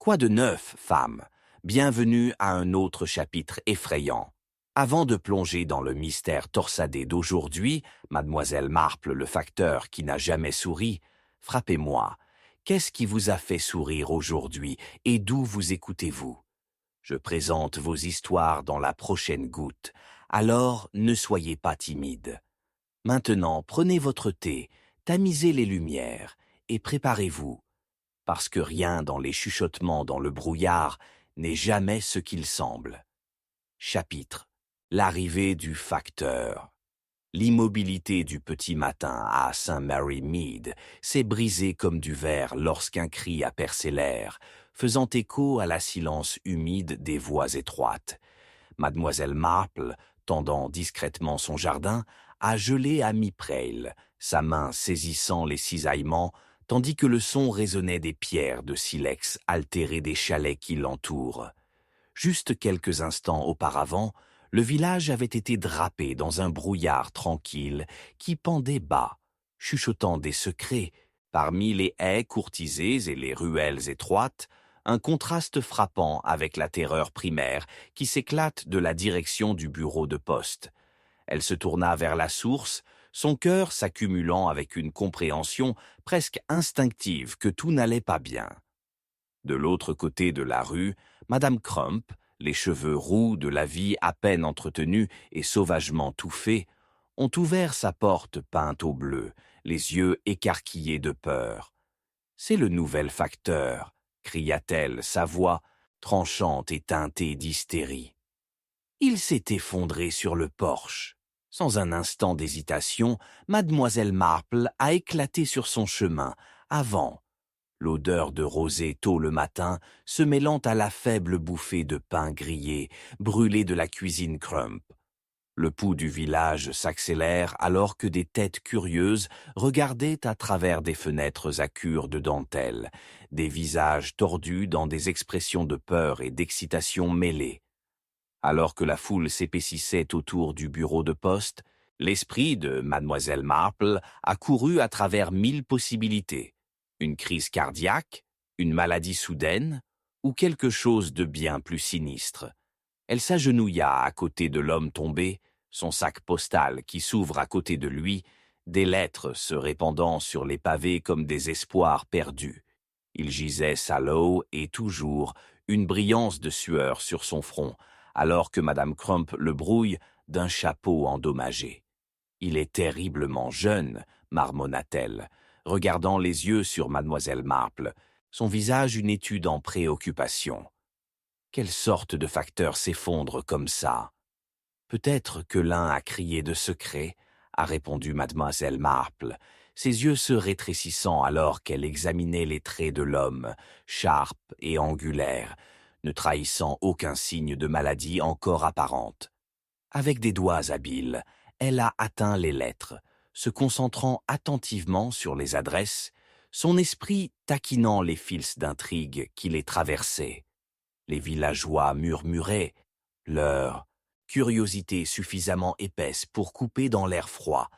Quoi de neuf, femme? Bienvenue à un autre chapitre effrayant. Avant de plonger dans le mystère torsadé d'aujourd'hui, mademoiselle Marple, le facteur qui n'a jamais souri, frappez-moi. Qu'est-ce qui vous a fait sourire aujourd'hui et d'où vous écoutez-vous? Je présente vos histoires dans la prochaine goutte, alors ne soyez pas timide. Maintenant, prenez votre thé, tamisez les lumières et préparez-vous. Parce que rien dans les chuchotements dans le brouillard n'est jamais ce qu'il semble. Chapitre: l'arrivée du facteur. L'immobilité du petit matin à St. Mary Mead s'est brisée comme du verre lorsqu'un cri a percé l'air, faisant écho à la silence humide des voies étroites. Mademoiselle Marple, tendant discrètement son jardin, a gelé à mi-preille, sa main saisissant les cisaillements, tandis que le son résonnait des pierres de silex altérées des chalets qui l'entourent. Juste quelques instants auparavant, le village avait été drapé dans un brouillard tranquille qui pendait bas, chuchotant des secrets, parmi les haies courtisées et les ruelles étroites, un contraste frappant avec la terreur primaire qui s'éclate de la direction du bureau de poste. Elle se tourna vers la source, son cœur s'accumulant avec une compréhension presque instinctive que tout n'allait pas bien. De l'autre côté de la rue, Madame Crump, les cheveux roux de la vie à peine entretenue et sauvagement touffés, ont ouvert sa porte peinte au bleu, les yeux écarquillés de peur. « C'est le nouvel facteur », cria-t-elle, sa voix tranchante et teintée d'hystérie. Il s'est effondré sur le porche. Sans un instant d'hésitation, mademoiselle Marple a éclaté sur son chemin, avant, l'odeur de rosée tôt le matin se mêlant à la faible bouffée de pain grillé, brûlé de la cuisine Crump. Le pouls du village s'accélère alors que des têtes curieuses regardaient à travers des fenêtres à cure de dentelle, des visages tordus dans des expressions de peur et d'excitation mêlées. Alors que la foule s'épaississait autour du bureau de poste, l'esprit de mademoiselle Marple a couru à travers 1000 possibilités. Une crise cardiaque, une maladie soudaine, ou quelque chose de bien plus sinistre. Elle s'agenouilla à côté de l'homme tombé, son sac postal qui s'ouvre à côté de lui, des lettres se répandant sur les pavés comme des espoirs perdus. Il gisait salaud et toujours, une brillance de sueur sur son front, alors que Madame Crump le brouille d'un chapeau endommagé. « Il est terriblement jeune, » marmonna-t-elle, regardant les yeux sur mademoiselle Marple, son visage une étude en préoccupation. Quelle sorte de facteur s'effondre comme ça? Peut-être que l'un a crié de secret, a répondu mademoiselle Marple, ses yeux se rétrécissant alors qu'elle examinait les traits de l'homme, sharp et angulaire, ne trahissant aucun signe de maladie encore apparente. Avec des doigts habiles, elle a atteint les lettres, se concentrant attentivement sur les adresses, son esprit taquinant les fils d'intrigue qui les traversaient. Les villageois murmuraient, leur curiosité suffisamment épaisse pour couper dans l'air froid,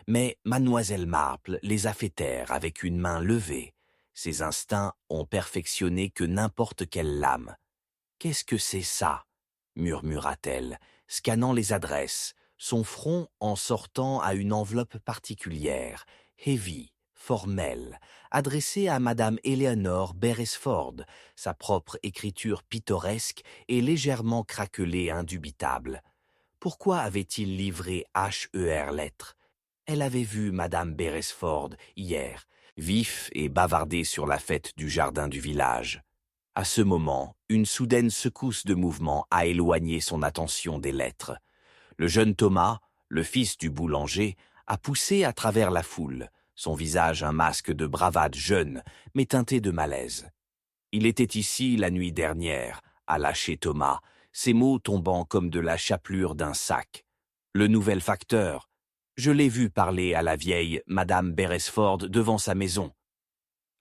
mais mademoiselle Marple les a fait taire avec une main levée. Ses instincts ont perfectionné que n'importe quelle lame. « Qu'est-ce que c'est ça ?» murmura-t-elle, scannant les adresses, son front en sortant à une enveloppe particulière, heavy, formelle, adressée à Madame Eleanor Beresford, sa propre écriture pittoresque et légèrement craquelée indubitable. Pourquoi avait-il livré H.E.R. lettres? Elle avait vu Madame Beresford hier, vif et bavardé sur la fête du jardin du village. À ce moment, une soudaine secousse de mouvement a éloigné son attention des lettres. Le jeune Thomas, le fils du boulanger, a poussé à travers la foule, son visage un masque de bravade jeune, mais teinté de malaise. « Il était ici la nuit dernière », a lâché Thomas, ses mots tombant comme de la chapelure d'un sac. « Le nouvel facteur. Je l'ai vu parler à la vieille Madame Beresford devant sa maison. »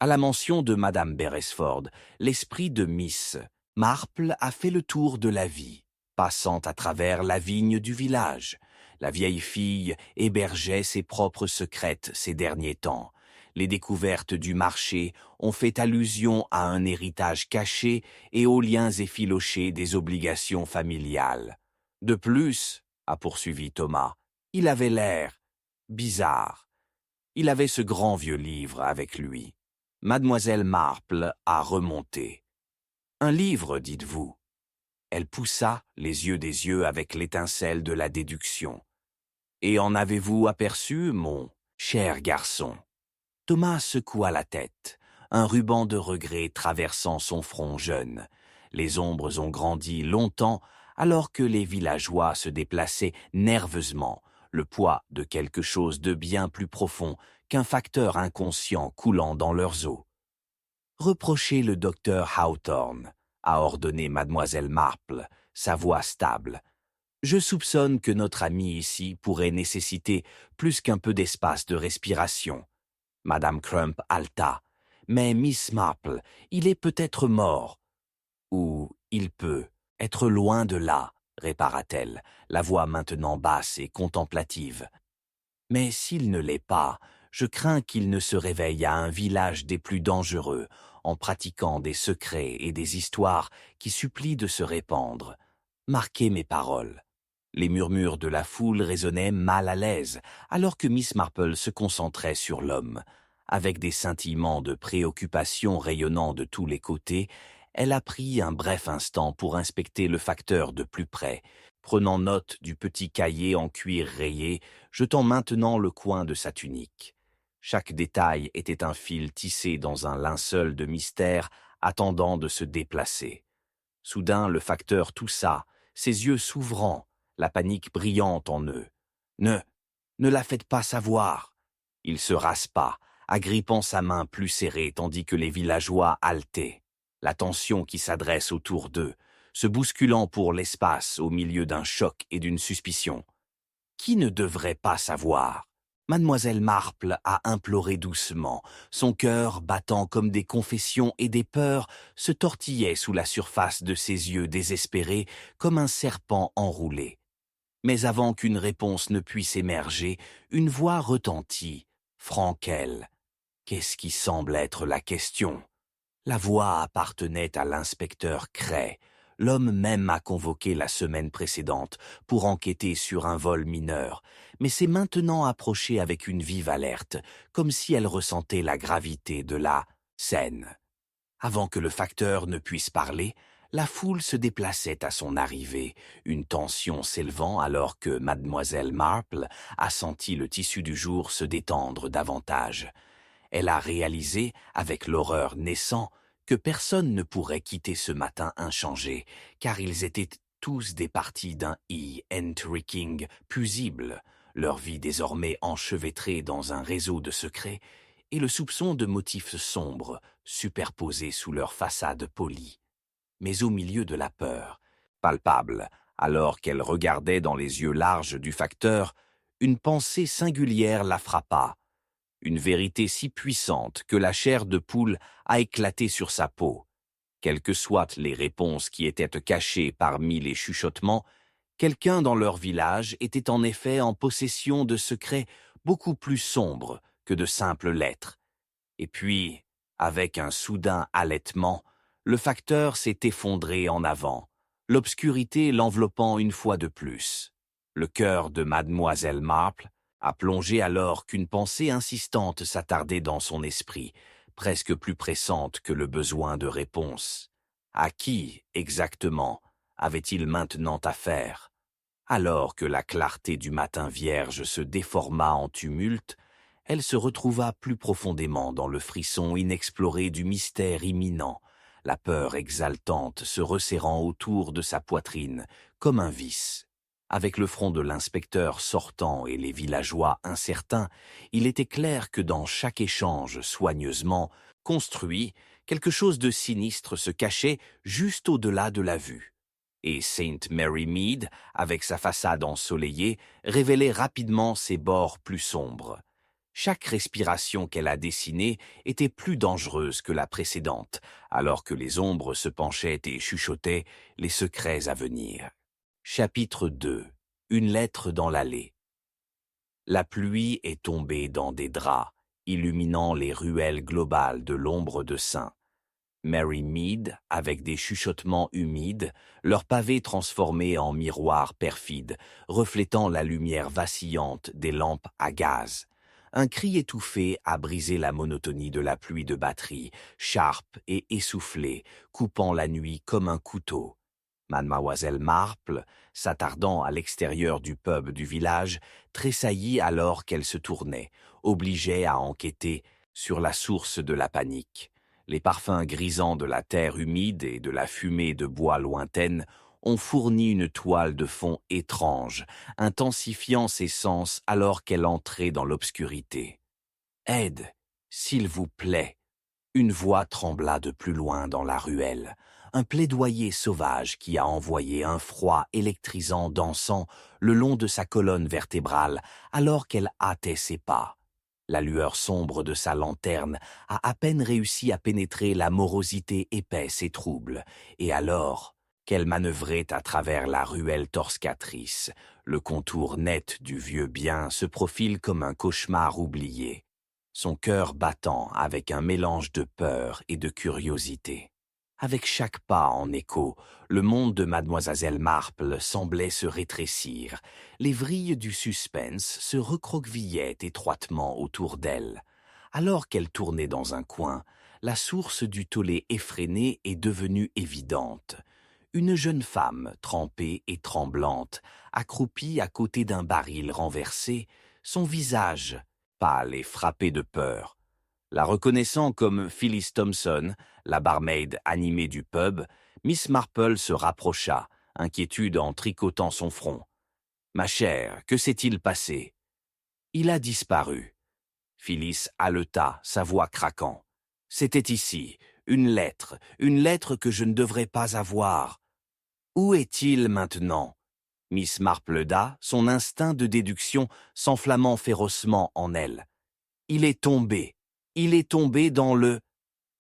À la mention de Madame Beresford, l'esprit de Miss Marple a fait le tour de la vie, passant à travers la vigne du village. La vieille fille hébergeait ses propres secrètes ces derniers temps. Les découvertes du marché ont fait allusion à un héritage caché et aux liens effilochés des obligations familiales. De plus, a poursuivi Thomas, il avait l'air bizarre. Il avait ce grand vieux livre avec lui. Mademoiselle Marple a remonté. Un livre, dites-vous? Elle poussa les yeux avec l'étincelle de la déduction. Et en avez-vous aperçu, mon cher garçon? Thomas secoua la tête, un ruban de regret traversant son front jeune. Les ombres ont grandi longtemps alors que les villageois se déplaçaient nerveusement, le poids de quelque chose de bien plus profond qu'un facteur inconscient coulant dans leurs os. Reprochez le docteur Hawthorne, a ordonné mademoiselle Marple, sa voix stable. Je soupçonne que notre ami ici pourrait nécessiter plus qu'un peu d'espace de respiration. Madame Crump haleta. Mais Miss Marple, il est peut-être mort. Ou il peut être loin de là, répara-t-elle, la voix maintenant basse et contemplative. Mais s'il ne l'est pas, je crains qu'il ne se réveille à un village des plus dangereux, en pratiquant des secrets et des histoires qui supplient de se répandre. Marquez mes paroles. Les murmures de la foule résonnaient mal à l'aise, alors que Miss Marple se concentrait sur l'homme. Avec des scintillements de préoccupation rayonnant de tous les côtés, elle a pris un bref instant pour inspecter le facteur de plus près, prenant note du petit cahier en cuir rayé, jetant maintenant le coin de sa tunique. Chaque détail était un fil tissé dans un linceul de mystère attendant de se déplacer. Soudain, le facteur toussa, ses yeux s'ouvrant, la panique brillante en eux. Ne la faites pas savoir. Il se raspa, agrippant sa main plus serrée tandis que les villageois haletaient. La tension qui s'adresse autour d'eux, se bousculant pour l'espace au milieu d'un choc et d'une suspicion. Qui ne devrait pas savoir? Mademoiselle Marple a imploré doucement, son cœur, battant comme des confessions et des peurs, se tortillait sous la surface de ses yeux désespérés comme un serpent enroulé. Mais avant qu'une réponse ne puisse émerger, une voix retentit, franquelle. Qu'est-ce qui semble être la question? La voix appartenait à l'inspecteur Cray, l'homme même a convoqué la semaine précédente pour enquêter sur un vol mineur, mais s'est maintenant approché avec une vive alerte, comme si elle ressentait la gravité de la scène. Avant que le facteur ne puisse parler, la foule se déplaçait à son arrivée, une tension s'élevant alors que mademoiselle Marple a senti le tissu du jour se détendre davantage. Elle a réalisé, avec l'horreur naissant, que personne ne pourrait quitter ce matin inchangé, car ils étaient tous des partis d'un intriguing fusible, leur vie désormais enchevêtrée dans un réseau de secrets, et le soupçon de motifs sombres superposés sous leur façade polie. Mais au milieu de la peur, palpable, alors qu'elle regardait dans les yeux larges du facteur, une pensée singulière la frappa. Une vérité si puissante que la chair de poule a éclaté sur sa peau. Quelles que soient les réponses qui étaient cachées parmi les chuchotements, quelqu'un dans leur village était en effet en possession de secrets beaucoup plus sombres que de simples lettres. Et puis, avec un soudain halètement, le facteur s'est effondré en avant, l'obscurité l'enveloppant une fois de plus. Le cœur de mademoiselle Marple a plongé alors qu'une pensée insistante s'attardait dans son esprit, presque plus pressante que le besoin de réponse. À qui, exactement, avait-il maintenant affaire? Alors que la clarté du matin vierge se déforma en tumulte, elle se retrouva plus profondément dans le frisson inexploré du mystère imminent, la peur exaltante se resserrant autour de sa poitrine, comme un vice. Avec le front de l'inspecteur sortant et les villageois incertains, il était clair que dans chaque échange soigneusement construit, quelque chose de sinistre se cachait juste au-delà de la vue. Et Saint Mary Mead, avec sa façade ensoleillée, révélait rapidement ses bords plus sombres. Chaque respiration qu'elle a dessinée était plus dangereuse que la précédente, alors que les ombres se penchaient et chuchotaient les secrets à venir. Chapitre 2. Une lettre dans l'allée. La pluie est tombée dans des draps, illuminant les ruelles globales de l'ombre de Saint. Mary Mead, avec des chuchotements humides, leurs pavés transformés en miroirs perfides, reflétant la lumière vacillante des lampes à gaz. Un cri étouffé a brisé la monotonie de la pluie de batterie, sharpe et essoufflée, coupant la nuit comme un couteau. Mademoiselle Marple, s'attardant à l'extérieur du pub du village, tressaillit alors qu'elle se tournait, obligée à enquêter sur la source de la panique. Les parfums grisants de la terre humide et de la fumée de bois lointaine ont fourni une toile de fond étrange, intensifiant ses sens alors qu'elle entrait dans l'obscurité. « Aide, s'il vous plaît !» Une voix trembla de plus loin dans la ruelle, un plaidoyer sauvage qui a envoyé un froid électrisant dansant le long de sa colonne vertébrale alors qu'elle hâtait ses pas. La lueur sombre de sa lanterne a à peine réussi à pénétrer la morosité épaisse et trouble, et alors qu'elle manœuvrait à travers la ruelle torscatrice, le contour net du vieux bien se profile comme un cauchemar oublié, son cœur battant avec un mélange de peur et de curiosité. Avec chaque pas en écho, le monde de Mademoiselle Marple semblait se rétrécir. Les vrilles du suspense se recroquevillaient étroitement autour d'elle. Alors qu'elle tournait dans un coin, la source du tollé effréné est devenue évidente. Une jeune femme, trempée et tremblante, accroupie à côté d'un baril renversé, son visage pâle et frappé de peur. La reconnaissant comme Phyllis Thompson, la barmaid animée du pub, Miss Marple se rapprocha, inquiétude en tricotant son front. « Ma chère, que s'est-il passé ?»« Il a disparu. » Phyllis haleta, sa voix craquant. « C'était ici, une lettre que je ne devrais pas avoir. Où est-il maintenant ?» Miss Marpleda, son instinct de déduction s'enflammant férocement en elle. « Il est tombé dans le... »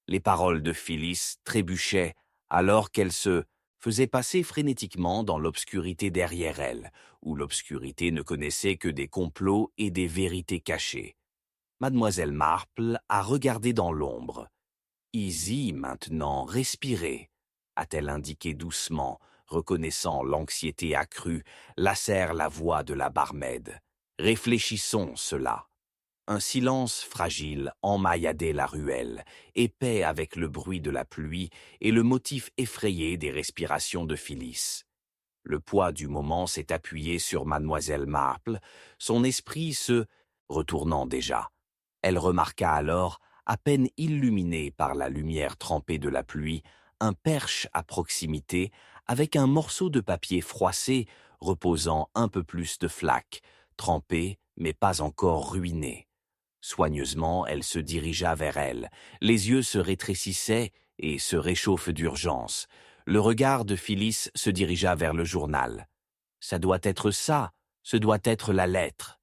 Les paroles de Phyllis trébuchaient alors qu'elle se faisait passer frénétiquement dans l'obscurité derrière elle, où l'obscurité ne connaissait que des complots et des vérités cachées. Mademoiselle Marple a regardé dans l'ombre. « Easy maintenant, respirez », a-t-elle indiqué doucement, reconnaissant l'anxiété accrue, lacère la voix de la barmaid. « Réfléchissons cela. » Un silence fragile emmailladait la ruelle, épais avec le bruit de la pluie et le motif effrayé des respirations de Phyllis. Le poids du moment s'est appuyé sur Mademoiselle Marple, son esprit se retournant déjà. Elle remarqua alors, à peine illuminé par la lumière trempée de la pluie, un perche à proximité avec un morceau de papier froissé reposant un peu plus de flaque, trempé mais pas encore ruiné. Soigneusement, elle se dirigea vers elle. Les yeux se rétrécissaient et se réchauffent d'urgence. Le regard de Phyllis se dirigea vers le journal. « Ça doit être ça, ce doit être la lettre. »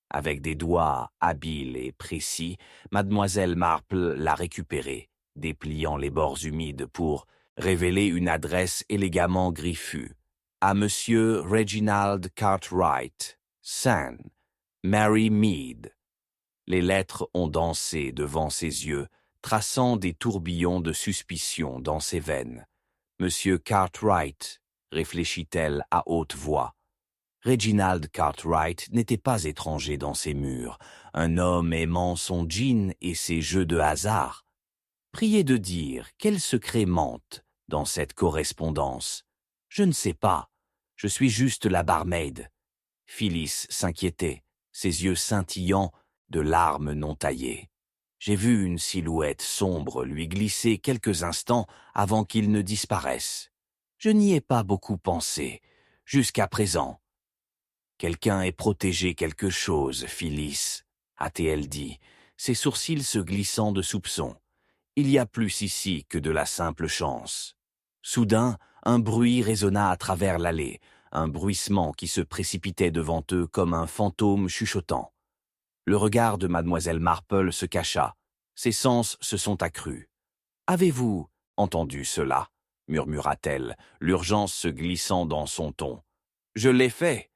Avec des doigts habiles et précis, Mademoiselle Marple l'a récupérée, dépliant les bords humides pour révéler une adresse élégamment griffue. À Monsieur Reginald Cartwright, St. Mary Mead. Les lettres ont dansé devant ses yeux, traçant des tourbillons de suspicion dans ses veines. « Monsieur Cartwright », réfléchit-elle à haute voix. Reginald Cartwright n'était pas étranger dans ces murs, un homme aimant son gin et ses jeux de hasard. Priez de dire quel secret mente dans cette correspondance. Je ne sais pas, je suis juste la barmaid. Phyllis s'inquiétait, ses yeux scintillants de larmes non taillées. J'ai vu une silhouette sombre lui glisser quelques instants avant qu'il ne disparaisse. Je n'y ai pas beaucoup pensé, jusqu'à présent. Quelqu'un ait protégé quelque chose, Phyllis, a-t-elle dit, ses sourcils se glissant de soupçon. Il y a plus ici que de la simple chance. Soudain, un bruit résonna à travers l'allée, un bruissement qui se précipitait devant eux comme un fantôme chuchotant. Le regard de Mademoiselle Marple se cacha. Ses sens se sont accrus. « Avez-vous entendu cela ?» murmura-t-elle, l'urgence se glissant dans son ton. « Je l'ai fait !»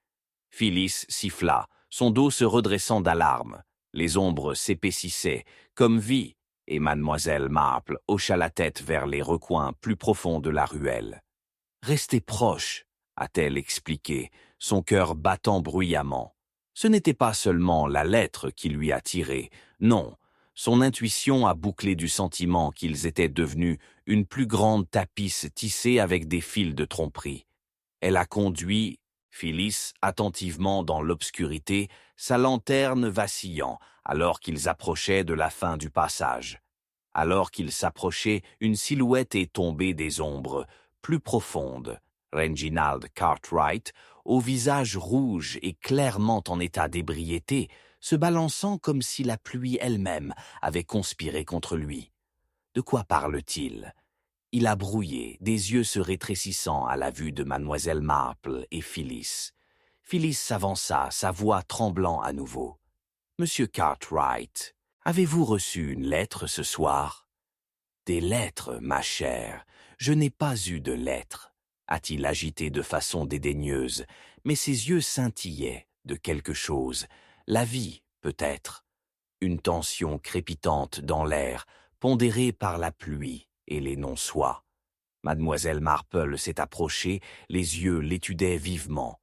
Phyllis siffla, son dos se redressant d'alarme. Les ombres s'épaississaient, comme vie, et mademoiselle Marple hocha la tête vers les recoins plus profonds de la ruelle. « Restez proche », a-t-elle expliqué, son cœur battant bruyamment. Ce n'était pas seulement la lettre qui lui attirait, non, son intuition a bouclé du sentiment qu'ils étaient devenus une plus grande tapisse tissée avec des fils de tromperie. Elle a conduit Phyllis attentivement dans l'obscurité, sa lanterne vacillant, alors qu'ils approchaient de la fin du passage. Alors qu'ils s'approchaient, une silhouette est tombée des ombres, plus profonde. Reginald Cartwright, au visage rouge et clairement en état d'ébriété, se balançant comme si la pluie elle-même avait conspiré contre lui. De quoi parle-t-il? Il a brouillé, des yeux se rétrécissant à la vue de mademoiselle Marple et Phyllis. Phyllis s'avança, sa voix tremblant à nouveau. « Monsieur Cartwright, avez-vous reçu une lettre ce soir ?»« Des lettres, ma chère. Je n'ai pas eu de lettres, » a-t-il agité de façon dédaigneuse, mais ses yeux scintillaient de quelque chose. La vie, peut-être. Une tension crépitante dans l'air, pondérée par la pluie et les non-soi. Mademoiselle Marple s'est approchée, les yeux l'étudaient vivement.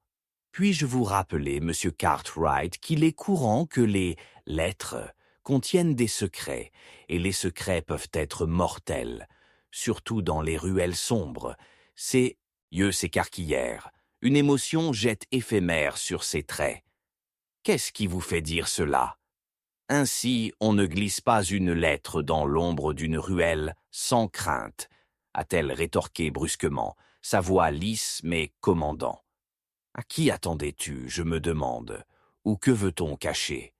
« Puis-je vous rappeler, monsieur Cartwright, qu'il est courant que les lettres contiennent des secrets, et les secrets peuvent être mortels, surtout dans les ruelles sombres. Ses yeux s'écarquillèrent. Une émotion jette éphémère sur ses traits. « Qu'est-ce qui vous fait dire cela ?» Ainsi, on ne glisse pas une lettre dans l'ombre d'une ruelle sans crainte, a-t-elle rétorqué brusquement, sa voix lisse mais commandant. À qui attendais-tu, je me demande, ou que veut-on cacher?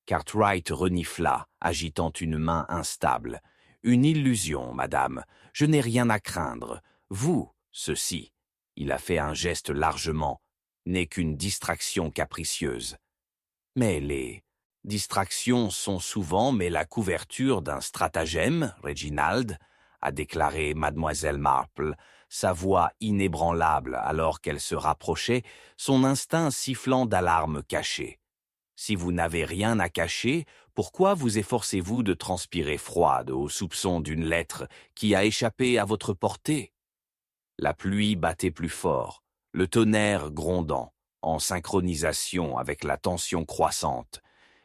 Cartwright renifla, agitant une main instable. Une illusion, madame, je n'ai rien à craindre. Vous, ceci, il a fait un geste largement, n'est qu'une distraction capricieuse. Mais les distractions sont souvent mais la couverture d'un stratagème, Reginald, a déclaré mademoiselle Marple, sa voix inébranlable alors qu'elle se rapprochait, son instinct sifflant d'alarme cachée. Si vous n'avez rien à cacher, pourquoi vous efforcez-vous de transpirer froide au soupçon d'une lettre qui a échappé à votre portée? La pluie battait plus fort, le tonnerre grondant, en synchronisation avec la tension croissante.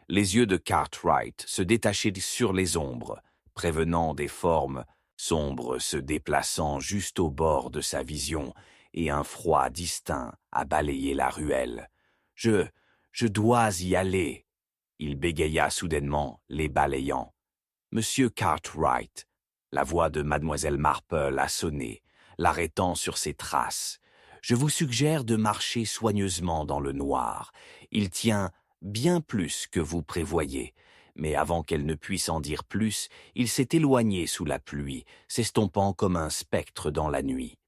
Les yeux de Cartwright se détachaient sur les ombres, prévenant des formes sombres se déplaçant juste au bord de sa vision, et un froid distinct a balayé la ruelle. « Je dois y aller. » Il bégaya soudainement, les balayant. « Monsieur Cartwright. » La voix de mademoiselle Marple a sonné, l'arrêtant sur ses traces. « Je vous suggère de marcher soigneusement dans le noir. Il tient bien plus que vous prévoyez. » Mais avant qu'elle ne puisse en dire plus, il s'est éloigné sous la pluie, s'estompant comme un spectre dans la nuit.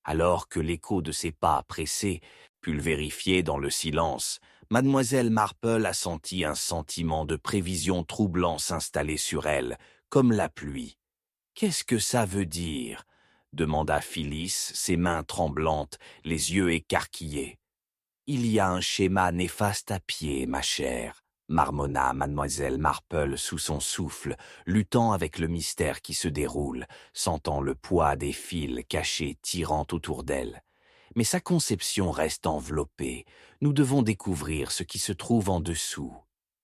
Alors que l'écho de ses pas pressés, pulvérifié dans le silence, mademoiselle Marple a senti un sentiment de prévision troublant s'installer sur elle, comme la pluie. « Qu'est-ce que ça veut dire ?» demanda Phyllis, ses mains tremblantes, les yeux écarquillés. « Il y a un schéma néfaste à pied, ma chère, » marmonna mademoiselle Marple sous son souffle, luttant avec le mystère qui se déroule, sentant le poids des fils cachés tirant autour d'elle. Mais sa conception reste enveloppée. Nous devons découvrir ce qui se trouve en dessous.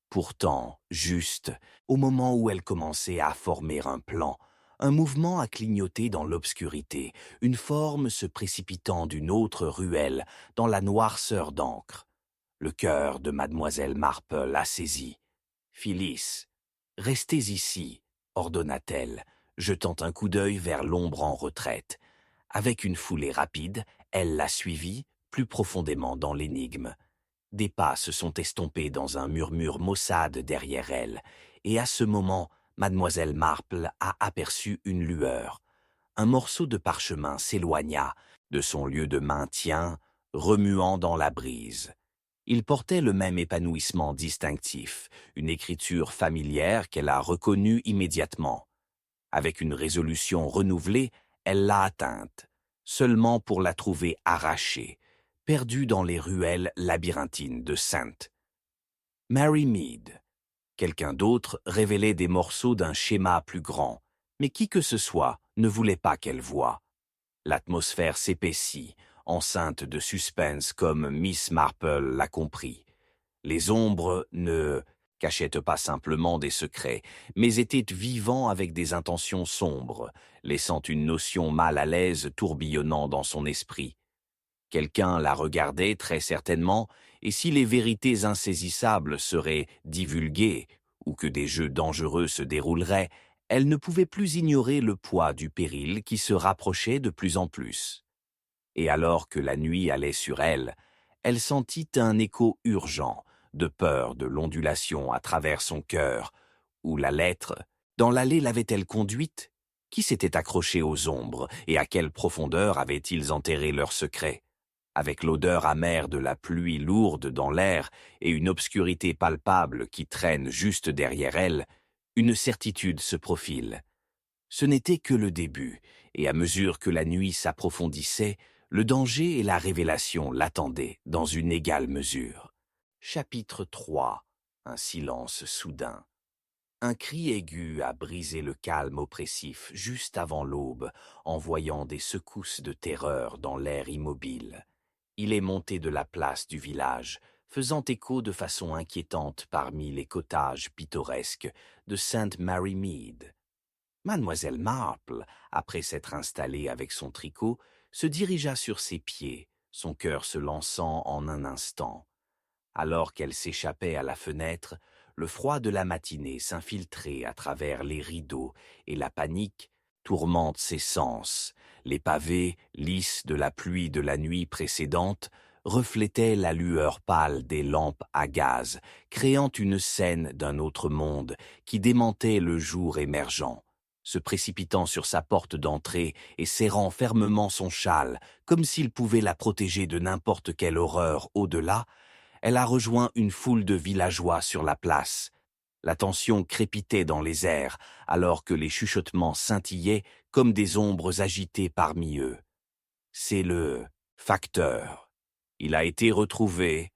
Pourtant, juste, au moment où elle commençait à former un plan, un mouvement a clignoté dans l'obscurité, une forme se précipitant d'une autre ruelle dans la noirceur d'encre. Le cœur de mademoiselle Marple a saisi. « Phyllis, restez ici, » ordonna-t-elle, jetant un coup d'œil vers l'ombre en retraite. Avec une foulée rapide, elle la suivit, plus profondément dans l'énigme. Des pas se sont estompés dans un murmure maussade derrière elle, et à ce moment, mademoiselle Marple a aperçu une lueur. Un morceau de parchemin s'éloigna de son lieu de maintien, remuant dans la brise. Il portait le même épanouissement distinctif, une écriture familière qu'elle a reconnue immédiatement. Avec une résolution renouvelée, elle l'a atteinte, seulement pour la trouver arrachée, perdue dans les ruelles labyrinthines de Sainte. Mary Mead. Quelqu'un d'autre révélait des morceaux d'un schéma plus grand, mais qui que ce soit ne voulait pas qu'elle voie. L'atmosphère s'épaissit, enceinte de suspense comme Miss Marple l'a compris. Les ombres ne cachaient pas simplement des secrets, mais étaient vivants avec des intentions sombres, laissant une notion mal à l'aise tourbillonnant dans son esprit. Quelqu'un la regardait très certainement, et si les vérités insaisissables seraient divulguées, ou que des jeux dangereux se dérouleraient, elle ne pouvait plus ignorer le poids du péril qui se rapprochait de plus en plus. Et alors que la nuit allait sur elle, elle sentit un écho urgent, de peur de l'ondulation à travers son cœur. Où la lettre, dans l'allée l'avait-elle conduite? Qui s'était accroché aux ombres, et à quelle profondeur avaient-ils enterré leurs secrets? Avec l'odeur amère de la pluie lourde dans l'air et une obscurité palpable qui traîne juste derrière elle, une certitude se profile. Ce n'était que le début, et à mesure que la nuit s'approfondissait, le danger et la révélation l'attendaient dans une égale mesure. Chapitre 3. Un silence soudain. Un cri aigu a brisé le calme oppressif juste avant l'aube, envoyant des secousses de terreur dans l'air immobile. Il est monté de la place du village, faisant écho de façon inquiétante parmi les cottages pittoresques de St. Mary Mead. Mademoiselle Marple, après s'être installée avec son tricot, se dirigea sur ses pieds, son cœur se lançant en un instant. Alors qu'elle s'échappait à la fenêtre, le froid de la matinée s'infiltrait à travers les rideaux et la panique tourmente ses sens. Les pavés, lisses de la pluie de la nuit précédente, reflétaient la lueur pâle des lampes à gaz, créant une scène d'un autre monde qui démentait le jour émergent. Se précipitant sur sa porte d'entrée et serrant fermement son châle, comme s'il pouvait la protéger de n'importe quelle horreur au-delà, elle a rejoint une foule de villageois sur la place. La tension crépitait dans les airs, alors que les chuchotements scintillaient comme des ombres agitées parmi eux. C'est le facteur. Il a été retrouvé.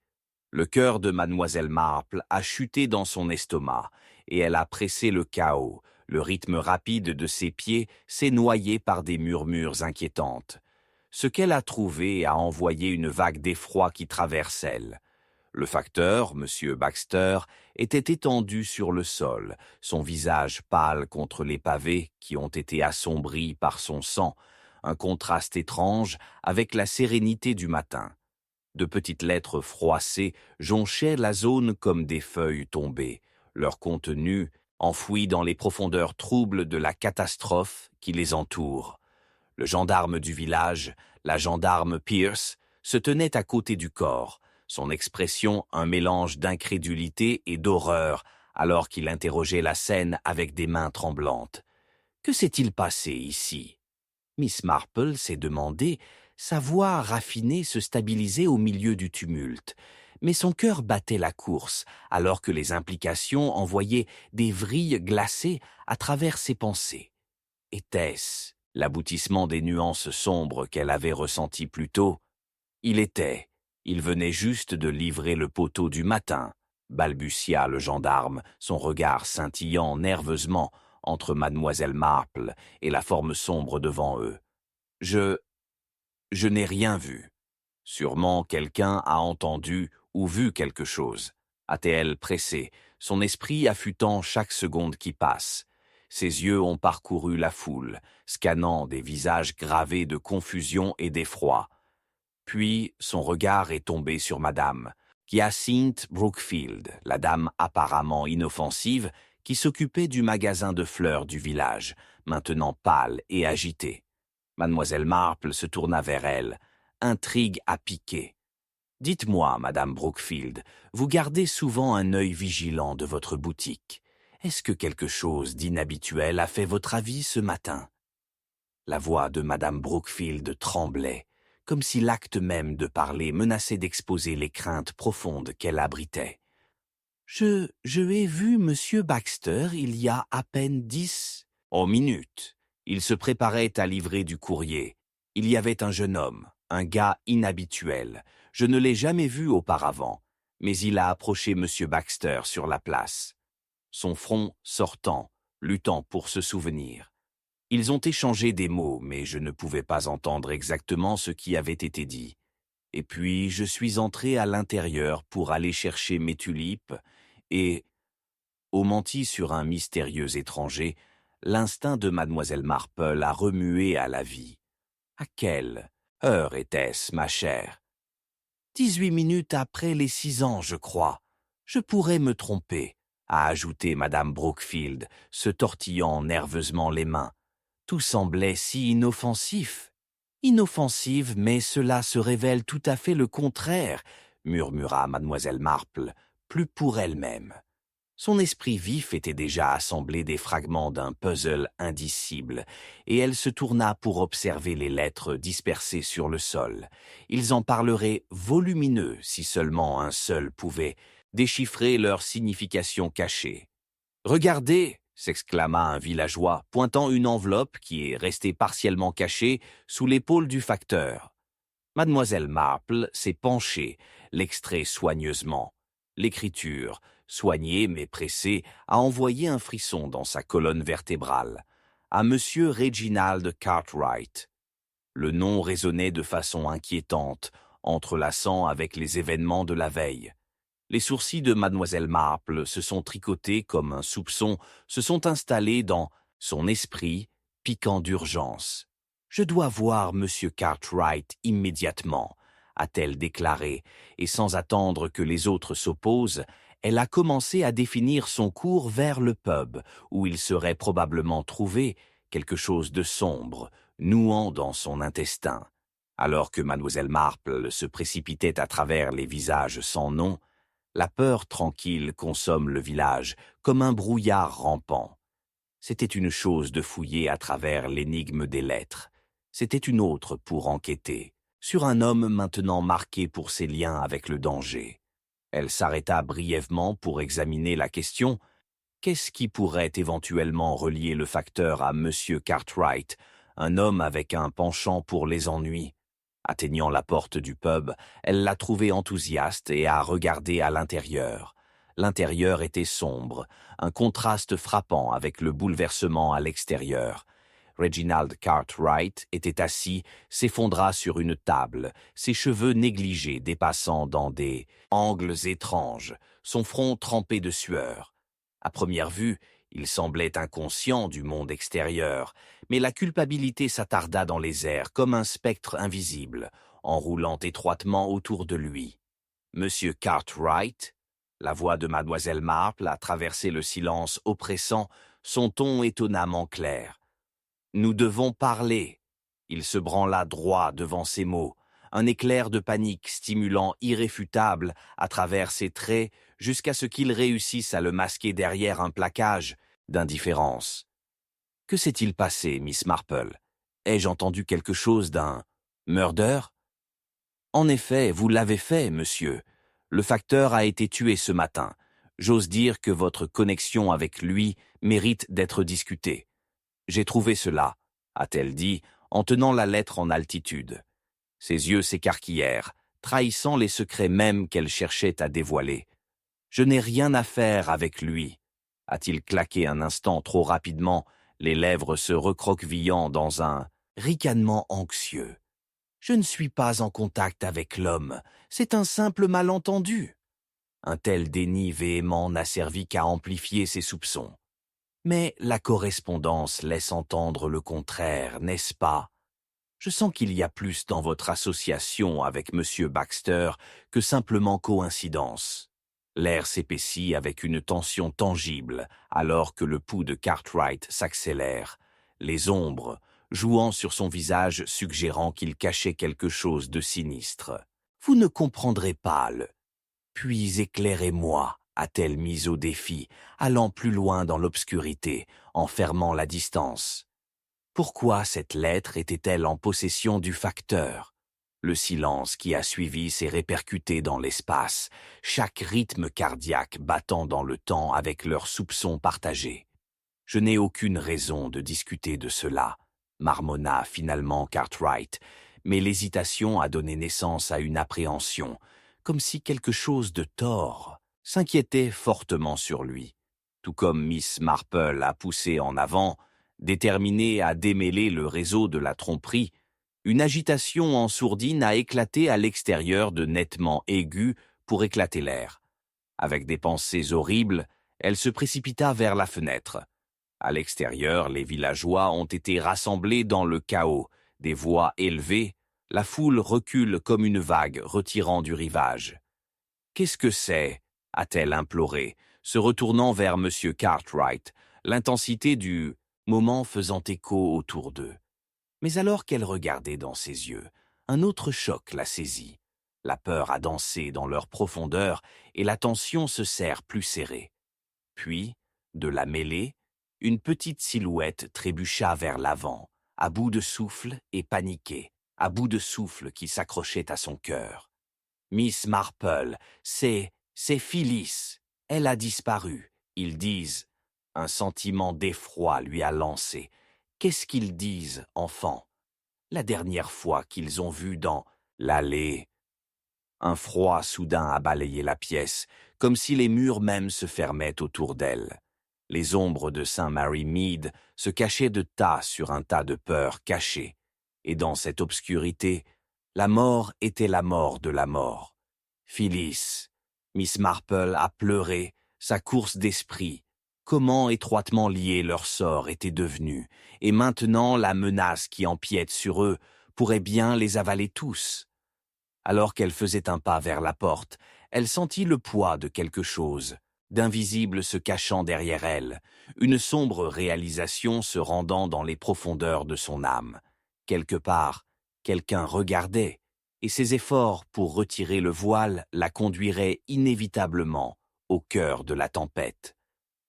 Le cœur de mademoiselle Marple a chuté dans son estomac, et elle a pressé le chaos. Le rythme rapide de ses pieds s'est noyé par des murmures inquiétantes. Ce qu'elle a trouvé a envoyé une vague d'effroi qui traverse elle. Le facteur, M. Baxter, était étendu sur le sol, son visage pâle contre les pavés qui ont été assombris par son sang, un contraste étrange avec la sérénité du matin. De petites lettres froissées jonchaient la zone comme des feuilles tombées, leur contenu enfoui dans les profondeurs troubles de la catastrophe qui les entoure. Le gendarme du village, la gendarme Pierce, se tenait à côté du corps, son expression un mélange d'incrédulité et d'horreur, alors qu'il interrogeait la scène avec des mains tremblantes. Que s'est-il passé ici? Miss Marple s'est demandé, sa voix raffinée se stabilisait au milieu du tumulte, mais son cœur battait la course, alors que les implications envoyaient des vrilles glacées à travers ses pensées. Était-ce l'aboutissement des nuances sombres qu'elle avait ressenties plus tôt? Il venait juste de livrer le poteau du matin, balbutia le gendarme, son regard scintillant nerveusement entre mademoiselle Marple et la forme sombre devant eux. Je n'ai rien vu. Sûrement quelqu'un a entendu ou vu quelque chose, a-t-elle pressé, son esprit affûtant chaque seconde qui passe. Ses yeux ont parcouru la foule, scannant des visages gravés de confusion et d'effroi. Puis son regard est tombé sur madame, Hyacinthe Brookfield, la dame apparemment inoffensive qui s'occupait du magasin de fleurs du village, maintenant pâle et agitée. Mademoiselle Marple se tourna vers elle, intrigue à piquer. « Dites-moi, madame Brookfield, vous gardez souvent un œil vigilant de votre boutique. Est-ce que quelque chose d'inhabituel a fait votre avis ce matin ?» La voix de madame Brookfield tremblait, comme si l'acte même de parler menaçait d'exposer les craintes profondes qu'elle abritait. « Je ai vu monsieur Baxter il y a à peine 10 minutes. Il se préparait à livrer du courrier. Il y avait un jeune homme, un gars inhabituel. Je ne l'ai jamais vu auparavant, mais il a approché monsieur Baxter sur la place. » son front sortant, luttant pour se souvenir. Ils ont échangé des mots, mais je ne pouvais pas entendre exactement ce qui avait été dit. Et puis, je suis entré à l'intérieur pour aller chercher mes tulipes, et, au menti sur un mystérieux étranger, l'instinct de mademoiselle Marple a remué à la vie. À quelle heure était-ce, ma chère? 18 minutes après les 6 ans, je crois. Je pourrais me tromper, a ajouté madame Brookfield, se tortillant nerveusement les mains. Tout semblait si inoffensif. Inoffensif, mais cela se révèle tout à fait le contraire, murmura mademoiselle Marple, plus pour elle-même. Son esprit vif était déjà assemblé des fragments d'un puzzle indicible, et elle se tourna pour observer les lettres dispersées sur le sol. Ils en parleraient volumineux si seulement un seul pouvait déchiffrer leur signification cachée. « Regardez !» s'exclama un villageois, pointant une enveloppe qui est restée partiellement cachée sous l'épaule du facteur. Mademoiselle Marple s'est penchée, l'extrait soigneusement. L'écriture, soignée mais pressée, a envoyé un frisson dans sa colonne vertébrale. À Monsieur Reginald Cartwright. Le nom résonnait de façon inquiétante, entrelaçant avec les événements de la veille. Les sourcils de mademoiselle Marple se sont tricotés comme un soupçon, se sont installés dans son esprit, piquant d'urgence. « Je dois voir Monsieur Cartwright immédiatement », a-t-elle déclaré, et sans attendre que les autres s'opposent, elle a commencé à définir son cours vers le pub, où il serait probablement trouvé quelque chose de sombre, nouant dans son intestin. Alors que mademoiselle Marple se précipitait à travers les visages sans nom, la peur tranquille consomme le village comme un brouillard rampant. C'était une chose de fouiller à travers l'énigme des lettres. C'était une autre pour enquêter, sur un homme maintenant marqué pour ses liens avec le danger. Elle s'arrêta brièvement pour examiner la question. Qu'est-ce qui pourrait éventuellement relier le facteur à Monsieur Cartwright, un homme avec un penchant pour les ennuis? Atteignant la porte du pub, elle l'a trouvé enthousiaste et a regardé à l'intérieur. L'intérieur était sombre, un contraste frappant avec le bouleversement à l'extérieur. Reginald Cartwright était assis, s'effondra sur une table, ses cheveux négligés dépassant dans des angles étranges, son front trempé de sueur. À première vue, il semblait inconscient du monde extérieur, mais la culpabilité s'attarda dans les airs comme un spectre invisible, enroulant étroitement autour de lui. « Monsieur Cartwright ?» La voix de mademoiselle Marple a traversé le silence oppressant, son ton étonnamment clair. « Nous devons parler. » Il se branla droit devant ces mots, un éclair de panique stimulant irréfutable à travers ses traits jusqu'à ce qu'il réussisse à le masquer derrière un plaquage d'indifférence. « Que s'est-il passé, Miss Marple? Ai-je entendu quelque chose d'un murder? » « En effet, vous l'avez fait, monsieur. Le facteur a été tué ce matin. J'ose dire que votre connexion avec lui mérite d'être discutée. J'ai trouvé cela, a-t-elle dit, en tenant la lettre en altitude. Ses yeux s'écarquillèrent, trahissant les secrets mêmes qu'elle cherchait à dévoiler. « Je n'ai rien à faire avec lui, » a-t-il claqué un instant trop rapidement, les lèvres se recroquevillant dans un ricanement anxieux. « Je ne suis pas en contact avec l'homme, c'est un simple malentendu. » Un tel déni véhément n'a servi qu'à amplifier ses soupçons. Mais la correspondance laisse entendre le contraire, n'est-ce pas? Je sens qu'il y a plus dans votre association avec Monsieur Baxter que simplement coïncidence. L'air s'épaissit avec une tension tangible, alors que le pouls de Cartwright s'accélère. Les ombres, jouant sur son visage suggérant qu'il cachait quelque chose de sinistre. « Vous ne comprendrez pas le... » « Puis éclairez-moi » a-t-elle mis au défi, allant plus loin dans l'obscurité, en fermant la distance. Pourquoi cette lettre était-elle en possession du facteur? Le silence qui a suivi s'est répercuté dans l'espace, chaque rythme cardiaque battant dans le temps avec leurs soupçons partagés. « Je n'ai aucune raison de discuter de cela », marmonna finalement Cartwright, mais l'hésitation a donné naissance à une appréhension, comme si quelque chose de tort s'inquiétait fortement sur lui. tout comme Miss Marple a poussé en avant, déterminée à démêler le réseau de la tromperie, une agitation en sourdine a éclaté à l'extérieur de nettements aigus pour éclater l'air. Avec des pensées horribles, elle se précipita vers la fenêtre. À l'extérieur, les villageois ont été rassemblés dans le chaos, des voix élevées, la foule recule comme une vague retirant du rivage. « Qu'est-ce que c'est » a-t-elle imploré, se retournant vers M. Cartwright, l'intensité du moment faisant écho autour d'eux. Mais alors qu'elle regardait dans ses yeux, un autre choc la saisit. La peur a dansé dans leur profondeur et la tension se serre plus serrée. Puis, de la mêlée, une petite silhouette trébucha vers l'avant, à bout de souffle et paniquée, à bout de souffle qui s'accrochait à son cœur. Miss Marple, c'est Phyllis. Elle a disparu, ils disent. Un sentiment d'effroi lui a lancé. Qu'est-ce qu'ils disent, enfant? La dernière fois qu'ils ont vu dans l'allée. Un froid soudain a balayé la pièce, comme si les murs même se fermaient autour d'elle. Les ombres de St. Mary Mead se cachaient de tas sur un tas de peurs cachées, et dans cette obscurité, la mort était la mort de la mort. Phyllis, Miss Marple a pleuré, sa course d'esprit, comment étroitement liés leur sort était devenu, et maintenant la menace qui empiète sur eux pourrait bien les avaler tous. Alors qu'elle faisait un pas vers la porte, elle sentit le poids de quelque chose, d'invisible se cachant derrière elle, une sombre réalisation se rendant dans les profondeurs de son âme. Quelque part, quelqu'un regardait, et ses efforts pour retirer le voile la conduiraient inévitablement au cœur de la tempête.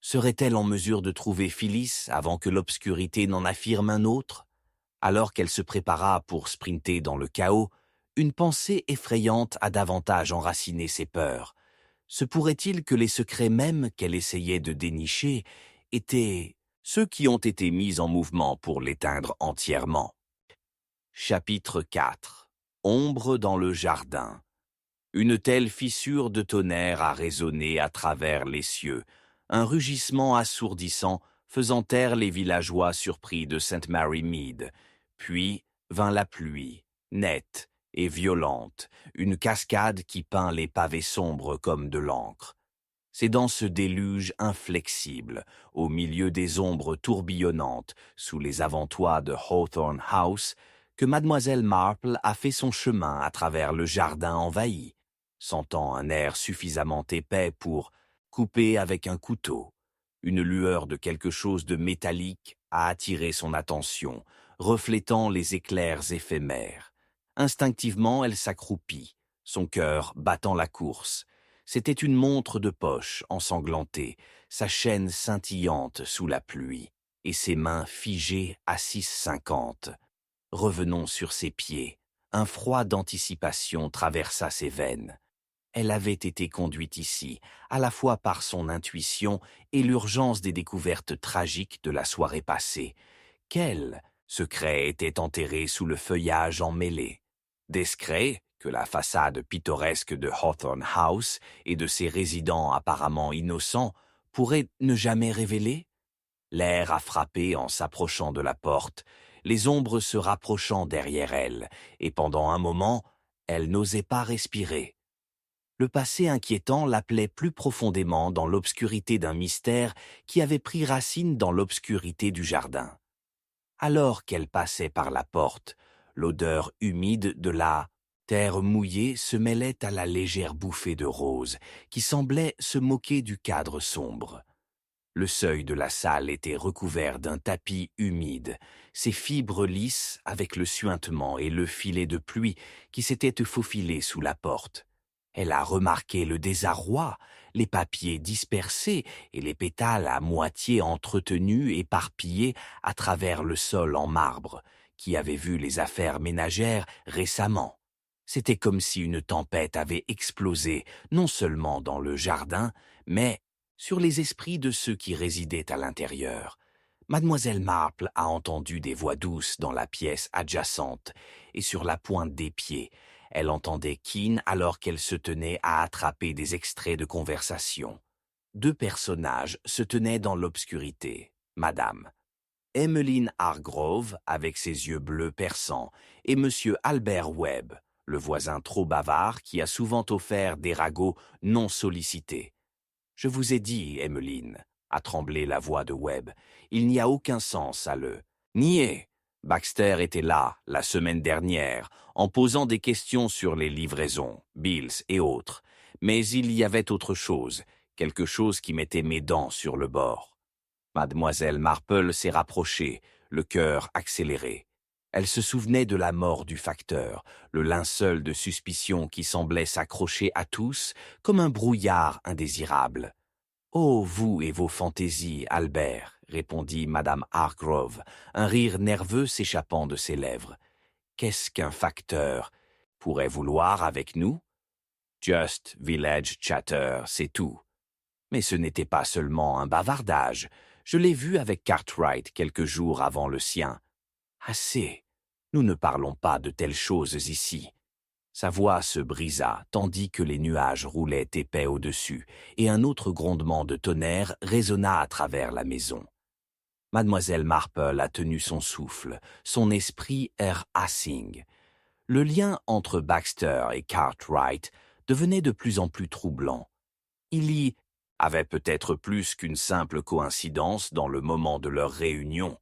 Serait-elle en mesure de trouver Phyllis avant que l'obscurité n'en affirme un autre? Alors qu'elle se prépara pour sprinter dans le chaos, une pensée effrayante a davantage enraciné ses peurs. Se pourrait-il que les secrets mêmes qu'elle essayait de dénicher étaient ceux qui ont été mis en mouvement pour l'éteindre entièrement? Chapitre 4. Ombre dans le jardin. Une telle fissure de tonnerre a résonné à travers les cieux, un rugissement assourdissant faisant taire les villageois surpris de St. Mary Mead. Puis vint la pluie, nette et violente, une cascade qui peint les pavés sombres comme de l'encre. C'est dans ce déluge inflexible, au milieu des ombres tourbillonnantes, sous les avant-toits de Hawthorne House, que Mademoiselle Marple a fait son chemin à travers le jardin envahi, sentant un air suffisamment épais pour couper avec un couteau. Une lueur de quelque chose de métallique a attiré son attention, reflétant les éclairs éphémères. Instinctivement, elle s'accroupit, son cœur battant la course. C'était une montre de poche ensanglantée, sa chaîne scintillante sous la pluie, et ses mains figées à 6,50. Revenons sur ses pieds. Un froid d'anticipation traversa ses veines. Elle avait été conduite ici, à la fois par son intuition et l'urgence des découvertes tragiques de la soirée passée. Quel secret était enterré sous le feuillage emmêlé? Des secrets que la façade pittoresque de Hawthorne House et de ses résidents apparemment innocents pourrait ne jamais révéler? L'air a frappé en s'approchant de la porte, les ombres se rapprochant derrière elle, et pendant un moment, elle n'osait pas respirer. Le passé inquiétant l'appelait plus profondément dans l'obscurité d'un mystère qui avait pris racine dans l'obscurité du jardin. Alors qu'elle passait par la porte, l'odeur humide de la terre mouillée se mêlait à la légère bouffée de rose qui semblait se moquer du cadre sombre. Le seuil de la salle était recouvert d'un tapis humide, ses fibres lisses avec le suintement et le filet de pluie qui s'était faufilé sous la porte. Elle a remarqué le désarroi, les papiers dispersés et les pétales à moitié entretenus éparpillés à travers le sol en marbre, qui avait vu les affaires ménagères récemment. C'était comme si une tempête avait explosé, non seulement dans le jardin, mais sur les esprits de ceux qui résidaient à l'intérieur. Mademoiselle Marple a entendu des voix douces dans la pièce adjacente, et sur la pointe des pieds, elle entendait Keane alors qu'elle se tenait à attraper des extraits de conversation. 2 personnages se tenaient dans l'obscurité. Madame Emmeline Hargrove, avec ses yeux bleus perçants, et Monsieur Albert Webb, le voisin trop bavard qui a souvent offert des ragots non sollicités. « Je vous ai dit, Emmeline, » a tremblé la voix de Webb, « il n'y a aucun sens à le nier. Baxter était là, la semaine dernière, en posant des questions sur les livraisons, Bills et autres. Mais il y avait autre chose, quelque chose qui mettait mes dents sur le bord. » Mademoiselle Marple s'est rapprochée, le cœur accéléré. Elle se souvenait de la mort du facteur, le linceul de suspicion qui semblait s'accrocher à tous comme un brouillard indésirable. « Oh, vous et vos fantaisies, Albert !» répondit Madame Hargrove, un rire nerveux s'échappant de ses lèvres. « Qu'est-ce qu'un facteur pourrait vouloir avec nous? Just village chatter, c'est tout. Mais ce n'était pas seulement un bavardage. Je l'ai vu avec Cartwright quelques jours avant le sien. Assez. Nous ne parlons pas de telles choses ici. » Sa voix se brisa, tandis que les nuages roulaient épais au-dessus, et un autre grondement de tonnerre résonna à travers la maison. Mademoiselle Marple a tenu son souffle, son esprit air hissing. Le lien entre Baxter et Cartwright devenait de plus en plus troublant. Il y avait peut-être plus qu'une simple coïncidence dans le moment de leur réunion.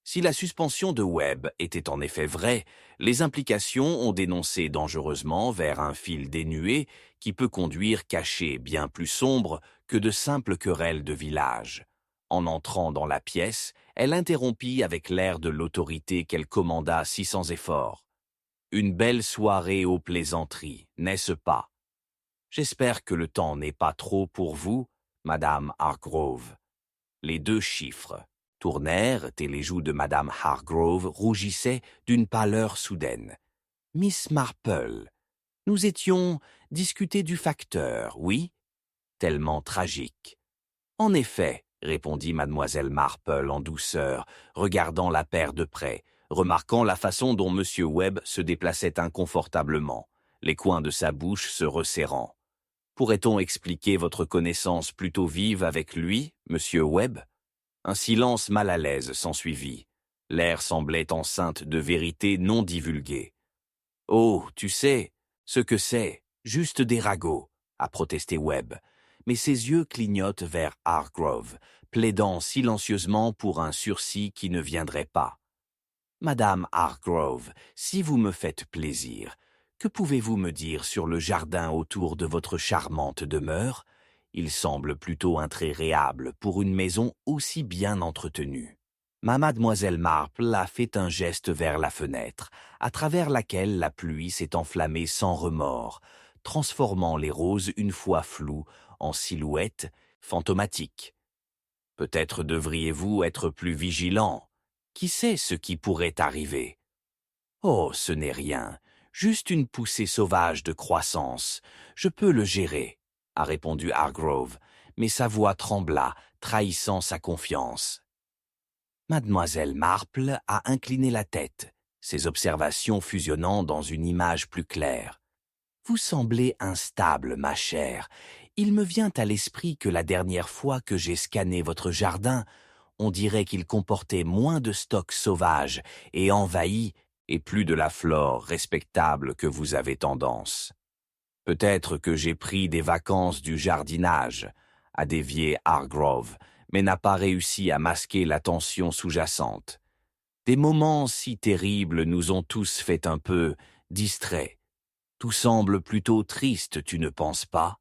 Si la suspension de Webb était en effet vraie, les implications ont dénoncé dangereusement vers un fil dénué qui peut conduire caché bien plus sombre que de simples querelles de village. En entrant dans la pièce, elle interrompit avec l'air de l'autorité qu'elle commanda si sans effort. « Une belle soirée aux plaisanteries, n'est-ce pas? J'espère que le temps n'est pas trop pour vous, Madame Hargrove. » Les 2 chiffres tournèrent et les joues de Madame Hargrove rougissaient d'une pâleur soudaine. « Miss Marple, nous étions discutés du facteur, oui? Tellement tragique. »« En effet, » répondit Mademoiselle Marple en douceur, regardant la paire de près, remarquant la façon dont Monsieur Webb se déplaçait inconfortablement, les coins de sa bouche se resserrant. « Pourrait-on expliquer votre connaissance plutôt vive avec lui, Monsieur Webb ?» Un silence mal à l'aise s'ensuivit. L'air semblait enceinte de vérités non divulguées. « Oh, tu sais, ce que c'est, juste des ragots, » a protesté Webb, mais ses yeux clignotent vers Hargrove, plaidant silencieusement pour un sursis qui ne viendrait pas. « Madame Hargrove, si vous me faites plaisir, que pouvez-vous me dire sur le jardin autour de votre charmante demeure ? Il semble plutôt intréréable pour une maison aussi bien entretenue. » Mademoiselle Marple a fait un geste vers la fenêtre, à travers laquelle la pluie s'est enflammée sans remords, transformant les roses une fois floues en silhouettes fantomatiques. « Peut-être devriez-vous être plus vigilant. Qui sait ce qui pourrait arriver? »« Oh, ce n'est rien, juste une poussée sauvage de croissance. Je peux le gérer. » a répondu Hargrove, mais sa voix trembla, trahissant sa confiance. Mademoiselle Marple a incliné la tête, ses observations fusionnant dans une image plus claire. « Vous semblez instable, ma chère. Il me vient à l'esprit que la dernière fois que j'ai scanné votre jardin, on dirait qu'il comportait moins de stocks sauvages et envahis et plus de la flore respectable que vous avez tendance. » « Peut-être que j'ai pris des vacances du jardinage, » a dévié Hargrove, mais n'a pas réussi à masquer la tension sous-jacente. Des moments si terribles nous ont tous fait un peu distraits. Tout semble plutôt triste, tu ne penses pas?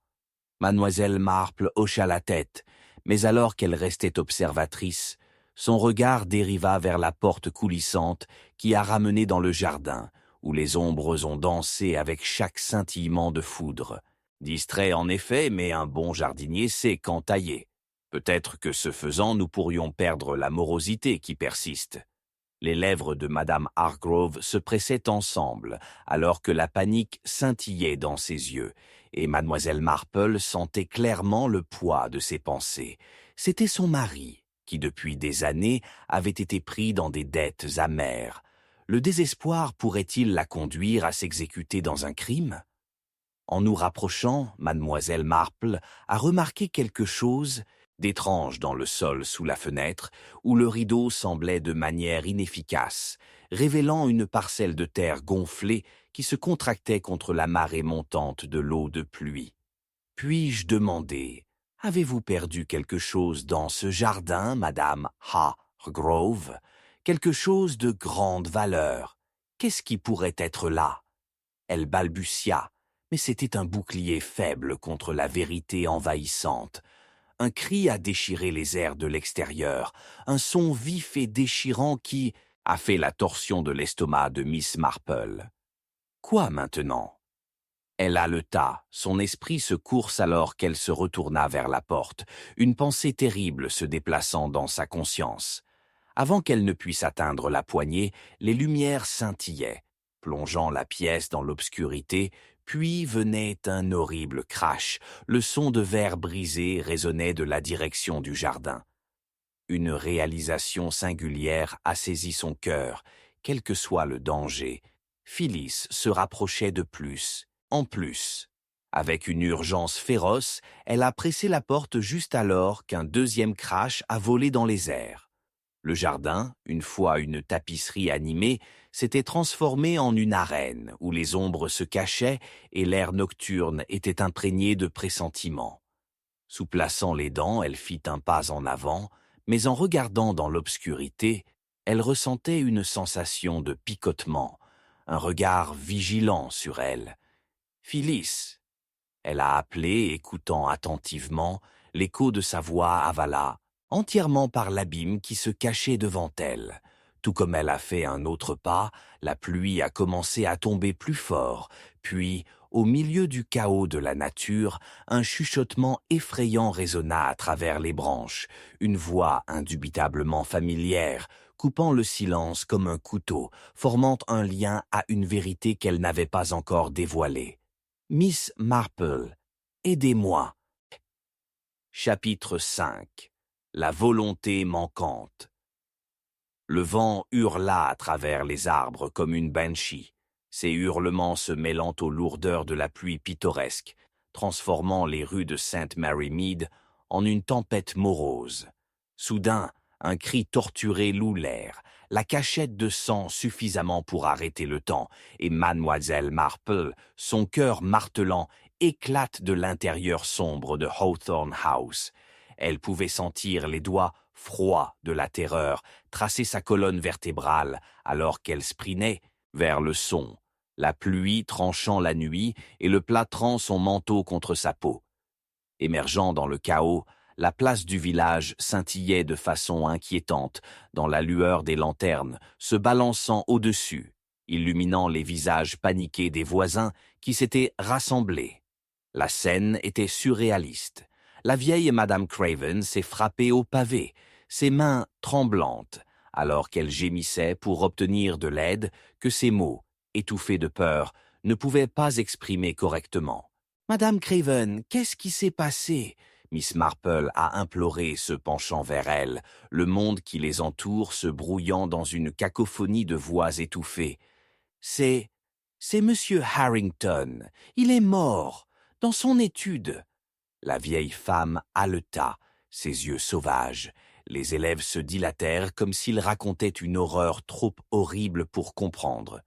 Mademoiselle Marple hocha la tête, mais alors qu'elle restait observatrice, son regard dériva vers la porte coulissante qui a ramené dans le jardin, où les ombres ont dansé avec chaque scintillement de foudre. Distrait en effet, mais un bon jardinier sait quand tailler. Peut-être que ce faisant, nous pourrions perdre la morosité qui persiste. Les lèvres de Madame Hargrove se pressaient ensemble, alors que la panique scintillait dans ses yeux, et Mademoiselle Marple sentait clairement le poids de ses pensées. C'était son mari, qui depuis des années avait été pris dans des dettes amères. Le désespoir pourrait-il la conduire à s'exécuter dans un crime? En nous rapprochant, mademoiselle Marple a remarqué quelque chose d'étrange dans le sol sous la fenêtre, où le rideau semblait de manière inefficace, révélant une parcelle de terre gonflée qui se contractait contre la marée montante de l'eau de pluie. Puis-je demander, avez-vous perdu quelque chose dans ce jardin, madame Hargrove? Quelque chose de grande valeur? Qu'est-ce qui pourrait être là? Elle balbutia, mais c'était un bouclier faible contre la vérité envahissante. Un cri a déchiré les airs de l'extérieur, un son vif et déchirant qui a fait la torsion de l'estomac de Miss Marple. Quoi maintenant? Elle haleta, son esprit se course alors qu'elle se retourna vers la porte, une pensée terrible se déplaçant dans sa conscience. Avant qu'elle ne puisse atteindre la poignée, les lumières scintillaient, plongeant la pièce dans l'obscurité, puis venait un horrible crash. Le son de verre brisé résonnait de la direction du jardin. Une réalisation singulière a saisi son cœur, quel que soit le danger. Phyllis se rapprochait de plus, en plus. Avec une urgence féroce, elle a pressé la porte juste alors qu'un deuxième crash a volé dans les airs. Le jardin, une fois une tapisserie animée, s'était transformé en une arène où les ombres se cachaient et l'air nocturne était imprégné de pressentiments. Souplaçant les dents, elle fit un pas en avant, mais en regardant dans l'obscurité, elle ressentait une sensation de picotement, un regard vigilant sur elle. « Phyllis !» Elle a appelé, écoutant attentivement, l'écho de sa voix avala, entièrement par l'abîme qui se cachait devant elle. Tout comme elle a fait un autre pas, la pluie a commencé à tomber plus fort, puis, au milieu du chaos de la nature, un chuchotement effrayant résonna à travers les branches, une voix indubitablement familière, coupant le silence comme un couteau, formant un lien à une vérité qu'elle n'avait pas encore dévoilée. « Miss Marple, aidez-moi !» Chapitre 5. La volonté manquante. Le vent hurla à travers les arbres comme une banshee, ses hurlements se mêlant aux lourdeurs de la pluie pittoresque, transformant les rues de St. Mary Mead en une tempête morose. Soudain, un cri torturé loue l'air, la cachette de sang suffisamment pour arrêter le temps, et mademoiselle Marple, son cœur martelant, éclate de l'intérieur sombre de Hawthorne House. Elle pouvait sentir les doigts froids de la terreur tracer sa colonne vertébrale alors qu'elle sprintait vers le son, la pluie tranchant la nuit et le plâtrant son manteau contre sa peau. Émergeant dans le chaos, la place du village scintillait de façon inquiétante dans la lueur des lanternes, se balançant au-dessus, illuminant les visages paniqués des voisins qui s'étaient rassemblés. La scène était surréaliste. La vieille Madame Craven s'est frappée au pavé, ses mains tremblantes, alors qu'elle gémissait pour obtenir de l'aide que ses mots, étouffés de peur, ne pouvaient pas exprimer correctement. « Madame Craven, qu'est-ce qui s'est passé ?» Miss Marple a imploré, se penchant vers elle, le monde qui les entoure se brouillant dans une cacophonie de voix étouffées. « C'est Monsieur Harrington. Il est mort. Dans son étude. » La vieille femme haleta, ses yeux sauvages. Les élèves se dilatèrent comme s'ils racontaient une horreur trop horrible pour comprendre.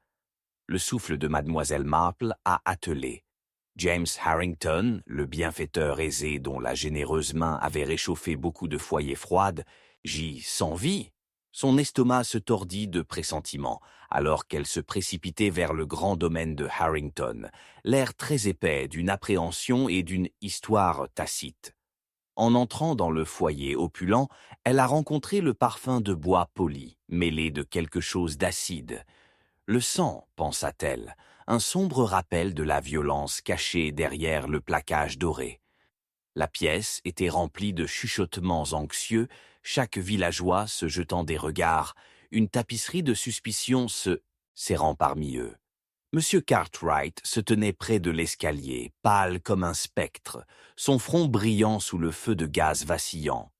Le souffle de mademoiselle Marple a attelé. James Harrington, le bienfaiteur aisé dont la généreuse main avait réchauffé beaucoup de foyers froides, gît sans vie. Son estomac se tordit de pressentiment, alors qu'elle se précipitait vers le grand domaine de Harrington, l'air très épais d'une appréhension et d'une histoire tacite. En entrant dans le foyer opulent, elle a rencontré le parfum de bois poli, mêlé de quelque chose d'acide. Le sang, pensa-t-elle, un sombre rappel de la violence cachée derrière le plaquage doré. La pièce était remplie de chuchotements anxieux, chaque villageois se jetant des regards, une tapisserie de suspicion se serrant parmi eux. M. Cartwright se tenait près de l'escalier, pâle comme un spectre, son front brillant sous le feu de gaz vacillant.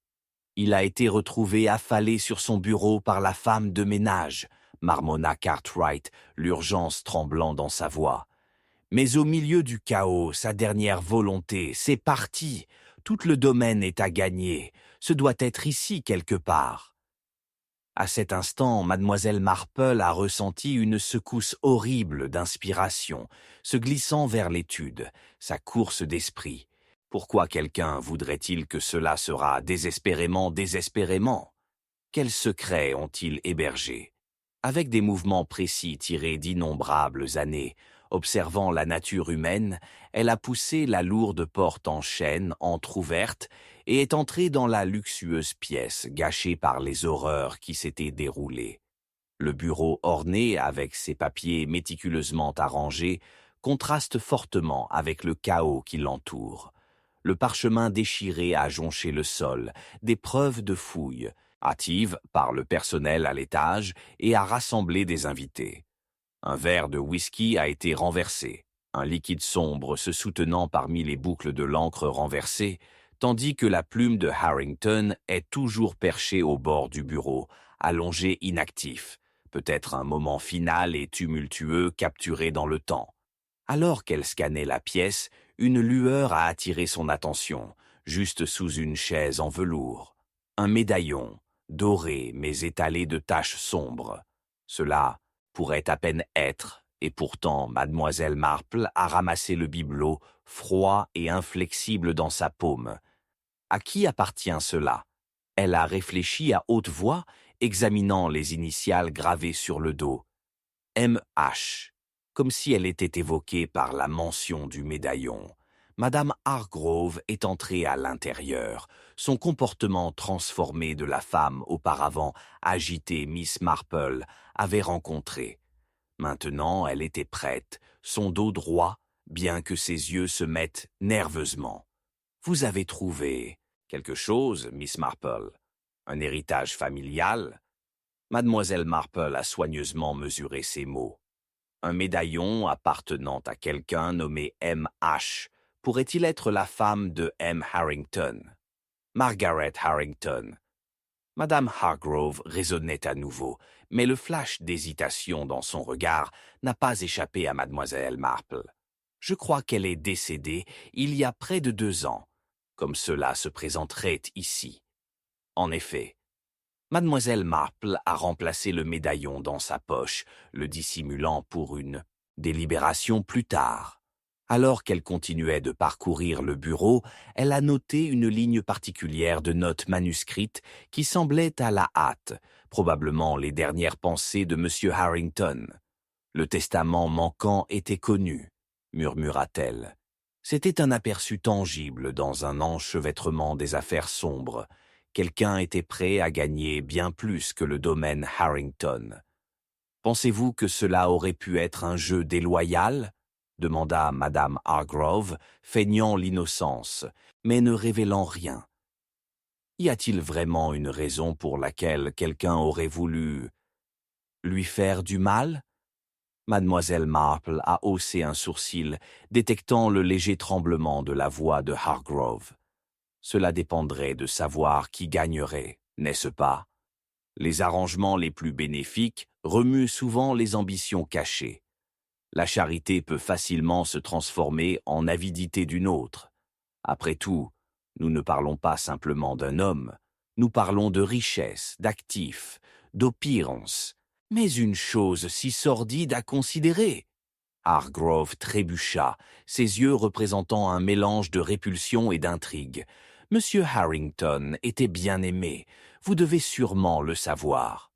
Il a été retrouvé affalé sur son bureau par la femme de ménage, marmonna Cartwright, l'urgence tremblant dans sa voix. Mais au milieu du chaos, sa dernière volonté, c'est parti. Tout le domaine est à gagner. Ce doit être ici quelque part. À cet instant, mademoiselle Marple a ressenti une secousse horrible d'inspiration, se glissant vers l'étude, sa course d'esprit. Pourquoi quelqu'un voudrait-il que cela sera désespérément? Quels secrets ont-ils hébergés? Avec des mouvements précis tirés d'innombrables années, observant la nature humaine, elle a poussé la lourde porte en chêne entr'ouverte et est entrée dans la luxueuse pièce gâchée par les horreurs qui s'étaient déroulées. Le bureau orné avec ses papiers méticuleusement arrangés contraste fortement avec le chaos qui l'entoure. Le parchemin déchiré a jonché le sol, des preuves de fouilles, hâtives par le personnel à l'étage et a rassemblé des invités. Un verre de whisky a été renversé, un liquide sombre se soutenant parmi les boucles de l'encre renversée, tandis que la plume de Harrington est toujours perchée au bord du bureau, allongé inactif, peut-être un moment final et tumultueux capturé dans le temps. Alors qu'elle scannait la pièce, une lueur a attiré son attention, juste sous une chaise en velours. Un médaillon, doré mais étalé de taches sombres. Cela pourrait à peine être, et pourtant mademoiselle Marple a ramassé le bibelot, froid et inflexible dans sa paume. À qui appartient cela? Elle a réfléchi à haute voix, examinant les initiales gravées sur le dos. M.H., comme si elle était évoquée par la mention du médaillon. Madame Hargrove est entrée à l'intérieur, son comportement transformé de la femme auparavant agitée Miss Marple avait rencontré. Maintenant, elle était prête, son dos droit, bien que ses yeux se mettent nerveusement. « Vous avez trouvé quelque chose, Miss Marple? Un héritage familial ?» Mademoiselle Marple a soigneusement mesuré ses mots. Un médaillon appartenant à quelqu'un nommé M.H. pourrait-il être la femme de M. Harrington? Margaret Harrington. Madame Hargrove raisonnait à nouveau, mais le flash d'hésitation dans son regard n'a pas échappé à mademoiselle Marple. Je crois qu'elle est décédée il y a près de 2 ans, comme cela se présenterait ici. En effet, mademoiselle Marple a remplacé le médaillon dans sa poche, le dissimulant pour une délibération plus tard. Alors qu'elle continuait de parcourir le bureau, elle a noté une ligne particulière de notes manuscrites qui semblaient à la hâte, probablement les dernières pensées de M. Harrington. « Le testament manquant était connu », murmura-t-elle. C'était un aperçu tangible dans un enchevêtrement des affaires sombres. Quelqu'un était prêt à gagner bien plus que le domaine Harrington. « Pensez-vous que cela aurait pu être un jeu déloyal ?» demanda Madame Hargrove, feignant l'innocence, mais ne révélant rien. « Y a-t-il vraiment une raison pour laquelle quelqu'un aurait voulu lui faire du mal ?» Mademoiselle Marple a haussé un sourcil, détectant le léger tremblement de la voix de Hargrove. Cela dépendrait de savoir qui gagnerait, n'est-ce pas? Les arrangements les plus bénéfiques remuent souvent les ambitions cachées. La charité peut facilement se transformer en avidité d'une autre. Après tout, nous ne parlons pas simplement d'un homme, nous parlons de richesse, d'actifs, d'opulence, mais une chose si sordide à considérer. Hargrove trébucha, ses yeux représentant un mélange de répulsion et d'intrigue. Monsieur Harrington était bien aimé, vous devez sûrement le savoir.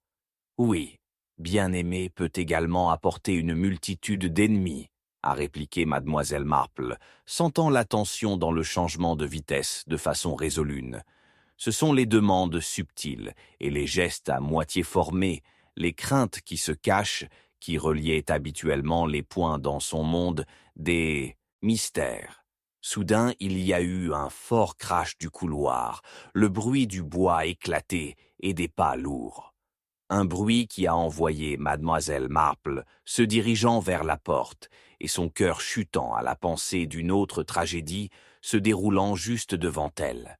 Oui, bien-aimé peut également apporter une multitude d'ennemis, a répliqué mademoiselle Marple, sentant la tension dans le changement de vitesse de façon résolue. Ce sont les demandes subtiles et les gestes à moitié formés, les craintes qui se cachent, qui reliaient habituellement les points dans son monde, des mystères. Soudain, il y a eu un fort crash du couloir, le bruit du bois éclaté et des pas lourds. Un bruit qui a envoyé mademoiselle Marple se dirigeant vers la porte et son cœur chutant à la pensée d'une autre tragédie se déroulant juste devant elle.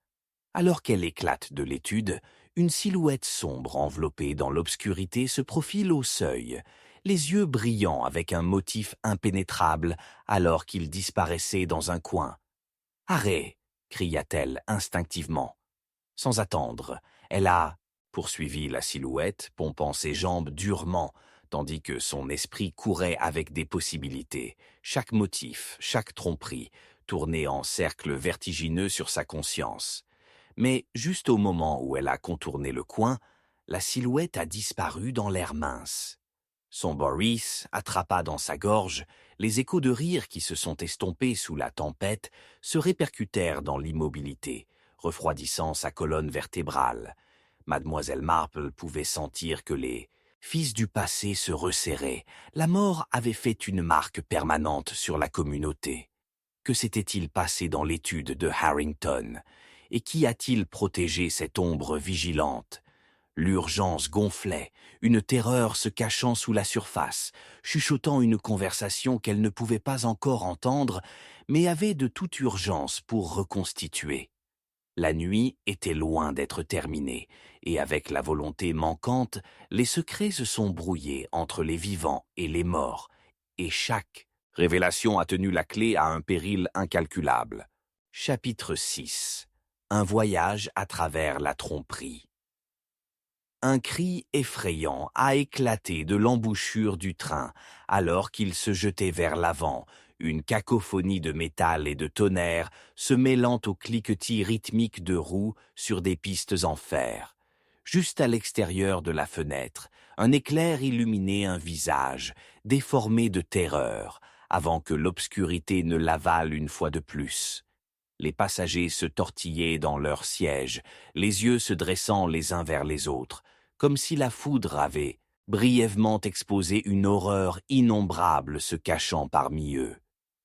Alors qu'elle éclate de l'étude, une silhouette sombre enveloppée dans l'obscurité se profile au seuil. les yeux brillants avec un motif impénétrable alors qu'il disparaissait dans un coin. « Arrête !» cria-t-elle instinctivement. Sans attendre, elle a poursuivi la silhouette, pompant ses jambes durement, tandis que son esprit courait avec des possibilités. Chaque motif, chaque tromperie, tournait en cercle vertigineux sur sa conscience. Mais juste au moment où elle a contourné le coin, la silhouette a disparu dans l'air mince. Son Boris attrapa dans sa gorge, les échos de rire qui se sont estompés sous la tempête se répercutèrent dans l'immobilité, refroidissant sa colonne vertébrale. Mademoiselle Marple pouvait sentir que les fils du passé se resserraient. La mort avait fait une marque permanente sur la communauté. Que s'était-il passé dans l'étude de Harrington? Et qui a-t-il protégé cette ombre vigilante? L'urgence gonflait, une terreur se cachant sous la surface, chuchotant une conversation qu'elle ne pouvait pas encore entendre, mais avait de toute urgence pour reconstituer. La nuit était loin d'être terminée, et avec la volonté manquante, les secrets se sont brouillés entre les vivants et les morts, et chaque révélation a tenu la clé à un péril incalculable. Chapitre 6. Un voyage à travers la tromperie. Un cri effrayant a éclaté de l'embouchure du train alors qu'il se jetait vers l'avant, une cacophonie de métal et de tonnerre se mêlant au cliquetis rythmique de roues sur des pistes en fer. Juste à l'extérieur de la fenêtre, un éclair illuminait un visage, déformé de terreur, avant que l'obscurité ne l'avale une fois de plus. Les passagers se tortillaient dans leurs sièges, les yeux se dressant les uns vers les autres, comme si la foudre avait brièvement exposé une horreur innombrable se cachant parmi eux.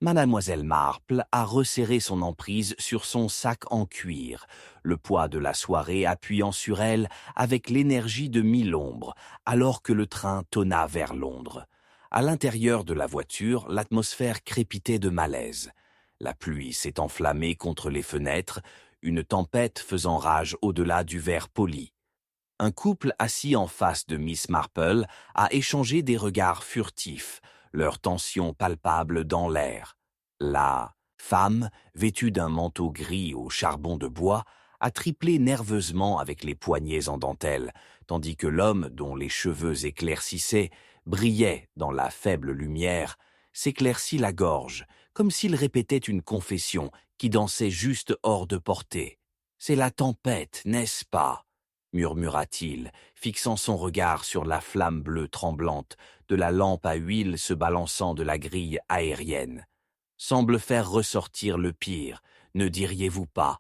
Mademoiselle Marple a resserré son emprise sur son sac en cuir, le poids de la soirée appuyant sur elle avec l'énergie de 1000 ombres, alors que le train tonna vers Londres. À l'intérieur de la voiture, l'atmosphère crépitait de malaise. La pluie s'est enflammée contre les fenêtres, une tempête faisant rage au-delà du verre poli. Un couple assis en face de Miss Marple a échangé des regards furtifs, leur tension palpable dans l'air. La femme, vêtue d'un manteau gris au charbon de bois, a triplé nerveusement avec les poignets en dentelle, tandis que l'homme, dont les cheveux éclaircissaient, brillait dans la faible lumière, s'éclaircit la gorge, comme s'il répétait une confession qui dansait juste hors de portée. « C'est la tempête, n'est-ce pas ?» murmura-t-il, fixant son regard sur la flamme bleue tremblante de la lampe à huile se balançant de la grille aérienne. « Semble faire ressortir le pire, ne diriez-vous pas,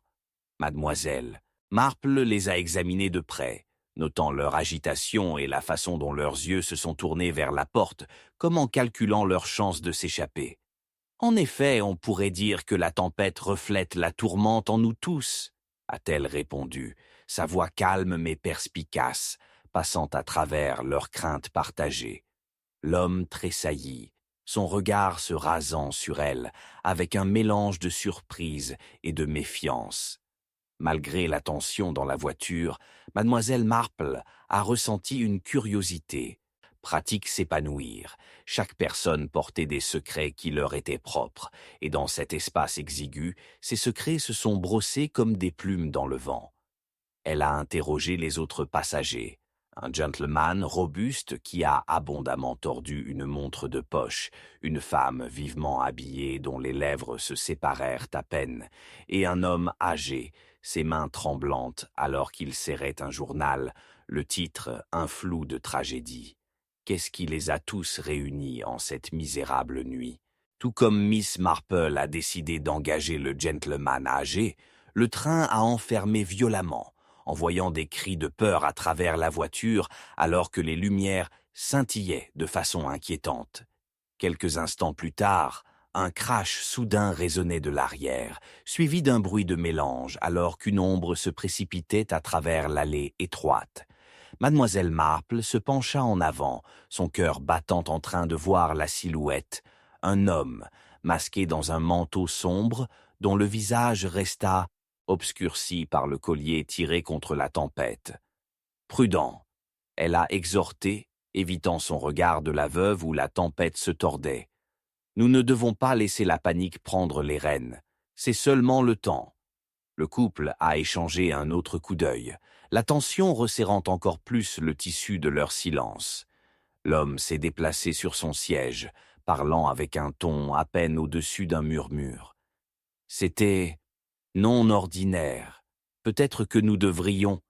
mademoiselle ?» Marple les a examinés de près, notant leur agitation et la façon dont leurs yeux se sont tournés vers la porte, comme en calculant leurs chances de s'échapper. « En effet, on pourrait dire que la tempête reflète la tourmente en nous tous, » a-t-elle répondu, sa voix calme mais perspicace, passant à travers leurs craintes partagées. L'homme tressaillit, son regard se rasant sur elle, avec un mélange de surprise et de méfiance. Malgré la tension dans la voiture, mademoiselle Marple a ressenti une curiosité. Pratique s'épanouir. Chaque personne portait des secrets qui leur étaient propres, et dans cet espace exigu, ces secrets se sont brossés comme des plumes dans le vent. Elle a interrogé les autres passagers. Un gentleman robuste qui a abondamment tordu une montre de poche, une femme vivement habillée dont les lèvres se séparèrent à peine, et un homme âgé, ses mains tremblantes alors qu'il serrait un journal, le titre un flou de tragédie. Qu'est-ce qui les a tous réunis en cette misérable nuit? Tout comme Miss Marple a décidé d'engager le gentleman âgé, le train a enfermé violemment, envoyant des cris de peur à travers la voiture alors que les lumières scintillaient de façon inquiétante. Quelques instants plus tard, un crash soudain résonnait de l'arrière, suivi d'un bruit de mélange alors qu'une ombre se précipitait à travers l'allée étroite. Mademoiselle Marple se pencha en avant, son cœur battant en train de voir la silhouette, un homme, masqué dans un manteau sombre, dont le visage resta obscurci par le collier tiré contre la tempête. « Prudent !» elle a exhorté, évitant son regard de la veuve où la tempête se tordait. Nous ne devons pas laisser la panique prendre les rênes. C'est seulement le temps. Le couple a échangé un autre coup d'œil, la tension resserrant encore plus le tissu de leur silence. L'homme s'est déplacé sur son siège, parlant avec un ton à peine au-dessus d'un murmure. C'était non ordinaire. Peut-être que nous devrions...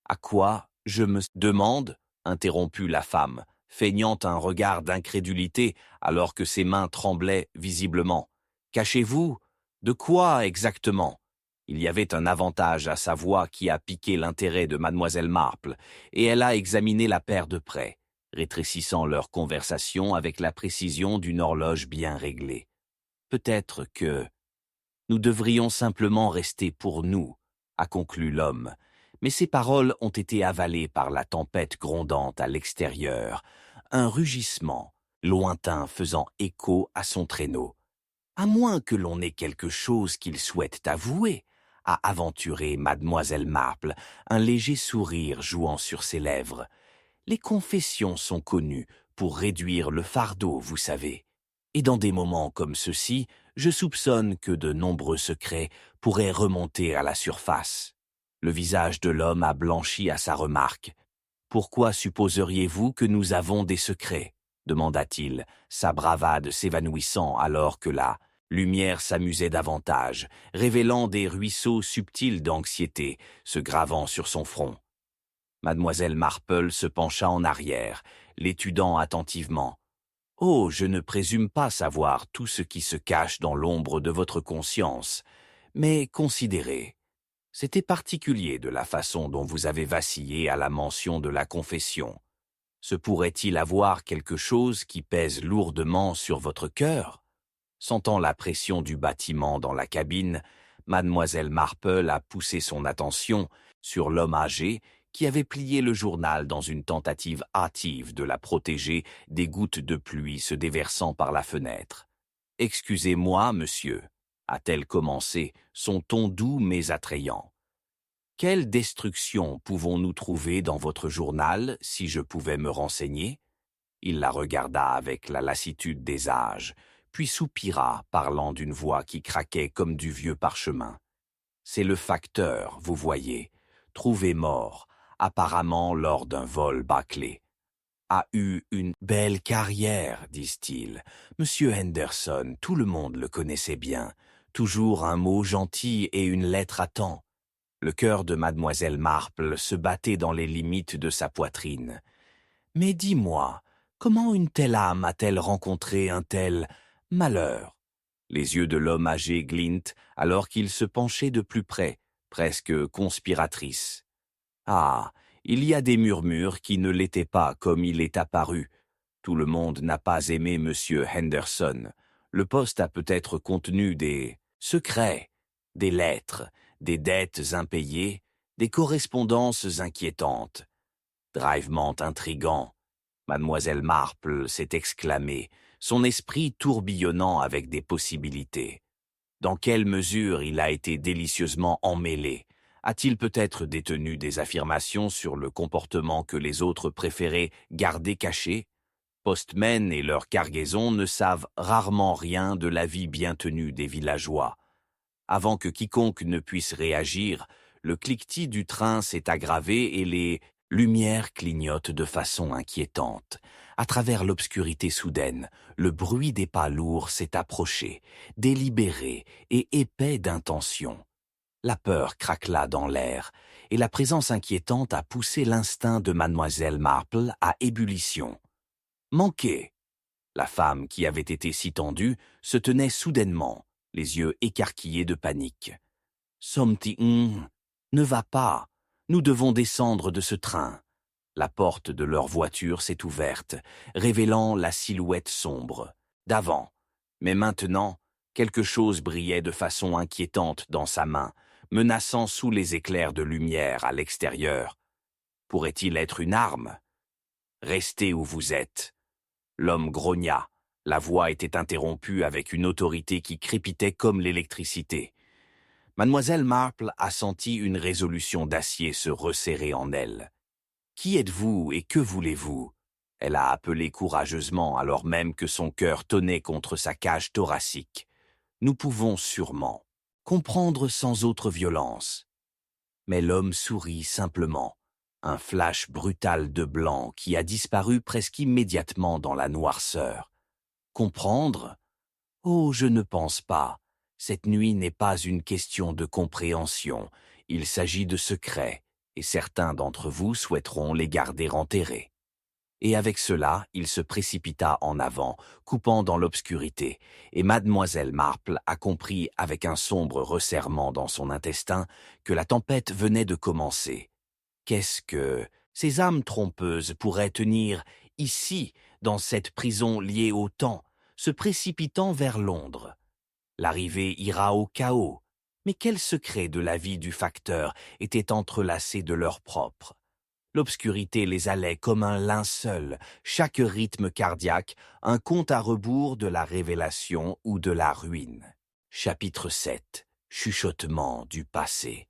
À quoi, je me demande, interrompit la femme, feignant un regard d'incrédulité alors que ses mains tremblaient visiblement. Cachez-vous? De quoi exactement? Il y avait un avantage à sa voix qui a piqué l'intérêt de mademoiselle Marple, et elle a examiné la paire de près, rétrécissant leur conversation avec la précision d'une horloge bien réglée. Peut-être que nous devrions simplement rester pour nous, a conclu l'homme, mais ces paroles ont été avalées par la tempête grondante à l'extérieur, un rugissement lointain faisant écho à son traîneau. À moins que l'on ait quelque chose qu'il souhaite avouer, a aventuré mademoiselle Marple, un léger sourire jouant sur ses lèvres. Les confessions sont connues pour réduire le fardeau, vous savez. Et dans des moments comme ceux-ci, je soupçonne que de nombreux secrets pourraient remonter à la surface. Le visage de l'homme a blanchi à sa remarque. « Pourquoi supposeriez-vous que nous avons des secrets ?» demanda-t-il, sa bravade s'évanouissant alors que la lumière s'amusait davantage, révélant des ruisseaux subtils d'anxiété se gravant sur son front. Mademoiselle Marple se pencha en arrière, l'étudiant attentivement. « Oh, je ne présume pas savoir tout ce qui se cache dans l'ombre de votre conscience, mais considérez. C'était particulier de la façon dont vous avez vacillé à la mention de la confession. Se pourrait-il avoir quelque chose qui pèse lourdement sur votre cœur ?» Sentant la pression du bâtiment dans la cabine, mademoiselle Marple a poussé son attention sur l'homme âgé qui avait plié le journal dans une tentative hâtive de la protéger des gouttes de pluie se déversant par la fenêtre. « Excusez-moi, monsieur, » a-t-elle commencé, son ton doux mais attrayant. « Quelle destruction pouvons-nous trouver dans votre journal, si je pouvais me renseigner ?» Il la regarda avec la lassitude des âges, puis soupira, parlant d'une voix qui craquait comme du vieux parchemin. « C'est le facteur, vous voyez, trouvé mort, apparemment lors d'un vol bâclé. A eu une belle carrière, disent-ils. Monsieur Henderson, tout le monde le connaissait bien. Toujours un mot gentil et une lettre à temps. » Le cœur de mademoiselle Marple se battait dans les limites de sa poitrine. « Mais dis-moi, comment une telle âme a-t-elle rencontré un tel malheur ?» Les yeux de l'homme âgé glintent alors qu'il se penchait de plus près, presque conspiratrice. « Ah, il y a des murmures qui ne l'étaient pas comme il est apparu. Tout le monde n'a pas aimé M. Henderson. Le poste a peut-être contenu des secrets, des lettres, des dettes impayées, des correspondances inquiétantes. Drivement intrigant. » Mademoiselle Marple s'est exclamée, son esprit tourbillonnant avec des possibilités. Dans quelle mesure il a été délicieusement emmêlé? A-t-il peut-être détenu des affirmations sur le comportement que les autres préféraient garder caché? Postmen et leur cargaison ne savent rarement rien de la vie bien tenue des villageois. Avant que quiconque ne puisse réagir, le cliquetis du train s'est aggravé et les lumières clignotent de façon inquiétante. À travers l'obscurité soudaine, le bruit des pas lourds s'est approché, délibéré et épais d'intention. La peur craquela dans l'air, et la présence inquiétante a poussé l'instinct de mademoiselle Marple à ébullition. Manqué. La femme qui avait été si tendue se tenait soudainement, les yeux écarquillés de panique. « Something ne va pas. Nous devons descendre de ce train. » La porte de leur voiture s'est ouverte, révélant la silhouette sombre d'avant. Mais maintenant, quelque chose brillait de façon inquiétante dans sa main, menaçant sous les éclairs de lumière à l'extérieur. Pourrait-il être une arme? « Restez où vous êtes. » L'homme grogna. La voix était interrompue avec une autorité qui crépitait comme l'électricité. Mademoiselle Marple a senti une résolution d'acier se resserrer en elle. « Qui êtes-vous et que voulez-vous » Elle a appelé courageusement alors même que son cœur tonnait contre sa cage thoracique. Nous pouvons sûrement comprendre sans autre violence. Mais l'homme sourit simplement, un flash brutal de blanc qui a disparu presque immédiatement dans la noirceur. Comprendre? Oh, je ne pense pas. Cette nuit n'est pas une question de compréhension. Il s'agit de secrets, et certains d'entre vous souhaiteront les garder enterrés. Et avec cela, il se précipita en avant, coupant dans l'obscurité, et mademoiselle Marple a compris avec un sombre resserrement dans son intestin que la tempête venait de commencer. Qu'est-ce que ces âmes trompeuses pourraient tenir ici, dans cette prison liée au temps, se précipitant vers Londres? L'arrivée ira au chaos, mais quel secret de la vie du facteur était entrelacé de leur propre? L'obscurité les allait comme un linceul, chaque rythme cardiaque, un compte à rebours de la révélation ou de la ruine. Chapitre 7. Chuchotement du passé.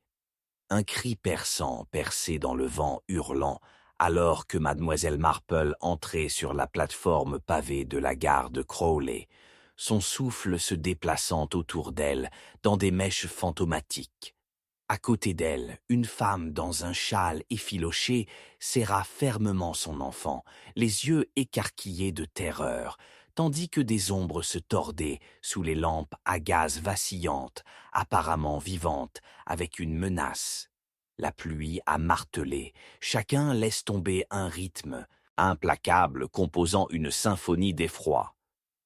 Un cri perçant perçait dans le vent hurlant, alors que mademoiselle Marple entrait sur la plateforme pavée de la gare de Crowley, son souffle se déplaçant autour d'elle dans des mèches fantomatiques. À côté d'elle, une femme dans un châle effiloché serra fermement son enfant, les yeux écarquillés de terreur, tandis que des ombres se tordaient sous les lampes à gaz vacillantes, apparemment vivantes, avec une menace. La pluie a martelé, chacun laisse tomber un rythme, implacable composant une symphonie d'effroi.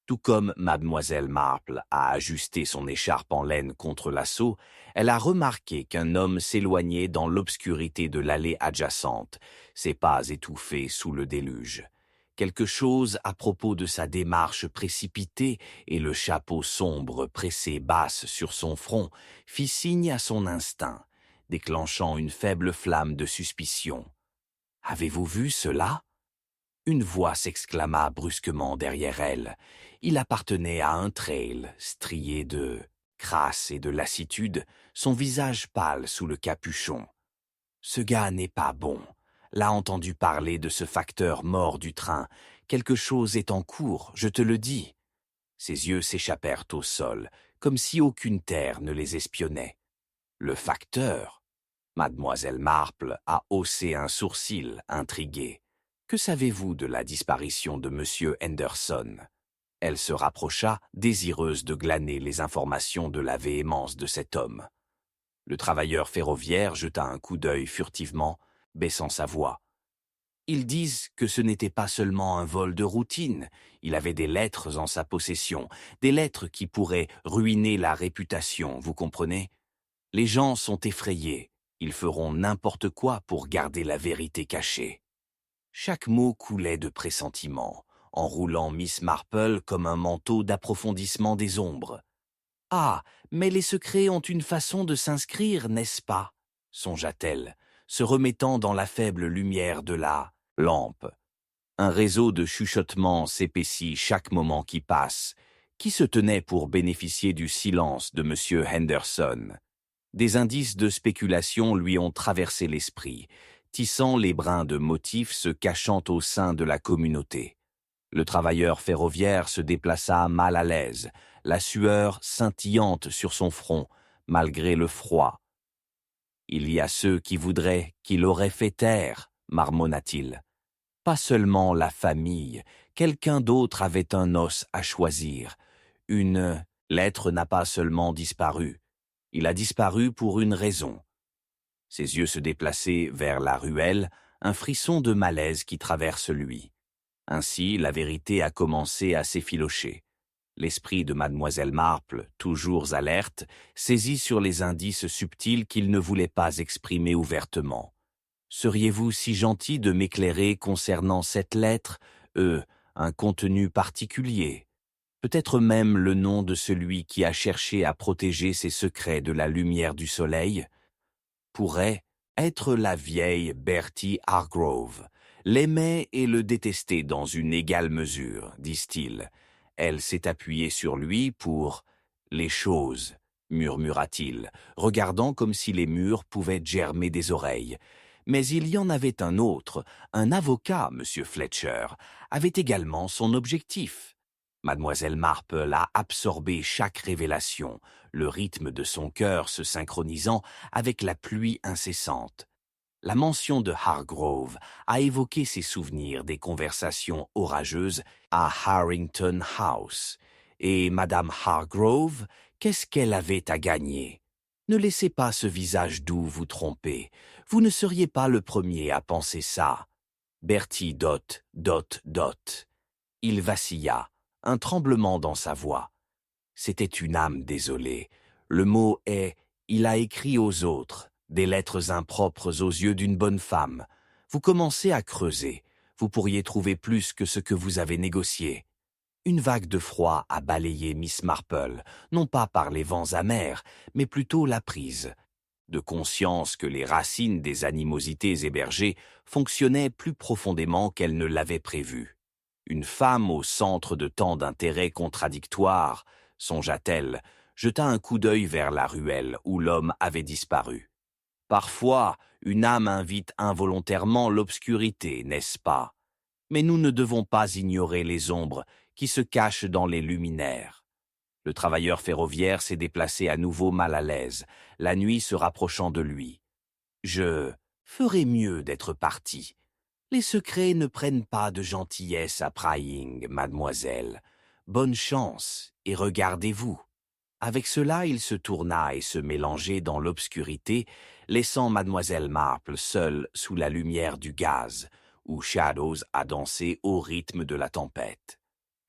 Tout comme mademoiselle Marple a ajusté son écharpe en laine contre l'assaut, elle a remarqué qu'un homme s'éloignait dans l'obscurité de l'allée adjacente, ses pas étouffés sous le déluge. Quelque chose à propos de sa démarche précipitée et le chapeau sombre pressé basse sur son front fit signe à son instinct, déclenchant une faible flamme de suspicion. « Avez-vous vu cela ?» Une voix s'exclama brusquement derrière elle. Il appartenait à un trail, strié de crasse et de lassitude, son visage pâle sous le capuchon. « Ce gars n'est pas bon. L'a entendu parler de ce facteur mort du train. Quelque chose est en cours, je te le dis. » Ses yeux s'échappèrent au sol, comme si aucune terre ne les espionnait. « Le facteur ?» Mademoiselle Marple a haussé un sourcil, intriguée. « Que savez-vous de la disparition de Monsieur Henderson ?» Elle se rapprocha, désireuse de glaner les informations de la véhémence de cet homme. Le travailleur ferroviaire jeta un coup d'œil furtivement, baissant sa voix. « Ils disent que ce n'était pas seulement un vol de routine. Il avait des lettres en sa possession, des lettres qui pourraient ruiner la réputation, vous comprenez? Les gens sont effrayés. Ils feront n'importe quoi pour garder la vérité cachée. » Chaque mot coulait de pressentiment, enroulant Miss Marple comme un manteau d'approfondissement des ombres. « Ah, mais les secrets ont une façon de s'inscrire, n'est-ce pas ?» songea-t-elle, se remettant dans la faible lumière de la lampe. Un réseau de chuchotements s'épaissit chaque moment qui passe. Qui se tenait pour bénéficier du silence de M. Henderson? Des indices de spéculation lui ont traversé l'esprit, tissant les brins de motifs se cachant au sein de la communauté. Le travailleur ferroviaire se déplaça mal à l'aise, la sueur scintillante sur son front, malgré le froid. « Il y a ceux qui voudraient qu'il aurait fait taire, » marmonna-t-il. « Pas seulement la famille, quelqu'un d'autre avait un os à choisir. Une lettre n'a pas seulement disparu. Il a disparu pour une raison. » Ses yeux se déplaçaient vers la ruelle, un frisson de malaise qui traverse lui. Ainsi, la vérité a commencé à s'effilocher. L'esprit de mademoiselle Marple, toujours alerte, saisit sur les indices subtils qu'il ne voulait pas exprimer ouvertement. « Seriez-vous si gentil de m'éclairer concernant cette lettre, un contenu particulier ? Peut-être même le nom de celui qui a cherché à protéger ses secrets de la lumière du soleil ? Pourrait être la vieille Bertie Hargrove. L'aimait et le détestait dans une égale mesure, disent-ils. Elle s'est appuyée sur lui pour « les choses », murmura-t-il, regardant comme si les murs pouvaient germer des oreilles. Mais il y en avait un autre, un avocat, Monsieur Fletcher, avait également son objectif. Mademoiselle Marple a absorbé chaque révélation, le rythme de son cœur se synchronisant avec la pluie incessante. La mention de Hargrove a évoqué ses souvenirs des conversations orageuses à Harrington House. Et Madame Hargrove, qu'est-ce qu'elle avait à gagner? Ne laissez pas ce visage doux vous tromper. Vous ne seriez pas le premier à penser ça. Bertie ... Il vacilla, un tremblement dans sa voix. C'était une âme désolée. Le mot est « il a écrit aux autres », des lettres impropres aux yeux d'une bonne femme. Vous commencez à creuser. Vous pourriez trouver plus que ce que vous avez négocié. Une vague de froid a balayé Miss Marple, non pas par les vents amers, mais plutôt la prise de conscience que les racines des animosités hébergées fonctionnaient plus profondément qu'elle ne l'avait prévu. Une femme au centre de tant d'intérêts contradictoires, songea-t-elle, jeta un coup d'œil vers la ruelle où l'homme avait disparu. Parfois, une âme invite involontairement l'obscurité, n'est-ce pas? Mais nous ne devons pas ignorer les ombres qui se cachent dans les luminaires. Le travailleur ferroviaire s'est déplacé à nouveau mal à l'aise, la nuit se rapprochant de lui. « Je ferais mieux d'être parti. Les secrets ne prennent pas de gentillesse à Prying, mademoiselle. Bonne chance, et regardez-vous. » Avec cela, il se tourna et se mélangeait dans l'obscurité, laissant mademoiselle Marple seule sous la lumière du gaz, où Shadows a dansé au rythme de la tempête.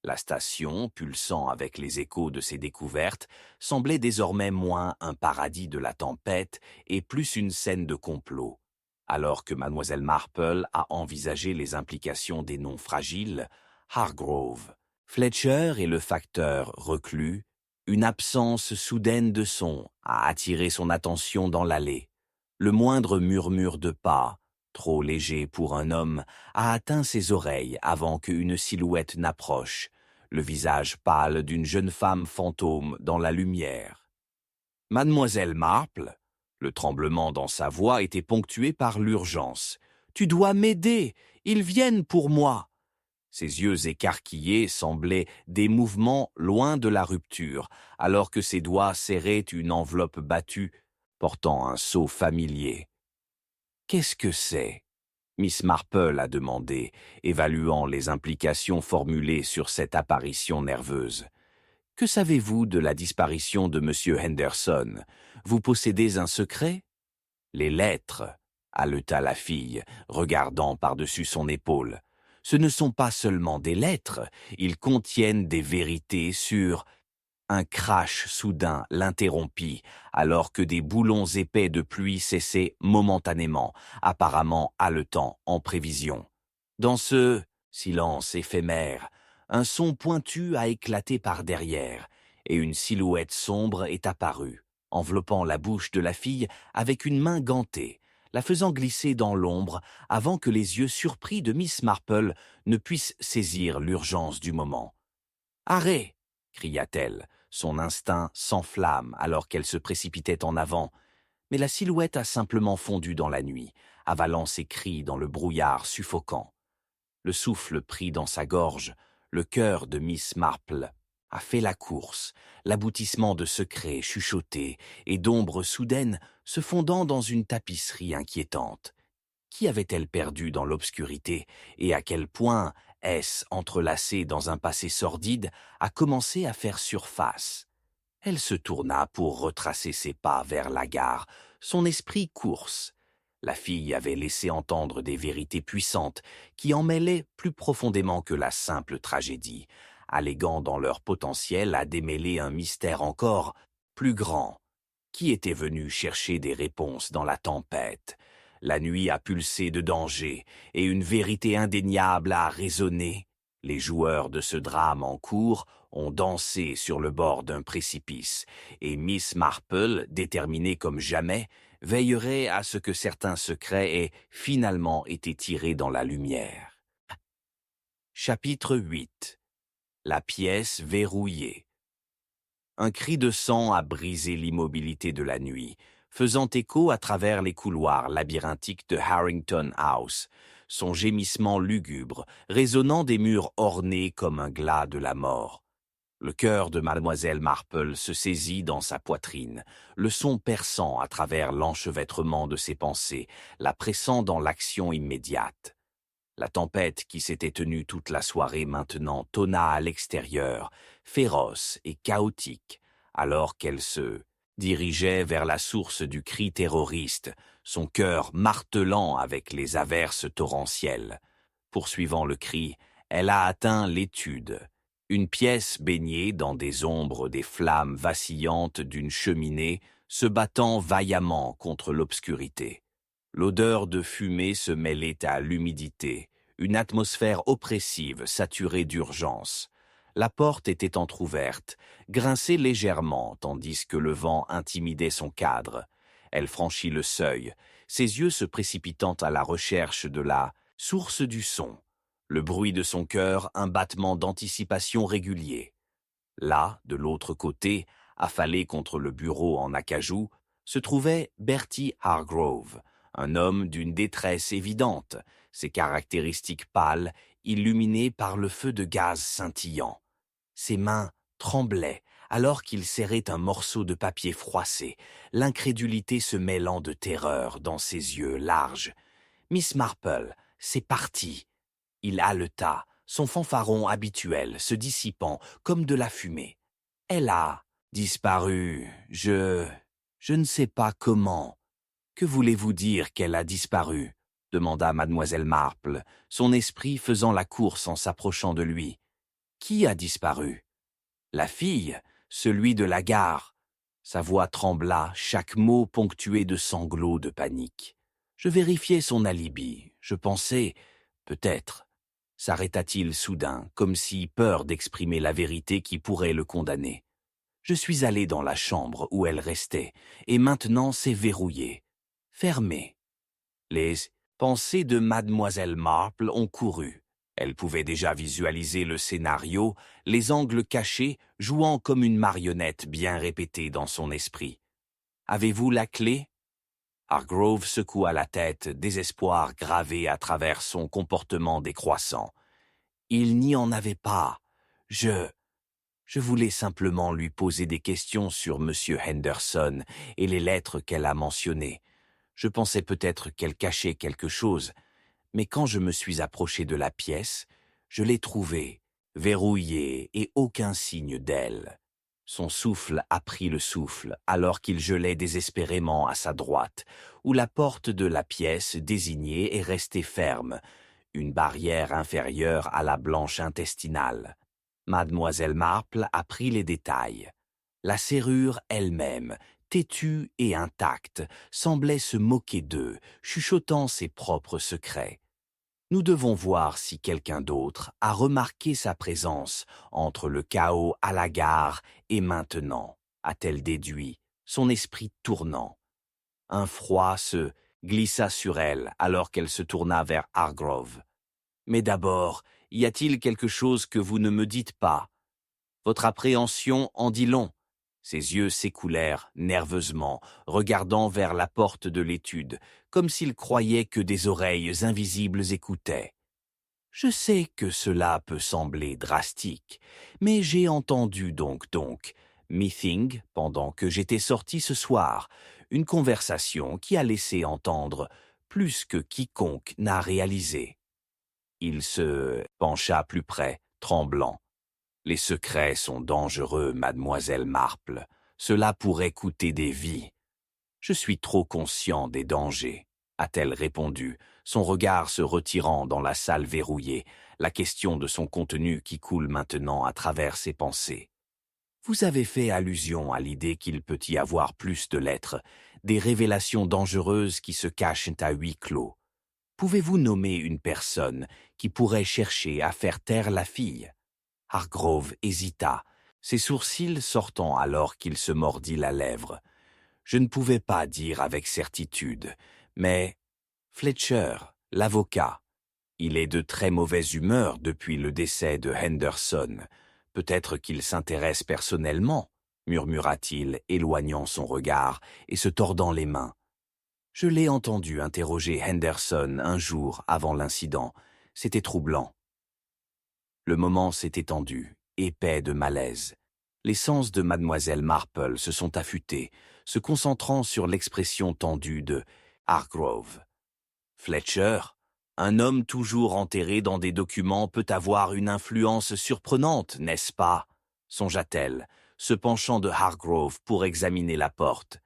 La station, pulsant avec les échos de ses découvertes, semblait désormais moins un paradis de la tempête et plus une scène de complot. Alors que mademoiselle Marple a envisagé les implications des noms fragiles, Hargrove, Fletcher et le facteur reclus, une absence soudaine de son a attiré son attention dans l'allée. Le moindre murmure de pas, trop léger pour un homme, a atteint ses oreilles avant qu'une silhouette n'approche, le visage pâle d'une jeune femme fantôme dans la lumière. Mademoiselle Marple, le tremblement dans sa voix était ponctué par l'urgence. « Tu dois m'aider, ils viennent pour moi !» Ses yeux écarquillés semblaient des mouvements loin de la rupture, alors que ses doigts serraient une enveloppe battue, portant un sceau familier. « Qu'est-ce que c'est ?» Miss Marple a demandé, évaluant les implications formulées sur cette apparition nerveuse. « Que savez-vous de la disparition de M. Henderson? Vous possédez un secret ?»« Les lettres, » haleta la fille, regardant par-dessus son épaule. « Ce ne sont pas seulement des lettres, ils contiennent des vérités sur... » Un crash soudain l'interrompit, alors que des boulons épais de pluie cessaient momentanément, apparemment haletant en prévision. Dans ce silence éphémère, un son pointu a éclaté par derrière, et une silhouette sombre est apparue, enveloppant la bouche de la fille avec une main gantée, la faisant glisser dans l'ombre avant que les yeux surpris de Miss Marple ne puissent saisir l'urgence du moment. « Arrête !» cria-t-elle. Son instinct s'enflamme alors qu'elle se précipitait en avant, mais la silhouette a simplement fondu dans la nuit, avalant ses cris dans le brouillard suffocant. Le souffle pris dans sa gorge, le cœur de Miss Marple a fait la course, l'aboutissement de secrets chuchotés et d'ombres soudaines se fondant dans une tapisserie inquiétante. Qui avait-elle perdu dans l'obscurité et à quel point est-ce entrelacé dans un passé sordide a commencé à faire surface? Elle se tourna pour retracer ses pas vers la gare, son esprit course. La fille avait laissé entendre des vérités puissantes qui en mêlaient plus profondément que la simple tragédie, alléguant dans leur potentiel à démêler un mystère encore plus grand. Qui était venu chercher des réponses dans la tempête? La nuit a pulsé de danger et une vérité indéniable a résonné. Les joueurs de ce drame en cours ont dansé sur le bord d'un précipice et Miss Marple, déterminée comme jamais, veillerait à ce que certains secrets aient finalement été tirés dans la lumière. Chapitre 8. La pièce verrouillée. Un cri de sang a brisé l'immobilité de la nuit, faisant écho à travers les couloirs labyrinthiques de Harrington House, son gémissement lugubre, résonnant des murs ornés comme un glas de la mort. Le cœur de mademoiselle Marple se saisit dans sa poitrine, le son perçant à travers l'enchevêtrement de ses pensées, la pressant dans l'action immédiate. La tempête qui s'était tenue toute la soirée maintenant tonna à l'extérieur, féroce et chaotique, alors qu'elle se dirigeait vers la source du cri terroriste, son cœur martelant avec les averses torrentielles. Poursuivant le cri, elle a atteint l'étude, une pièce baignée dans des ombres des flammes vacillantes d'une cheminée se battant vaillamment contre l'obscurité. L'odeur de fumée se mêlait à l'humidité, une atmosphère oppressive saturée d'urgence. La porte était entr'ouverte, grinçait légèrement tandis que le vent intimidait son cadre. Elle franchit le seuil, ses yeux se précipitant à la recherche de la source du son. Le bruit de son cœur, un battement d'anticipation régulier. Là, de l'autre côté, affalé contre le bureau en acajou, se trouvait Bertie Hargrove, un homme d'une détresse évidente, ses caractéristiques pâles, illuminées par le feu de gaz scintillant. Ses mains tremblaient alors qu'il serrait un morceau de papier froissé, l'incrédulité se mêlant de terreur dans ses yeux larges. « Miss Marple, c'est parti !» Il haleta, son fanfaron habituel se dissipant comme de la fumée. Elle a disparu, je ne sais pas comment. Que voulez-vous dire qu'elle a disparu? Demanda mademoiselle Marple, son esprit faisant la course en s'approchant de lui. Qui a disparu? La fille, celui de la gare. Sa voix trembla, chaque mot ponctué de sanglots de panique. Je vérifiais son alibi, je pensais, peut-être. S'arrêta-t-il soudain, comme si peur d'exprimer la vérité qui pourrait le condamner. Je suis allé dans la chambre où elle restait, et maintenant c'est verrouillé, fermé. Les pensées de mademoiselle Marple ont couru. Elle pouvait déjà visualiser le scénario, les angles cachés jouant comme une marionnette bien répétée dans son esprit. « Avez-vous la clé ?» Hargrove secoua la tête, désespoir gravé à travers son comportement décroissant. Il n'y en avait pas. Je voulais simplement lui poser des questions sur M. Henderson et les lettres qu'elle a mentionnées. Je pensais peut-être qu'elle cachait quelque chose, mais quand je me suis approché de la pièce, je l'ai trouvée, verrouillée et aucun signe d'elle. Son souffle a pris le souffle alors qu'il gelait désespérément à sa droite, où la porte de la pièce désignée est restée ferme, une barrière inférieure à la blanche intestinale. Mademoiselle Marple a pris les détails. La serrure elle-même, têtue et intacte, semblait se moquer d'eux, chuchotant ses propres secrets. Nous devons voir si quelqu'un d'autre a remarqué sa présence entre le chaos à la gare et maintenant, a-t-elle déduit, son esprit tournant. Un froid se glissa sur elle alors qu'elle se tourna vers Hargrove. « Mais d'abord, y a-t-il quelque chose que vous ne me dites pas? Votre appréhension en dit long. » Ses yeux s'écoulèrent nerveusement, regardant vers la porte de l'étude, comme s'il croyait que des oreilles invisibles écoutaient. « Je sais que cela peut sembler drastique, mais j'ai entendu donc, meeting, pendant que j'étais sorti ce soir, une conversation qui a laissé entendre plus que quiconque n'a réalisé. » Il se pencha plus près, tremblant. « Les secrets sont dangereux, mademoiselle Marple. Cela pourrait coûter des vies. »« Je suis trop conscient des dangers, » a-t-elle répondu, son regard se retirant dans la salle verrouillée, la question de son contenu qui coule maintenant à travers ses pensées. « Vous avez fait allusion à l'idée qu'il peut y avoir plus de lettres, des révélations dangereuses qui se cachent à huis clos. Pouvez-vous nommer une personne qui pourrait chercher à faire taire la fille ?» Hargrove hésita, ses sourcils sortant alors qu'il se mordit la lèvre. Je ne pouvais pas dire avec certitude, mais Fletcher, l'avocat, il est de très mauvaise humeur depuis le décès de Henderson. Peut-être qu'il s'intéresse personnellement. murmura-t-il, éloignant son regard et se tordant les mains. Je l'ai entendu interroger Henderson un jour avant l'incident. C'était troublant. Le moment s'est étendu, épais de malaise. Les sens de mademoiselle Marple se sont affûtés, se concentrant sur l'expression tendue de Hargrove. Fletcher, un homme toujours enterré dans des documents peut avoir une influence surprenante, n'est-ce pas? Songea-t-elle, se penchant de Hargrove pour examiner la porte.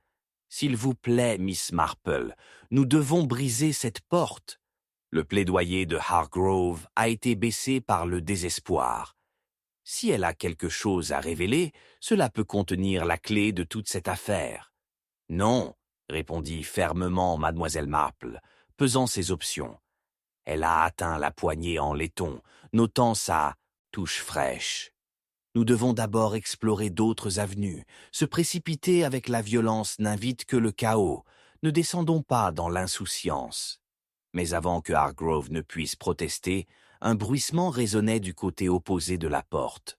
S'il vous plaît, Miss Marple, nous devons briser cette porte. Le plaidoyer de Hargrove a été baissé par le désespoir. Si elle a quelque chose à révéler, cela peut contenir la clé de toute cette affaire. Non, répondit fermement mademoiselle Marple, pesant ses options. Elle a atteint la poignée en laiton, notant sa touche fraîche. Nous devons d'abord explorer d'autres avenues. Se précipiter avec la violence n'invite que le chaos. Ne descendons pas dans l'insouciance. Mais avant que Hargrove ne puisse protester, un bruissement résonnait du côté opposé de la porte.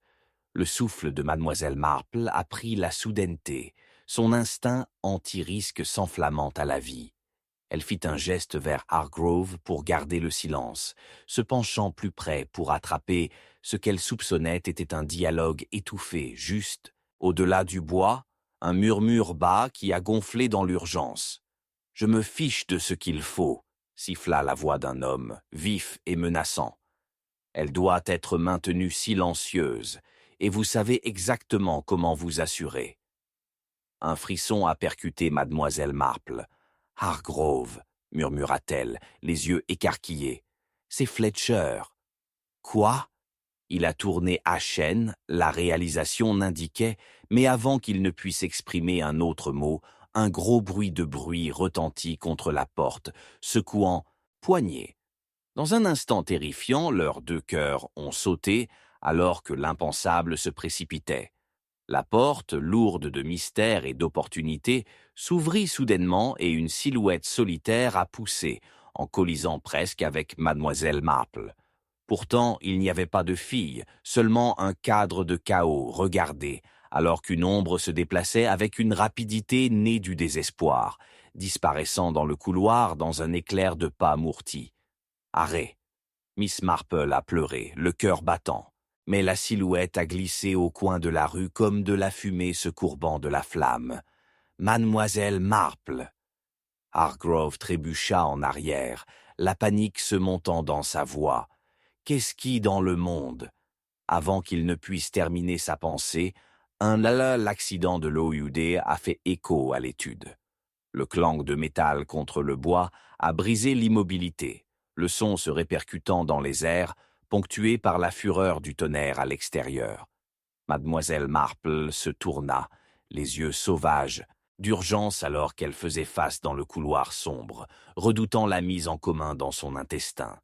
Le souffle de mademoiselle Marple a pris la soudaineté, son instinct anti-risque s'enflammant à la vie. Elle fit un geste vers Hargrove pour garder le silence, se penchant plus près pour attraper ce qu'elle soupçonnait était un dialogue étouffé, juste, au-delà du bois, un murmure bas qui a gonflé dans l'urgence. « Je me fiche de ce qu'il faut », siffla la voix d'un homme, vif et menaçant. « Elle doit être maintenue silencieuse, et vous savez exactement comment vous assurer. » Un frisson a percuté mademoiselle Marple. « Hargrove », murmura-t-elle, les yeux écarquillés. « C'est Fletcher. »« Quoi ?» Il a tourné à chaîne, la réalisation n'indiquait, mais avant qu'il ne puisse exprimer un autre mot, un gros bruit retentit contre la porte, secouant « poignée ». Dans un instant terrifiant, leurs deux cœurs ont sauté, alors que l'impensable se précipitait. La porte, lourde de mystère et d'opportunité, s'ouvrit soudainement et une silhouette solitaire a poussé, en colisant presque avec mademoiselle Marple. Pourtant, il n'y avait pas de fille, seulement un cadre de chaos, regardé, alors qu'une ombre se déplaçait avec une rapidité née du désespoir, disparaissant dans le couloir dans un éclair de pas mourtis. Arrêt. Miss Marple a pleuré, le cœur battant. Mais la silhouette a glissé au coin de la rue comme de la fumée se courbant de la flamme. Mademoiselle Marple. Hargrove trébucha en arrière, la panique se montant dans sa voix. Qu'est-ce qui, dans le monde? Avant qu'il ne puisse terminer sa pensée, l'accident de l'OUD a fait écho à l'étude. Le clang de métal contre le bois a brisé l'immobilité, le son se répercutant dans les airs, ponctué par la fureur du tonnerre à l'extérieur. Mademoiselle Marple se tourna, les yeux sauvages, d'urgence alors qu'elle faisait face dans le couloir sombre, redoutant la mise en commun dans son intestin.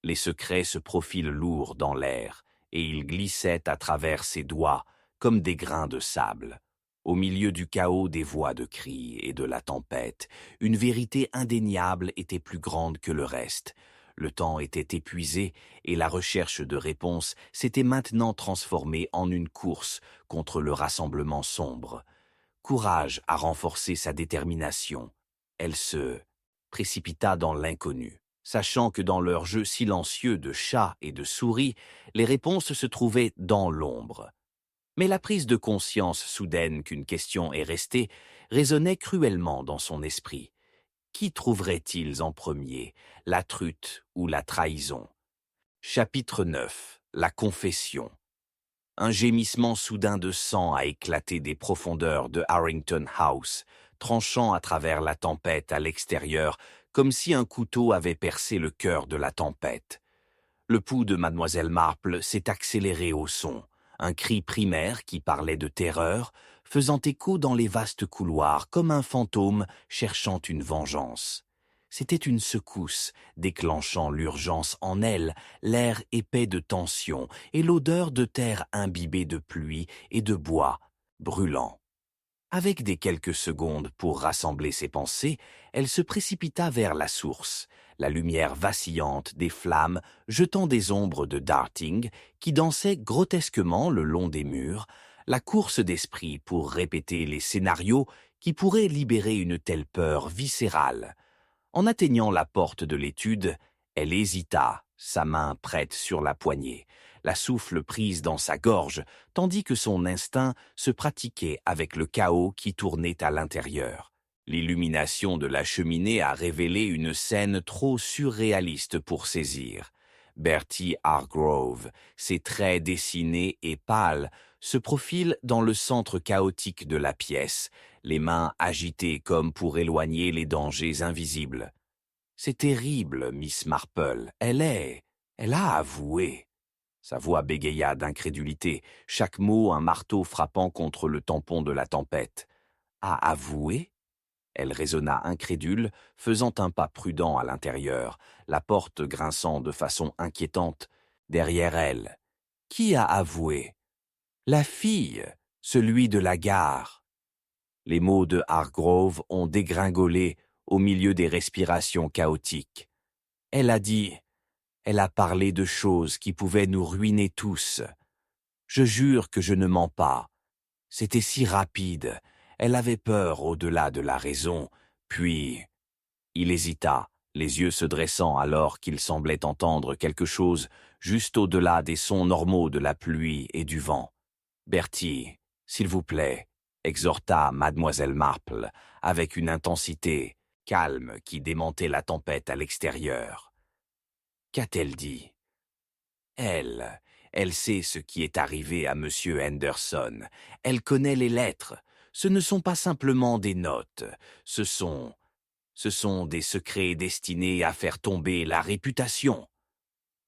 Les secrets se profilent lourds dans l'air, et ils glissaient à travers ses doigts comme des grains de sable. Au milieu du chaos des voix de cris et de la tempête, une vérité indéniable était plus grande que le reste. Le temps était épuisé et la recherche de réponses s'était maintenant transformée en une course contre le rassemblement sombre. Courage a renforcé sa détermination. Elle se précipita dans l'inconnu, sachant que dans leur jeu silencieux de chat et de souris, les réponses se trouvaient dans l'ombre. Mais la prise de conscience soudaine qu'une question est restée résonnait cruellement dans son esprit. Qui trouverait-ils en premier, la truth ou la trahison? Chapitre 9. La confession. Un gémissement soudain de sang a éclaté des profondeurs de Harrington House, tranchant à travers la tempête à l'extérieur, comme si un couteau avait percé le cœur de la tempête. Le pouls de mademoiselle Marple s'est accéléré au son, un cri primaire qui parlait de terreur, faisant écho dans les vastes couloirs comme un fantôme cherchant une vengeance. C'était une secousse, déclenchant l'urgence en elle, l'air épais de tension et l'odeur de terre imbibée de pluie et de bois brûlant. Avec des quelques secondes pour rassembler ses pensées, elle se précipita vers la source, la lumière vacillante des flammes jetant des ombres de darting qui dansaient grotesquement le long des murs, La course d'esprit pour répéter les scénarios qui pourraient libérer une telle peur viscérale. En atteignant la porte de l'étude, elle hésita, sa main prête sur la poignée, la souffle prise dans sa gorge, tandis que son instinct se pratiquait avec le chaos qui tournait à l'intérieur. L'illumination de la cheminée a révélé une scène trop surréaliste pour saisir. Bertie Hargrove, ses traits dessinés et pâles, se profile dans le centre chaotique de la pièce, les mains agitées comme pour éloigner les dangers invisibles. C'est terrible, Miss Marple, elle a avoué. Sa voix bégaya d'incrédulité, chaque mot un marteau frappant contre le tampon de la tempête. A avoué? Elle raisonna incrédule, faisant un pas prudent à l'intérieur, la porte grinçant de façon inquiétante. Derrière elle, qui a avoué? La fille, celui de la gare. Les mots de Hargrove ont dégringolé au milieu des respirations chaotiques. Elle a dit, elle a parlé de choses qui pouvaient nous ruiner tous. Je jure que je ne mens pas. C'était si rapide, elle avait peur au-delà de la raison, puis... Il hésita, les yeux se dressant alors qu'il semblait entendre quelque chose juste au-delà des sons normaux de la pluie et du vent. Bertie, s'il vous plaît, exhorta mademoiselle Marple, avec une intensité calme qui démentait la tempête à l'extérieur. Qu'a-t-elle dit? Elle sait ce qui est arrivé à monsieur Henderson. Elle connaît les lettres. Ce ne sont pas simplement des notes. Ce sont des secrets destinés à faire tomber la réputation.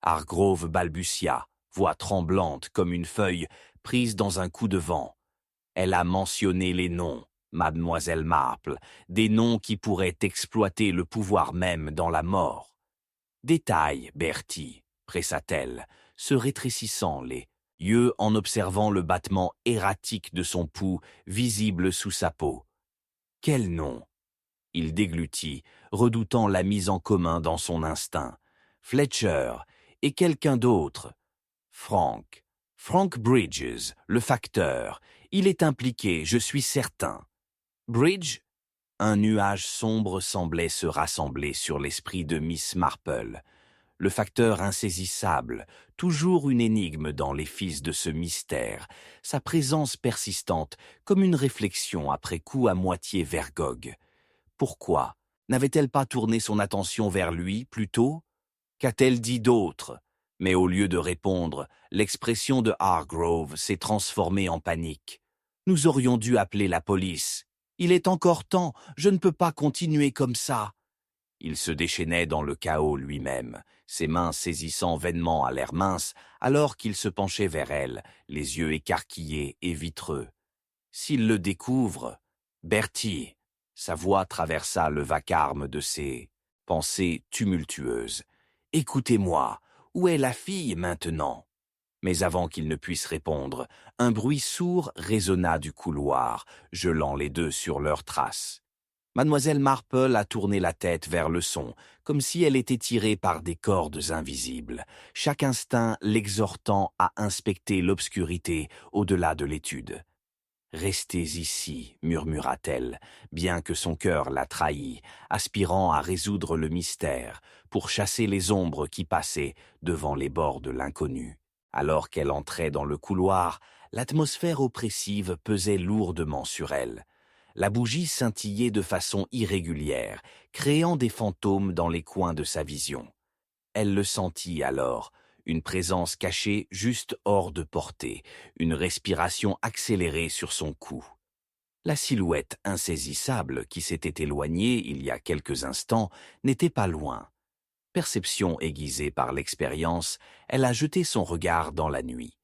Hargrove balbutia, voix tremblante comme une feuille prise dans un coup de vent. Elle a mentionné les noms, mademoiselle Marple, des noms qui pourraient exploiter le pouvoir même dans la mort. Détail, Bertie, pressa-t-elle, se rétrécissant les yeux en observant le battement erratique de son pouls visible sous sa peau. Quel nom? Il déglutit, redoutant la mise en commun dans son instinct. Fletcher et quelqu'un d'autre. Frank Bridges, le facteur. Il est impliqué, je suis certain. Bridge? Un nuage sombre semblait se rassembler sur l'esprit de Miss Marple. Le facteur insaisissable, toujours une énigme dans les fils de ce mystère, sa présence persistante comme une réflexion après coup à moitié vergogue. Pourquoi n'avait-elle pas tourné son attention vers lui plus tôt? Qu'a-t-elle dit d'autre? Mais au lieu de répondre, l'expression de Hargrove s'est transformée en panique. Nous aurions dû appeler la police. Il est encore temps, je ne peux pas continuer comme ça. Il se déchaînait dans le chaos lui-même, ses mains saisissant vainement à l'air mince, alors qu'il se penchait vers elle, les yeux écarquillés et vitreux. S'il le découvre, Bertie, sa voix traversa le vacarme de ses pensées tumultueuses. Écoutez-moi, où est la fille maintenant? Mais avant qu'il ne puisse répondre, un bruit sourd résonna du couloir, gelant les deux sur leurs traces. Mademoiselle Marple a tourné la tête vers le son, comme si elle était tirée par des cordes invisibles, chaque instinct l'exhortant à inspecter l'obscurité au-delà de l'étude. « Restez ici, murmura-t-elle, bien que son cœur la trahît, aspirant à résoudre le mystère, pour chasser les ombres qui passaient devant les bords de l'inconnu. Alors qu'elle entrait dans le couloir, l'atmosphère oppressive pesait lourdement sur elle. La bougie scintillait de façon irrégulière, créant des fantômes dans les coins de sa vision. Elle le sentit alors, une présence cachée juste hors de portée, une respiration accélérée sur son cou. La silhouette insaisissable qui s'était éloignée il y a quelques instants n'était pas loin. Perception aiguisée par l'expérience, elle a jeté son regard dans la nuit.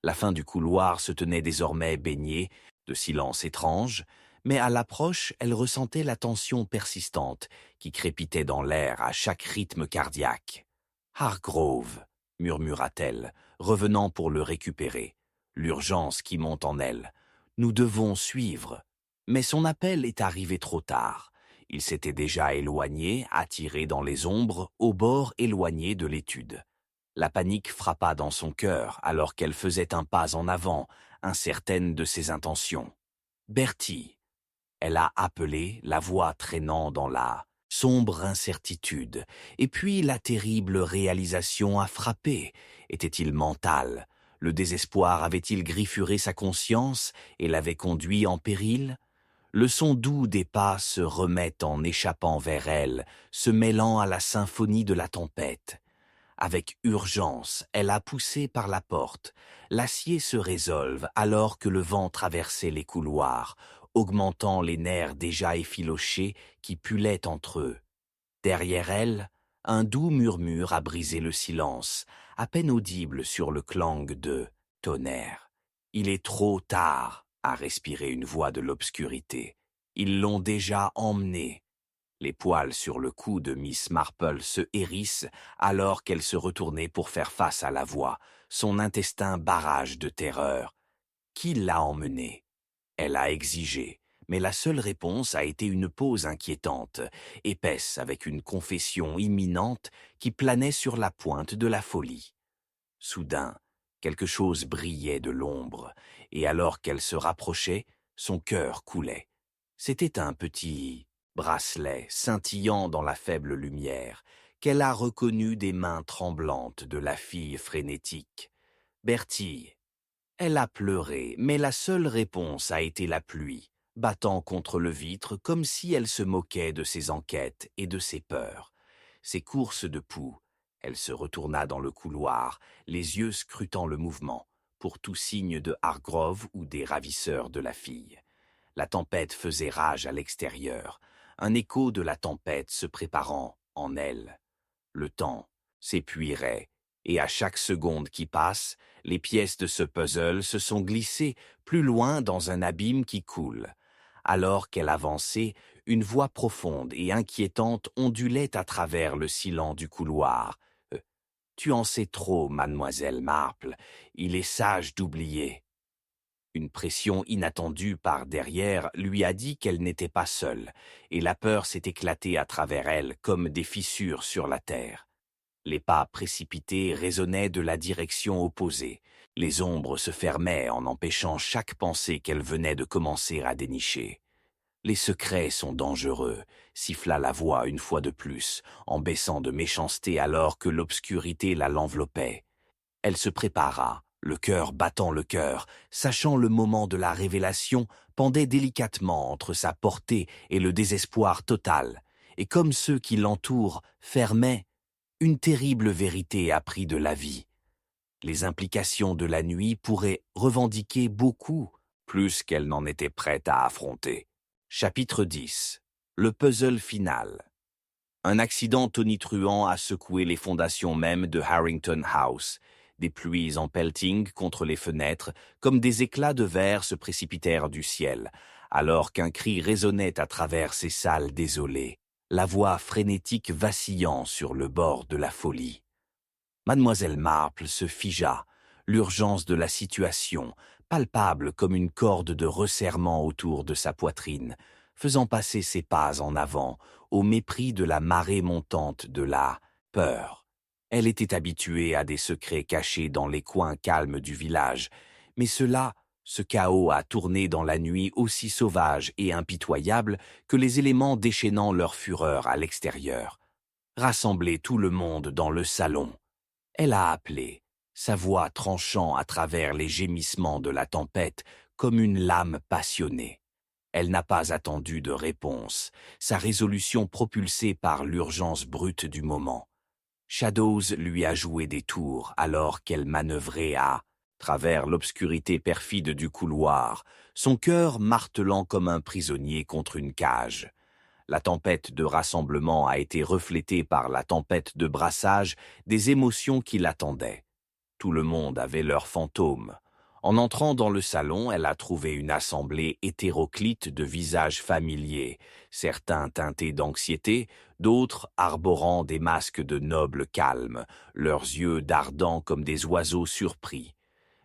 La fin du couloir se tenait désormais baignée de silence étrange, mais à l'approche, elle ressentait la tension persistante qui crépitait dans l'air à chaque rythme cardiaque. « Hargrove !» murmura-t-elle, revenant pour le récupérer. L'urgence qui monte en elle. Nous devons suivre. Mais son appel est arrivé trop tard. Il s'était déjà éloigné, attiré dans les ombres, au bord éloigné de l'étude. La panique frappa dans son cœur alors qu'elle faisait un pas en avant, incertaine de ses intentions. « Bertie !» Elle a appelé, la voix traînant dans la sombre incertitude, et puis la terrible réalisation a frappé. Était-il mental? Le désespoir avait-il griffuré sa conscience et l'avait conduit en péril? Le son doux des pas se remet en échappant vers elle, se mêlant à la symphonie de la tempête. Avec urgence, elle a poussé par la porte. L'acier se résolve alors que le vent traversait les couloirs, augmentant les nerfs déjà effilochés qui pullaient entre eux. Derrière elle, un doux murmure a brisé le silence, à peine audible sur le clang de « tonnerre ». « Il est trop tard », a respiré une voix de l'obscurité. « Ils l'ont déjà emmené ». Les poils sur le cou de Miss Marple se hérissent alors qu'elle se retournait pour faire face à la voix, son intestin barrage de terreur. Qui l'a emmenée? Elle a exigé, mais la seule réponse a été une pause inquiétante, épaisse avec une confession imminente qui planait sur la pointe de la folie. Soudain, quelque chose brillait de l'ombre, et alors qu'elle se rapprochait, son cœur coulait. C'était un petit bracelet scintillant dans la faible lumière, qu'elle a reconnu des mains tremblantes de la fille frénétique. Bertie. Elle a pleuré, mais la seule réponse a été la pluie, battant contre le vitre comme si elle se moquait de ses enquêtes et de ses peurs. Ses courses de poux. Elle se retourna dans le couloir, les yeux scrutant le mouvement, pour tout signe de Hargrove ou des ravisseurs de la fille. La tempête faisait rage à l'extérieur, un écho de la tempête se préparant en elle. Le temps s'épuirait, et à chaque seconde qui passe, les pièces de ce puzzle se sont glissées plus loin dans un abîme qui coule. Alors qu'elle avançait, une voix profonde et inquiétante ondulait à travers le silence du couloir. « Tu en sais trop, mademoiselle Marple, il est sage d'oublier. » Une pression inattendue par derrière lui a dit qu'elle n'était pas seule, et la peur s'est éclatée à travers elle comme des fissures sur la terre. Les pas précipités résonnaient de la direction opposée. Les ombres se fermaient en empêchant chaque pensée qu'elle venait de commencer à dénicher. Les secrets sont dangereux, siffla la voix une fois de plus, en baissant de méchanceté alors que l'obscurité l'enveloppait. Elle se prépara, le cœur battant le cœur, sachant le moment de la révélation pendait délicatement entre sa portée et le désespoir total, et comme ceux qui l'entourent fermaient, une terrible vérité a pris de la vie. Les implications de la nuit pourraient revendiquer beaucoup, plus qu'elle n'en était prête à affronter. Chapitre 10. Le puzzle final. Un accident tonitruant a secoué les fondations mêmes de Harrington House. Des pluies en pelting contre les fenêtres, comme des éclats de verre se précipitèrent du ciel, alors qu'un cri résonnait à travers ces salles désolées, la voix frénétique vacillant sur le bord de la folie. Mademoiselle Marple se figea, l'urgence de la situation, palpable comme une corde de resserrement autour de sa poitrine, faisant passer ses pas en avant, au mépris de la marée montante de la peur. Elle était habituée à des secrets cachés dans les coins calmes du village, mais ce chaos a tourné dans la nuit aussi sauvage et impitoyable que les éléments déchaînant leur fureur à l'extérieur. Rassembler tout le monde dans le salon. Elle a appelé, sa voix tranchant à travers les gémissements de la tempête comme une lame passionnée. Elle n'a pas attendu de réponse, sa résolution propulsée par l'urgence brute du moment. Shadows lui a joué des tours alors qu'elle manœuvrait à travers l'obscurité perfide du couloir, son cœur martelant comme un prisonnier contre une cage. La tempête de rassemblement a été reflétée par la tempête de brassage des émotions qui l'attendaient. Tout le monde avait leur fantôme. En entrant dans le salon, elle a trouvé une assemblée hétéroclite de visages familiers, certains teintés d'anxiété, d'autres arborant des masques de noble calme, leurs yeux dardants comme des oiseaux surpris.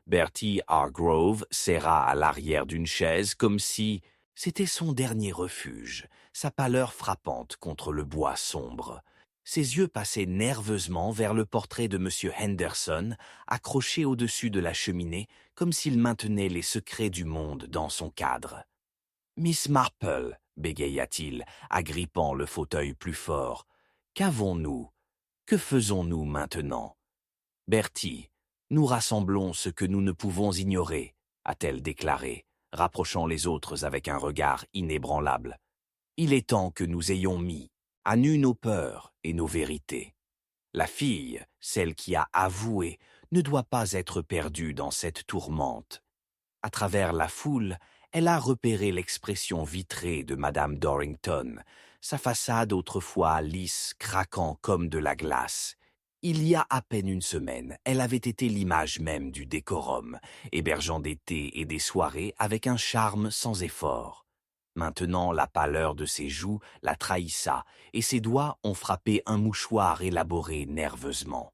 Bertie Hargrove serra à l'arrière d'une chaise comme si c'était son dernier refuge, sa pâleur frappante contre le bois sombre. Ses yeux passaient nerveusement vers le portrait de M. Henderson, accroché au-dessus de la cheminée, comme s'il maintenait les secrets du monde dans son cadre. « Miss Marple, bégaya-t-il, agrippant le fauteuil plus fort, qu'avons-nous? Que faisons-nous maintenant? Bertie, nous rassemblons ce que nous ne pouvons ignorer, a-t-elle déclaré, rapprochant les autres avec un regard inébranlable. Il est temps que nous ayons mis à nu nos peurs et nos vérités. La fille, celle qui a avoué, ne doit pas être perdue dans cette tourmente. À travers la foule, elle a repéré l'expression vitrée de Madame Dorrington, sa façade autrefois lisse, craquant comme de la glace. Il y a à peine une semaine, elle avait été l'image même du décorum, hébergeant des thés et des soirées avec un charme sans effort. Maintenant, la pâleur de ses joues la trahissa, et ses doigts ont frappé un mouchoir élaboré nerveusement.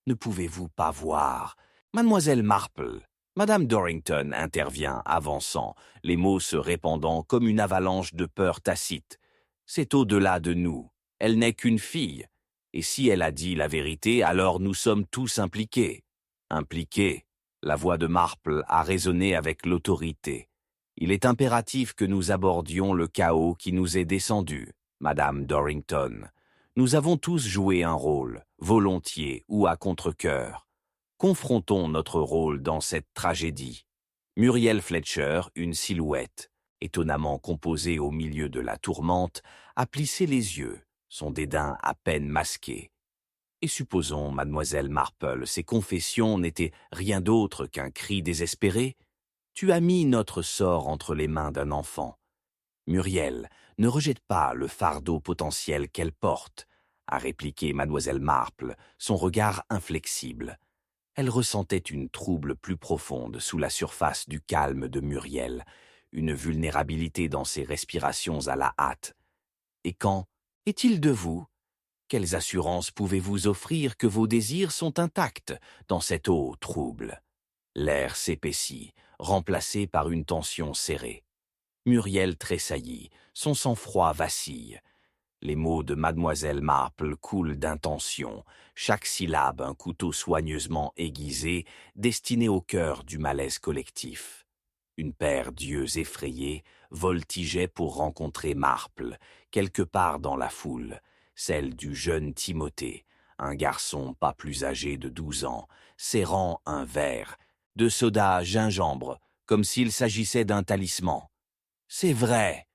Ne pouvez-vous pas voir? Mademoiselle Marple, Madame Dorrington intervient, avançant, les mots se répandant comme une avalanche de peur tacite. C'est au-delà de nous. Elle n'est qu'une fille. Et si elle a dit la vérité, alors nous sommes tous impliqués. Impliqués. La voix de Marple a résonné avec l'autorité. Il est impératif que nous abordions le chaos qui nous est descendu, Madame Dorrington. Nous avons tous joué un rôle, volontiers ou à contre-cœur. Confrontons notre rôle dans cette tragédie. Muriel Fletcher, une silhouette, étonnamment composée au milieu de la tourmente, a plissé les yeux, son dédain à peine masqué. Et supposons, mademoiselle Marple, ces confessions n'étaient rien d'autre qu'un cri désespéré? Tu as mis notre sort entre les mains d'un enfant. Muriel, ne rejette pas le fardeau potentiel qu'elle porte, a répliqué mademoiselle Marple, son regard inflexible. Elle ressentait une trouble plus profonde sous la surface du calme de Muriel, une vulnérabilité dans ses respirations à la hâte. Et quand est-il de vous? Quelles assurances pouvez-vous offrir que vos désirs sont intacts dans cette eau trouble? L'air s'épaissit, remplacé par une tension serrée. Muriel tressaillit, son sang-froid vacille. Les mots de mademoiselle Marple coulent d'intention, chaque syllabe un couteau soigneusement aiguisé, destiné au cœur du malaise collectif. Une paire d'yeux effrayés voltigeait pour rencontrer Marple, quelque part dans la foule, celle du jeune Timothée, un garçon pas plus âgé de 12 ans, serrant un verre, de soda à gingembre, comme s'il s'agissait d'un talisman. « C'est vrai !»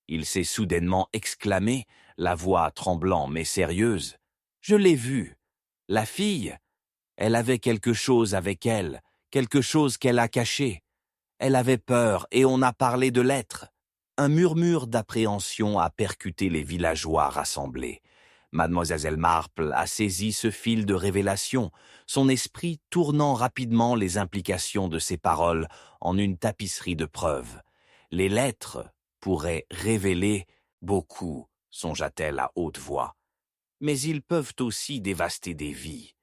il s'est soudainement exclamé, la voix tremblant mais sérieuse. « Je l'ai vue. La fille, elle avait quelque chose avec elle, quelque chose qu'elle a caché. Elle avait peur et on a parlé de l'être. » Un murmure d'appréhension a percuté les villageois rassemblés. Mademoiselle Marple a saisi ce fil de révélation, son esprit tournant rapidement les implications de ses paroles en une tapisserie de preuves. Les lettres pourraient révéler beaucoup, songea-t-elle à haute voix. Mais ils peuvent aussi dévaster des vies.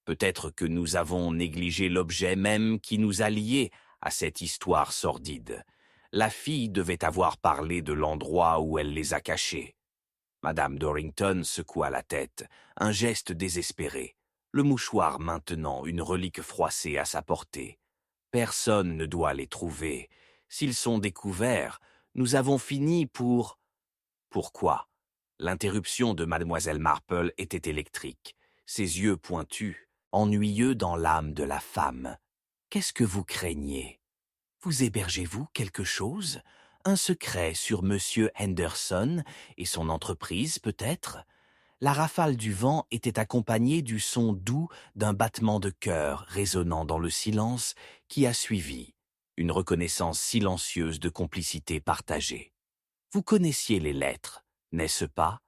Peut-être que nous avons négligé l'objet même qui nous a liés à cette histoire sordide. La fille devait avoir parlé de l'endroit où elle les a cachés. Madame Dorrington secoua la tête, un geste désespéré, le mouchoir maintenant une relique froissée à sa portée. Personne ne doit les trouver. S'ils sont découverts, nous avons fini pour... Pourquoi? L'interruption de mademoiselle Marple était électrique, ses yeux pointus, ennuyeux dans l'âme de la femme. Qu'est-ce que vous craignez? Vous hébergez-vous quelque chose? Un secret sur Monsieur Henderson et son entreprise, peut-être? La rafale du vent était accompagnée du son doux d'un battement de cœur résonnant dans le silence qui a suivi, une reconnaissance silencieuse de complicité partagée. Vous connaissiez les lettres, n'est-ce pas?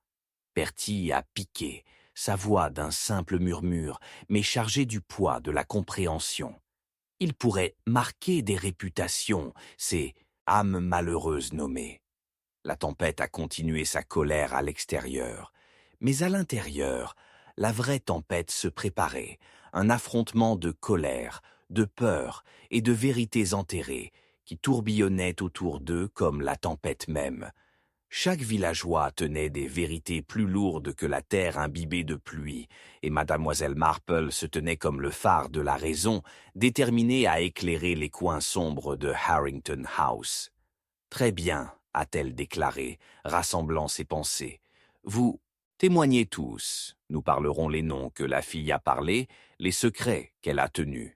Bertie a piqué, sa voix d'un simple murmure, mais chargée du poids de la compréhension. Il pourrait marquer des réputations, ces âmes malheureuses nommées. La tempête a continué sa colère à l'extérieur, mais à l'intérieur, la vraie tempête se préparait, un affrontement de colère, de peur et de vérités enterrées qui tourbillonnaient autour d'eux comme la tempête même. Chaque villageois tenait des vérités plus lourdes que la terre imbibée de pluie, et mademoiselle Marple se tenait comme le phare de la raison, déterminée à éclairer les coins sombres de Harrington House. « Très bien, a-t-elle déclaré, rassemblant ses pensées. Vous témoignez tous, nous parlerons les noms que la fille a parlés, les secrets qu'elle a tenus.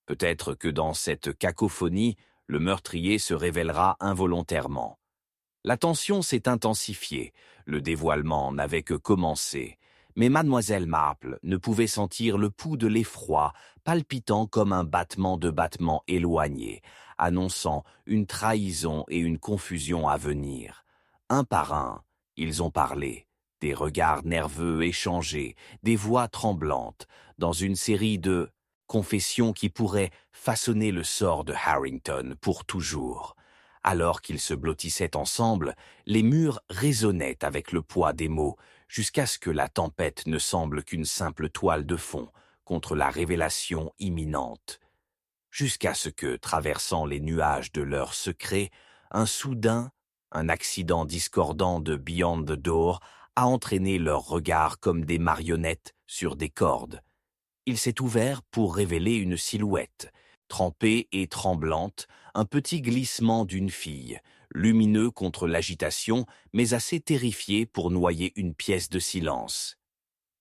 Peut-être que dans cette cacophonie, le meurtrier se révélera involontairement. La tension s'est intensifiée, le dévoilement n'avait que commencé, mais mademoiselle Marple ne pouvait sentir le pouls de l'effroi palpitant comme un battement de battement éloigné, annonçant une trahison et une confusion à venir. Un par un, ils ont parlé, des regards nerveux échangés, des voix tremblantes, dans une série de confessions qui pourraient façonner le sort de Harrington pour toujours. Alors qu'ils se blottissaient ensemble, les murs résonnaient avec le poids des mots, jusqu'à ce que la tempête ne semble qu'une simple toile de fond contre la révélation imminente. Jusqu'à ce que, traversant les nuages de leurs secrets, un accident discordant de Beyond the Door a entraîné leurs regards comme des marionnettes sur des cordes. Il s'est ouvert pour révéler une silhouette, trempée et tremblante, un petit glissement d'une fille, lumineux contre l'agitation, mais assez terrifié pour noyer une pièce de silence.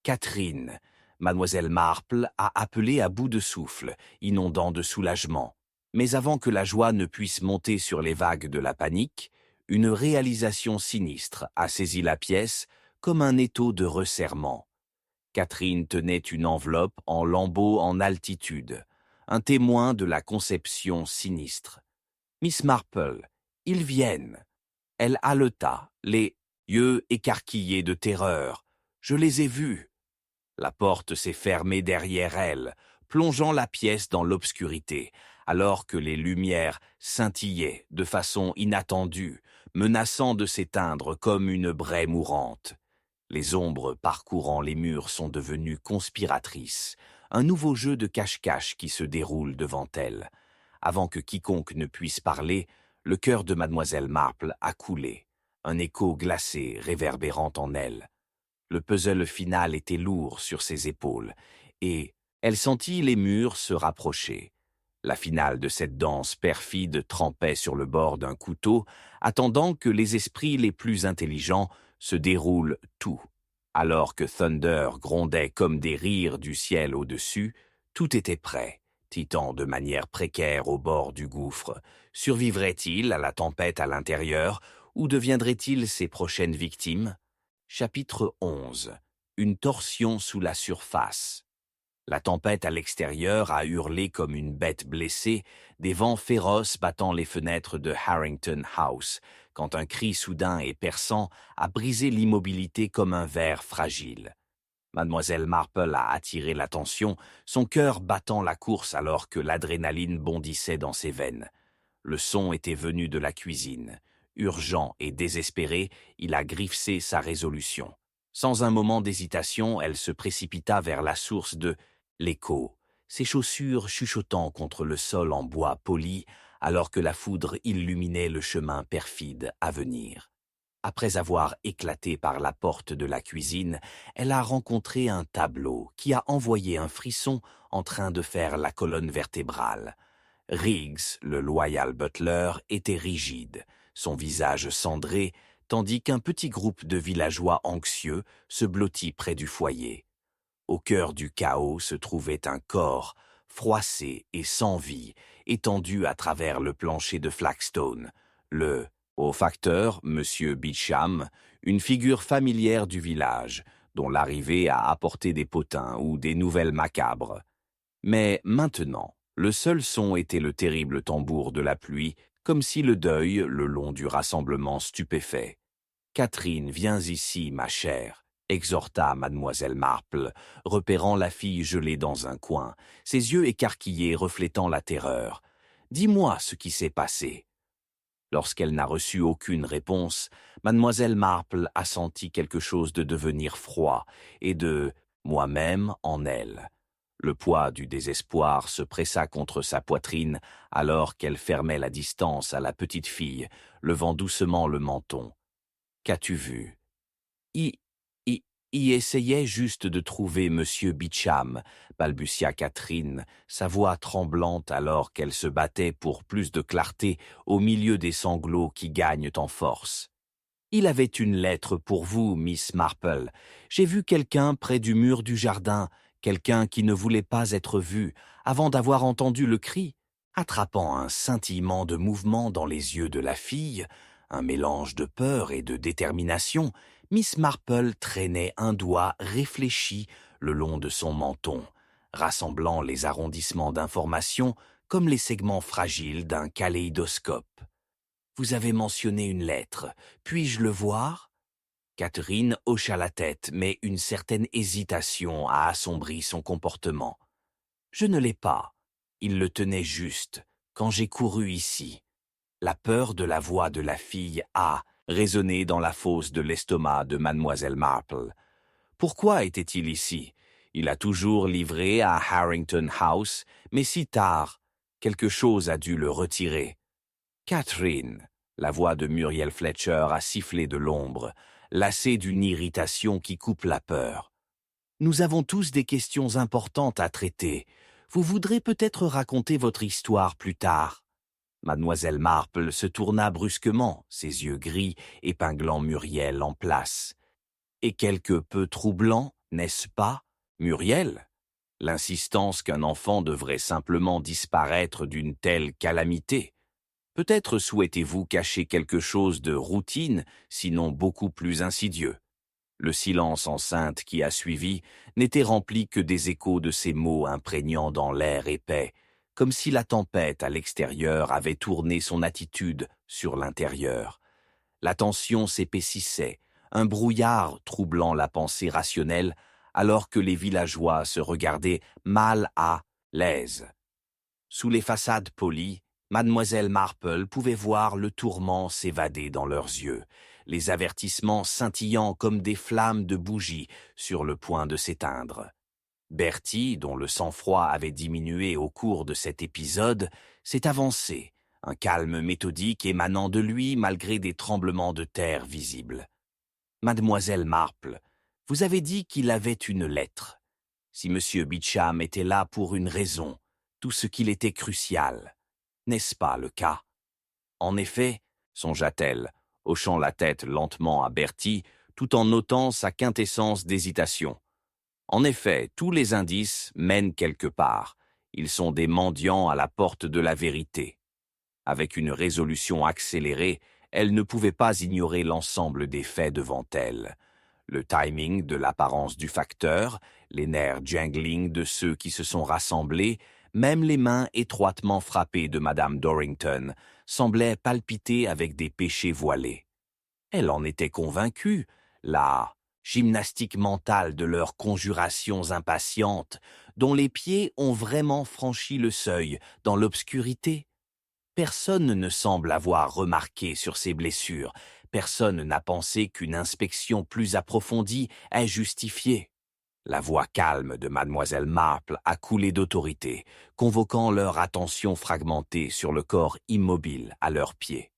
Catherine, mademoiselle Marple a appelé à bout de souffle, inondant de soulagement. Mais avant que la joie ne puisse monter sur les vagues de la panique, une réalisation sinistre a saisi la pièce comme un étau de resserrement. Catherine tenait une enveloppe en lambeaux en altitude, un témoin de la conception sinistre. « Miss Marple, ils viennent !» Elle haleta, les yeux écarquillés de terreur. « Je les ai vus !» La porte s'est fermée derrière elle, plongeant la pièce dans l'obscurité, alors que les lumières scintillaient de façon inattendue, menaçant de s'éteindre comme une braie mourante. Les ombres parcourant les murs sont devenues conspiratrices, un nouveau jeu de cache-cache qui se déroule devant elle. Avant que quiconque ne puisse parler, le cœur de mademoiselle Marple a coulé, un écho glacé réverbérant en elle. Le puzzle final était lourd sur ses épaules, et elle sentit les murs se rapprocher. La finale de cette danse perfide trempait sur le bord d'un couteau, attendant que les esprits les plus intelligents se déroulent tout. Alors que Thunder grondait comme des rires du ciel au-dessus, tout était prêt. Titan de manière précaire au bord du gouffre. Survivrait-il à la tempête à l'intérieur, ou deviendrait-il ses prochaines victimes? Chapitre 11. Une torsion sous la surface. La tempête à l'extérieur a hurlé comme une bête blessée, des vents féroces battant les fenêtres de Harrington House, quand un cri soudain et perçant a brisé l'immobilité comme un verre fragile. Mademoiselle Marple a attiré l'attention, son cœur battant la course alors que l'adrénaline bondissait dans ses veines. Le son était venu de la cuisine. Urgent et désespéré, il a griffé sa résolution. Sans un moment d'hésitation, elle se précipita vers la source de l'écho, ses chaussures chuchotant contre le sol en bois poli, alors que la foudre illuminait le chemin perfide à venir. Après avoir éclaté par la porte de la cuisine, elle a rencontré un tableau qui a envoyé un frisson en train de faire la colonne vertébrale. Riggs, le loyal butler, était rigide, son visage cendré, tandis qu'un petit groupe de villageois anxieux se blottit près du foyer. Au cœur du chaos se trouvait un corps, froissé et sans vie, étendu à travers le plancher de flagstone. Le facteur, M. Beecham, une figure familière du village, dont l'arrivée a apporté des potins ou des nouvelles macabres. Mais maintenant, le seul son était le terrible tambour de la pluie, comme si le deuil, le long du rassemblement stupéfait. « Catherine, viens ici, ma chère », exhorta mademoiselle Marple, repérant la fille gelée dans un coin, ses yeux écarquillés reflétant la terreur. « Dis-moi ce qui s'est passé. » Lorsqu'elle n'a reçu aucune réponse, mademoiselle Marple a senti quelque chose de devenir froid et de « moi-même » en elle. Le poids du désespoir se pressa contre sa poitrine alors qu'elle fermait la distance à la petite fille, levant doucement le menton. Qu'as-tu vu? Y, y essayait juste de trouver Monsieur Beecham, balbutia Catherine, sa voix tremblante alors qu'elle se battait pour plus de clarté au milieu des sanglots qui gagnent en force. Il avait une lettre pour vous, Miss Marple. J'ai vu quelqu'un près du mur du jardin, quelqu'un qui ne voulait pas être vu, avant d'avoir entendu le cri. Attrapant un scintillement de mouvement dans les yeux de la fille, un mélange de peur et de détermination, Miss Marple traînait un doigt réfléchi le long de son menton, rassemblant les arrondissements d'information comme les segments fragiles d'un kaléidoscope. « Vous avez mentionné une lettre. Puis-je le voir ?» Catherine hocha la tête, mais une certaine hésitation a assombri son comportement. « Je ne l'ai pas. Il le tenait juste, quand j'ai couru ici. » La peur de la voix de la fille a résonné dans la fosse de l'estomac de mademoiselle Marple. Pourquoi était-il ici? Il a toujours livré à Harrington House, mais si tard, quelque chose a dû le retirer. Catherine, la voix de Muriel Fletcher a sifflé de l'ombre, lassée d'une irritation qui coupe la peur. Nous avons tous des questions importantes à traiter. Vous voudrez peut-être raconter votre histoire plus tard. Mademoiselle Marple se tourna brusquement, ses yeux gris épinglant Muriel en place. Et quelque peu troublant, n'est-ce pas, Muriel? L'insistance qu'un enfant devrait simplement disparaître d'une telle calamité. Peut-être souhaitez-vous cacher quelque chose de routine, sinon beaucoup plus insidieux. Le silence enceinte qui a suivi n'était rempli que des échos de ces mots imprégnant dans l'air épais, comme si la tempête à l'extérieur avait tourné son attitude sur l'intérieur. La tension s'épaississait, un brouillard troublant la pensée rationnelle, alors que les villageois se regardaient mal à l'aise. Sous les façades polies, Mademoiselle Marple pouvait voir le tourment s'évader dans leurs yeux, les avertissements scintillant comme des flammes de bougies sur le point de s'éteindre. Bertie, dont le sang-froid avait diminué au cours de cet épisode, s'est avancé, un calme méthodique émanant de lui malgré des tremblements de terre visibles. « Mademoiselle Marple, vous avez dit qu'il avait une lettre. Si M. Beecham était là pour une raison, tout ce qu'il était crucial. N'est-ce pas le cas? » En effet, songea-t-elle, hochant la tête lentement à Bertie, tout en notant sa quintessence d'hésitation. En effet, tous les indices mènent quelque part. Ils sont des mendiants à la porte de la vérité. Avec une résolution accélérée, elle ne pouvait pas ignorer l'ensemble des faits devant elle. Le timing de l'apparence du facteur, les nerfs jangling de ceux qui se sont rassemblés, même les mains étroitement frappées de Madame Dorrington semblaient palpiter avec des péchés voilés. Elle en était convaincue, la gymnastique mentale de leurs conjurations impatientes, dont les pieds ont vraiment franchi le seuil dans l'obscurité. Personne ne semble avoir remarqué sur ces blessures, personne n'a pensé qu'une inspection plus approfondie est justifiée. La voix calme de mademoiselle Marple a coulé d'autorité, convoquant leur attention fragmentée sur le corps immobile à leurs pieds.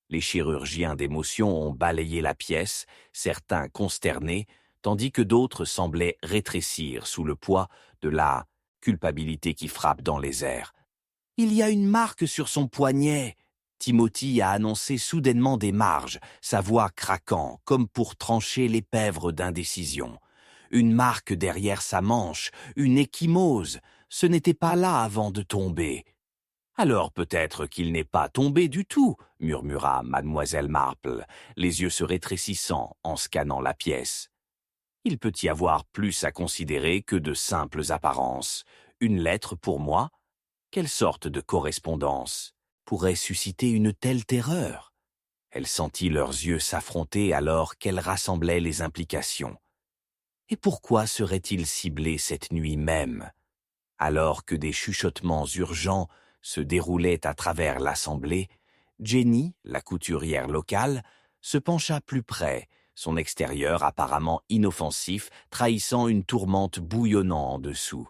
Les chirurgiens d'émotion ont balayé la pièce, certains consternés, tandis que d'autres semblaient rétrécir sous le poids de la culpabilité qui frappe dans les airs. « Il y a une marque sur son poignet !» Timothy a annoncé soudainement des marges, sa voix craquant, comme pour trancher l'épèvre d'indécision. Une marque derrière sa manche, une ecchymose. Ce n'était pas là avant de tomber. « Alors peut-être qu'il n'est pas tombé du tout, » murmura mademoiselle Marple, les yeux se rétrécissant en scannant la pièce. « Il peut y avoir plus à considérer que de simples apparences. Une lettre pour moi? Quelle sorte de correspondance pourrait susciter une telle terreur? » Elle sentit leurs yeux s'affronter alors qu'elle rassemblait les implications. Et pourquoi serait-il ciblé cette nuit même? Alors que des chuchotements urgents se déroulaient à travers l'assemblée, Jenny, la couturière locale, se pencha plus près, son extérieur apparemment inoffensif, trahissant une tourmente bouillonnant en dessous.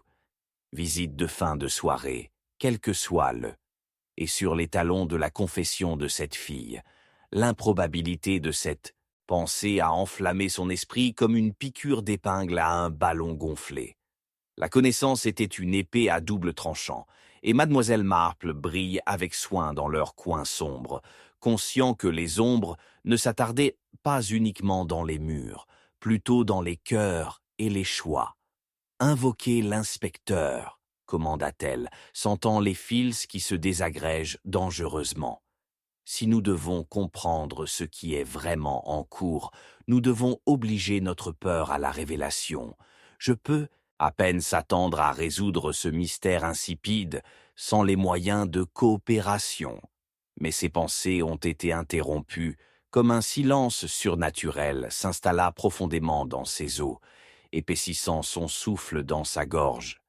Visite de fin de soirée, quel que soit le. Et sur les talons de la confession de cette fille, l'improbabilité de cette pensée à enflammer son esprit comme une piqûre d'épingle à un ballon gonflé. La connaissance était une épée à double tranchant, et Mademoiselle Marple brille avec soin dans leurs coins sombres, conscient que les ombres ne s'attardaient pas uniquement dans les murs, plutôt dans les cœurs et les choix. « Invoquez l'inspecteur », commanda-t-elle, sentant les fils qui se désagrègent dangereusement. Si nous devons comprendre ce qui est vraiment en cours, nous devons obliger notre peur à la révélation. Je peux à peine s'attendre à résoudre ce mystère insipide sans les moyens de coopération. Mais ses pensées ont été interrompues, comme un silence surnaturel s'installa profondément dans ses os, épaississant son souffle dans sa gorge.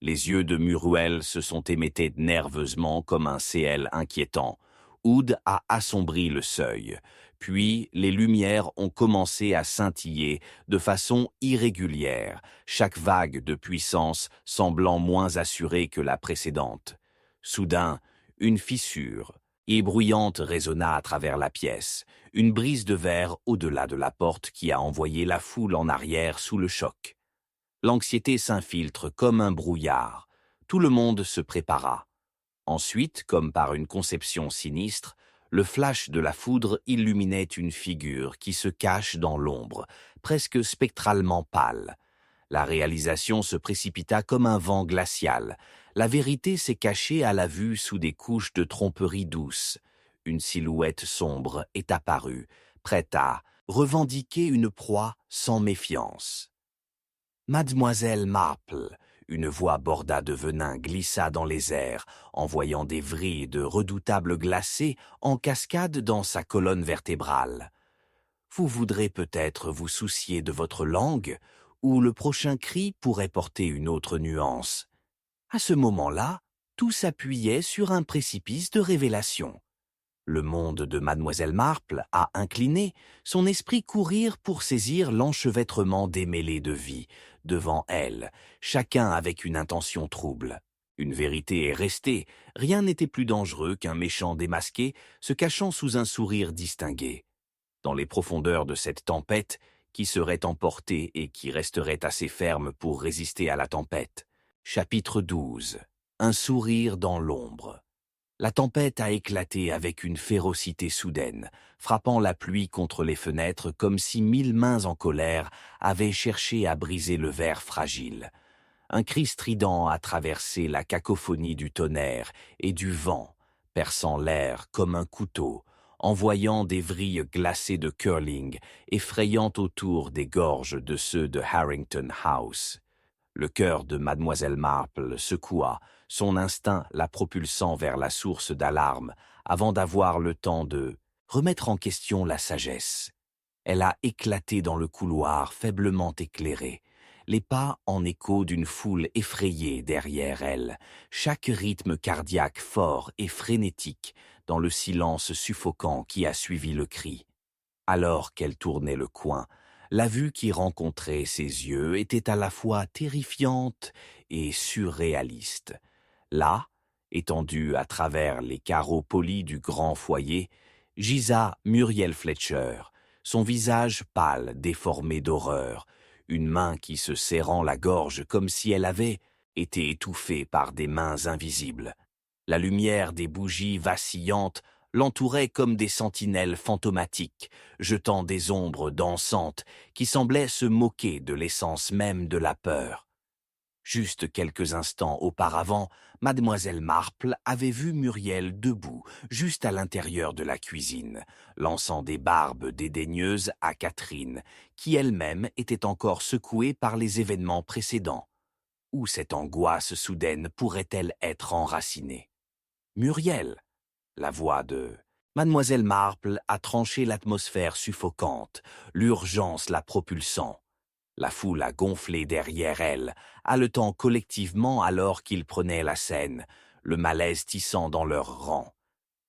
Les yeux de Muruel se sont émettés nerveusement comme un ciel inquiétant. Oud a assombri le seuil, puis les lumières ont commencé à scintiller de façon irrégulière, chaque vague de puissance semblant moins assurée que la précédente. Soudain, une fissure éblouissante résonna à travers la pièce, une brise de verre au-delà de la porte qui a envoyé la foule en arrière sous le choc. L'anxiété s'infiltre comme un brouillard. Tout le monde se prépara. Ensuite, comme par une conception sinistre, le flash de la foudre illuminait une figure qui se cache dans l'ombre, presque spectralement pâle. La réalisation se précipita comme un vent glacial. La vérité s'est cachée à la vue sous des couches de tromperie douce. Une silhouette sombre est apparue, prête à revendiquer une proie sans méfiance. Mademoiselle Marple, une voix borda de venin glissa dans les airs, envoyant des vrilles de redoutables glacés en cascade dans sa colonne vertébrale. Vous voudrez peut-être vous soucier de votre langue, ou le prochain cri pourrait porter une autre nuance. À ce moment-là, tout s'appuyait sur un précipice de révélation. Le monde de Mademoiselle Marple a incliné, son esprit courir pour saisir l'enchevêtrement démêlé de vie, devant elle, chacun avec une intention trouble. Une vérité est restée, rien n'était plus dangereux qu'un méchant démasqué se cachant sous un sourire distingué. Dans les profondeurs de cette tempête, qui serait emportée et qui resterait assez ferme pour résister à la tempête. Chapitre 12. Un sourire dans l'ombre. La tempête a éclaté avec une férocité soudaine, frappant la pluie contre les fenêtres comme si 1000 mains en colère avaient cherché à briser le verre fragile. Un cri strident a traversé la cacophonie du tonnerre et du vent, perçant l'air comme un couteau, envoyant des vrilles glacées de curling, effrayant autour des gorges de ceux de Harrington House. Le cœur de Mademoiselle Marple secoua, son instinct la propulsant vers la source d'alarme, avant d'avoir le temps de remettre en question la sagesse. Elle a éclaté dans le couloir faiblement éclairé, les pas en écho d'une foule effrayée derrière elle, chaque rythme cardiaque fort et frénétique dans le silence suffocant qui a suivi le cri. Alors qu'elle tournait le coin, la vue qui rencontrait ses yeux était à la fois terrifiante et surréaliste. Là, étendue à travers les carreaux polis du grand foyer, gisa Muriel Fletcher, son visage pâle déformé d'horreur, une main qui se serrant la gorge comme si elle avait été étouffée par des mains invisibles. La lumière des bougies vacillantes l'entourait comme des sentinelles fantomatiques, jetant des ombres dansantes qui semblaient se moquer de l'essence même de la peur. Juste quelques instants auparavant, Mademoiselle Marple avait vu Muriel debout, juste à l'intérieur de la cuisine, lançant des barbes dédaigneuses à Catherine, qui elle-même était encore secouée par les événements précédents. Où cette angoisse soudaine pourrait-elle être enracinée? Muriel, la voix de Mademoiselle Marple a tranché l'atmosphère suffocante, l'urgence la propulsant. La foule a gonflé derrière elle, haletant collectivement alors qu'ils prenaient la scène, le malaise tissant dans leurs rangs.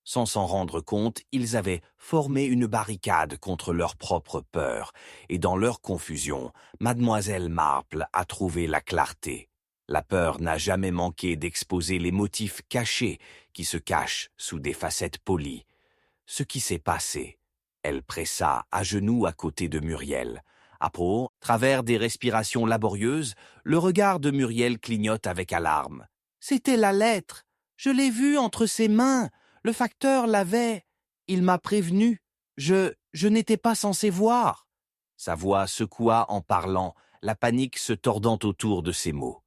Sans s'en rendre compte, ils avaient formé une barricade contre leur propre peur, et dans leur confusion, Mademoiselle Marple a trouvé la clarté. La peur n'a jamais manqué d'exposer les motifs cachés qui se cachent sous des facettes polies. Ce qui s'est passé Elle pressa à genoux à côté de Muriel. À travers des respirations laborieuses, le regard de Muriel clignote avec alarme. « C'était la lettre. Je l'ai vue entre ses mains. Le facteur l'avait. Il m'a prévenu. Je n'étais pas censé voir. » Sa voix secoua en parlant, la panique se tordant autour de ses mots.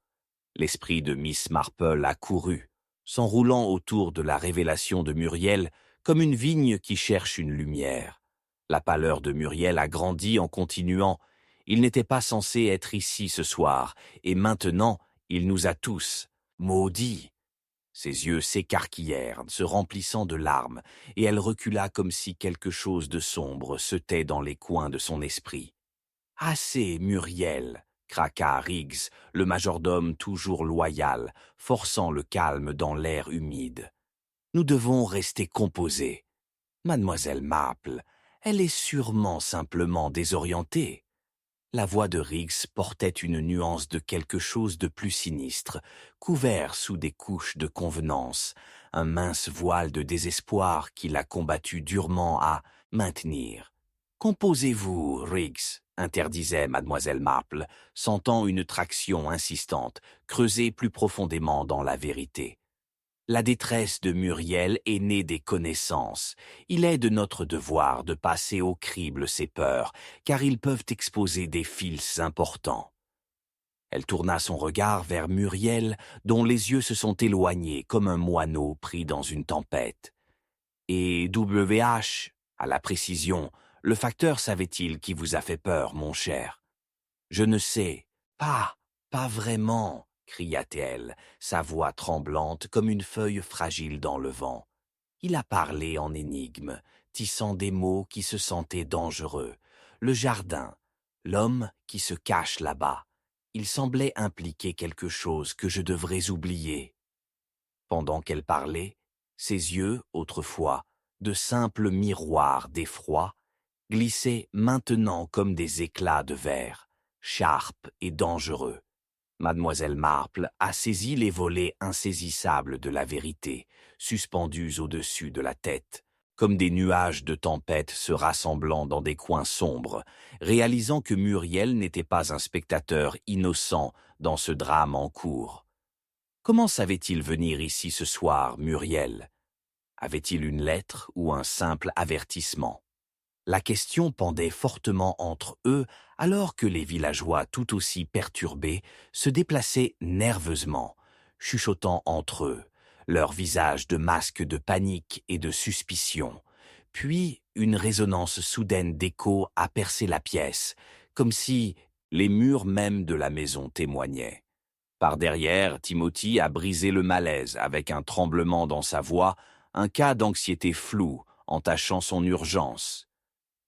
L'esprit de Miss Marple accourut, s'enroulant autour de la révélation de Muriel comme une vigne qui cherche une lumière. La pâleur de Muriel a grandi en continuant. Il n'était pas censé être ici ce soir, et maintenant, il nous a tous maudits. Ses yeux s'écarquillèrent, se remplissant de larmes, et elle recula comme si quelque chose de sombre se tait dans les coins de son esprit. « Assez, Muriel !» craqua Riggs, le majordome toujours loyal, forçant le calme dans l'air humide. « Nous devons rester composés. Mademoiselle Marple, elle est sûrement simplement désorientée. » La voix de Riggs portait une nuance de quelque chose de plus sinistre, couvert sous des couches de convenance, un mince voile de désespoir qui l'a combattu durement à maintenir. « Composez-vous, Riggs !» interdisait mademoiselle Marple, sentant une traction insistante, creusée plus profondément dans la vérité. La détresse de Muriel est née des connaissances. Il est de notre devoir de passer au crible ces peurs, car ils peuvent exposer des fils importants. Elle tourna son regard vers Muriel, dont les yeux se sont éloignés comme un moineau pris dans une tempête. Et WH, à la précision, le facteur savait-il qui vous a fait peur, mon cher? Je ne sais. Pas vraiment, cria-t-elle, sa voix tremblante comme une feuille fragile dans le vent. Il a parlé en énigme, tissant des mots qui se sentaient dangereux. Le jardin, l'homme qui se cache là-bas. Il semblait impliquer quelque chose que je devrais oublier. Pendant qu'elle parlait, ses yeux, autrefois, de simples miroirs d'effroi, glissaient maintenant comme des éclats de verre, sharp et dangereux. Mademoiselle Marple a saisi les volets insaisissables de la vérité, suspendus au-dessus de la tête, comme des nuages de tempête se rassemblant dans des coins sombres, réalisant que Muriel n'était pas un spectateur innocent dans ce drame en cours. Comment savait-il venir ici ce soir, Muriel? Avait-il une lettre ou un simple avertissement? La question pendait fortement entre eux alors que les villageois tout aussi perturbés se déplaçaient nerveusement, chuchotant entre eux, leurs visages de masques de panique et de suspicion. Puis une résonance soudaine d'écho a percé la pièce, comme si les murs même de la maison témoignaient. Par derrière, Timothy a brisé le malaise avec un tremblement dans sa voix, un cas d'anxiété floue entachant son urgence.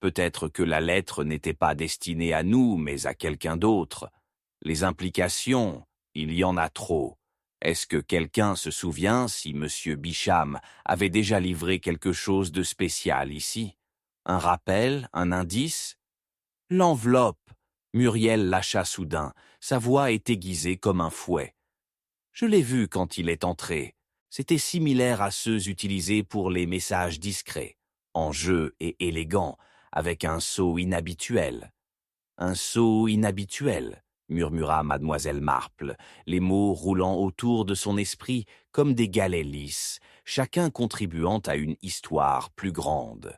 Peut-être que la lettre n'était pas destinée à nous, mais à quelqu'un d'autre. Les implications, il y en a trop. Est-ce que quelqu'un se souvient si M. Bicham avait déjà livré quelque chose de spécial ici? Un rappel, un indice? L'enveloppe! Muriel lâcha soudain, sa voix est aiguisée comme un fouet. Je l'ai vu quand il est entré. C'était similaire à ceux utilisés pour les messages discrets, en jeu et élégants, avec un sceau inhabituel. Un sceau inhabituel, murmura mademoiselle Marple, les mots roulant autour de son esprit comme des galets lisses, chacun contribuant à une histoire plus grande.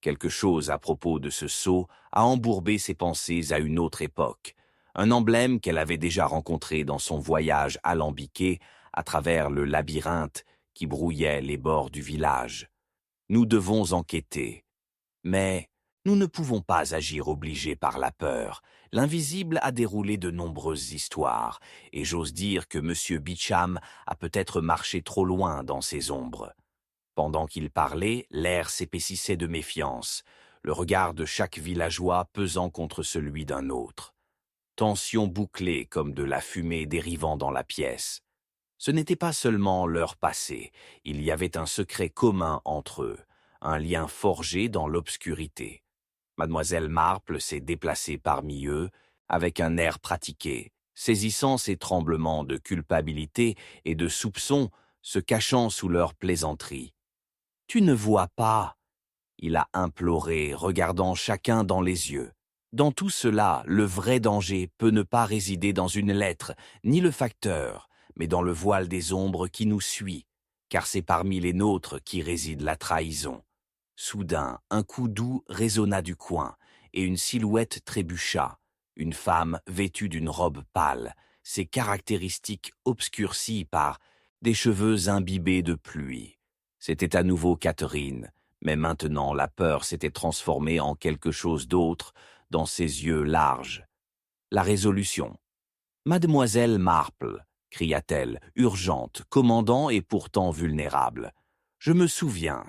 Quelque chose à propos de ce sceau a embourbé ses pensées à une autre époque, un emblème qu'elle avait déjà rencontré dans son voyage alambiqué à travers le labyrinthe qui brouillait les bords du village. Nous devons enquêter, mais nous ne pouvons pas agir obligés par la peur. L'invisible a déroulé de nombreuses histoires, et j'ose dire que M. Beecham a peut-être marché trop loin dans ces ombres. Pendant qu'il parlait, l'air s'épaississait de méfiance, le regard de chaque villageois pesant contre celui d'un autre. Tension bouclée comme de la fumée dérivant dans la pièce. Ce n'était pas seulement leur passé, il y avait un secret commun entre eux, un lien forgé dans l'obscurité. Mademoiselle Marple s'est déplacée parmi eux, avec un air pratiqué, saisissant ses tremblements de culpabilité et de soupçon, se cachant sous leurs plaisanteries. « Tu ne vois pas ?» Il a imploré, regardant chacun dans les yeux. Dans tout cela, le vrai danger peut ne pas résider dans une lettre, ni le facteur, mais dans le voile des ombres qui nous suit, car c'est parmi les nôtres qu'y réside la trahison. Soudain, un coup doux résonna du coin, et une silhouette trébucha, une femme vêtue d'une robe pâle, ses caractéristiques obscurcies par des cheveux imbibés de pluie. C'était à nouveau Catherine, mais maintenant la peur s'était transformée en quelque chose d'autre dans ses yeux larges. La résolution. « Mademoiselle Marple !» cria-t-elle, urgente, commandant et pourtant vulnérable. « Je me souviens.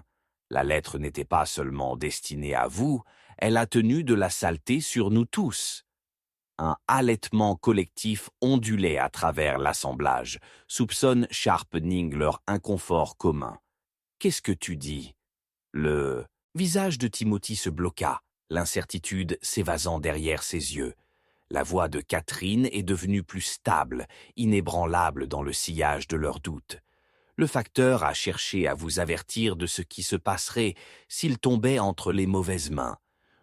La lettre n'était pas seulement destinée à vous, elle a tenu de la saleté sur nous tous. » Un halètement collectif ondulait à travers l'assemblage, soupçonne sharpening leur inconfort commun. « Qu'est-ce que tu dis ?» Le visage de Timothy se bloqua, l'incertitude s'évasant derrière ses yeux. La voix de Catherine est devenue plus stable, inébranlable dans le sillage de leurs doutes. Le facteur a cherché à vous avertir de ce qui se passerait s'il tombait entre les mauvaises mains.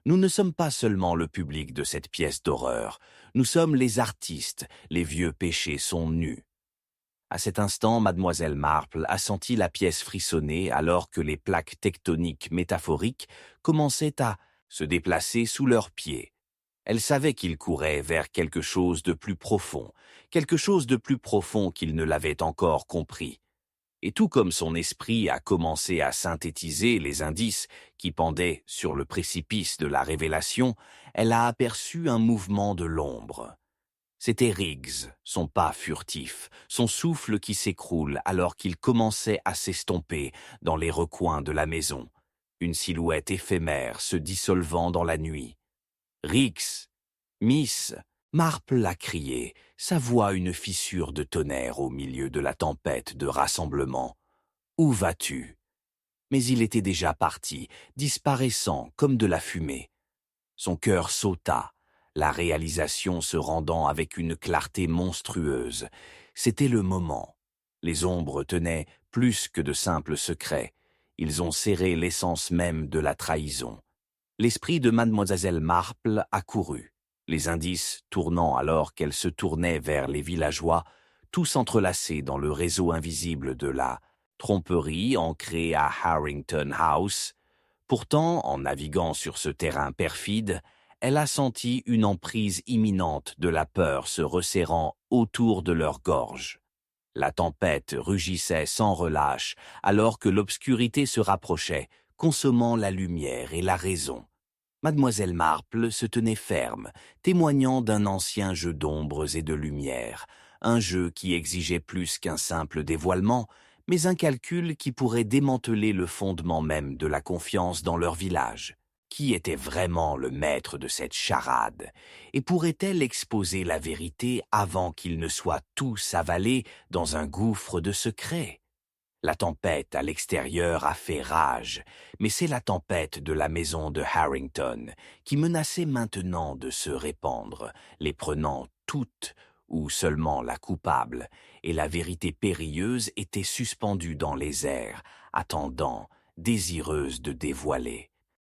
Nous ne sommes pas seulement le public de cette pièce d'horreur, nous sommes les artistes, les vieux péchés sont nus. À cet instant, mademoiselle Marple a senti la pièce frissonner alors que les plaques tectoniques métaphoriques commençaient à se déplacer sous leurs pieds. Elle savait qu'il courait vers quelque chose de plus profond qu'il ne l'avait encore compris. Et tout comme son esprit a commencé à synthétiser les indices qui pendaient sur le précipice de la révélation, elle a aperçu un mouvement de l'ombre. C'était Riggs, son pas furtif, son souffle qui s'écroule alors qu'il commençait à s'estomper dans les recoins de la maison, une silhouette éphémère se dissolvant dans la nuit. « Riggs ! Miss !» Marple a crié, sa voix une fissure de tonnerre au milieu de la tempête de rassemblement. « Où vas-tu » Mais il était déjà parti, disparaissant comme de la fumée. Son cœur sauta, la réalisation se rendant avec une clarté monstrueuse. C'était le moment. Les ombres tenaient plus que de simples secrets. Ils ont serré l'essence même de la trahison. L'esprit de mademoiselle Marple accourut, les indices tournant alors qu'elle se tournait vers les villageois, tous entrelacés dans le réseau invisible de la tromperie ancrée à Harrington House. Pourtant, en naviguant sur ce terrain perfide, elle a senti une emprise imminente de la peur se resserrant autour de leur gorge. La tempête rugissait sans relâche alors que l'obscurité se rapprochait, consommant la lumière et la raison. Mademoiselle Marple se tenait ferme, témoignant d'un ancien jeu d'ombres et de lumière, un jeu qui exigeait plus qu'un simple dévoilement, mais un calcul qui pourrait démanteler le fondement même de la confiance dans leur village. Qui était vraiment le maître de cette charade? Et pourrait-elle exposer la vérité avant qu'ils ne soient tous avalés dans un gouffre de secrets? La tempête à l'extérieur a fait rage, mais c'est la tempête de la maison de Harrington qui menaçait maintenant de se répandre, les prenant toutes ou seulement la coupable, et la vérité périlleuse était suspendue dans les airs, attendant, désireuse de dévoiler.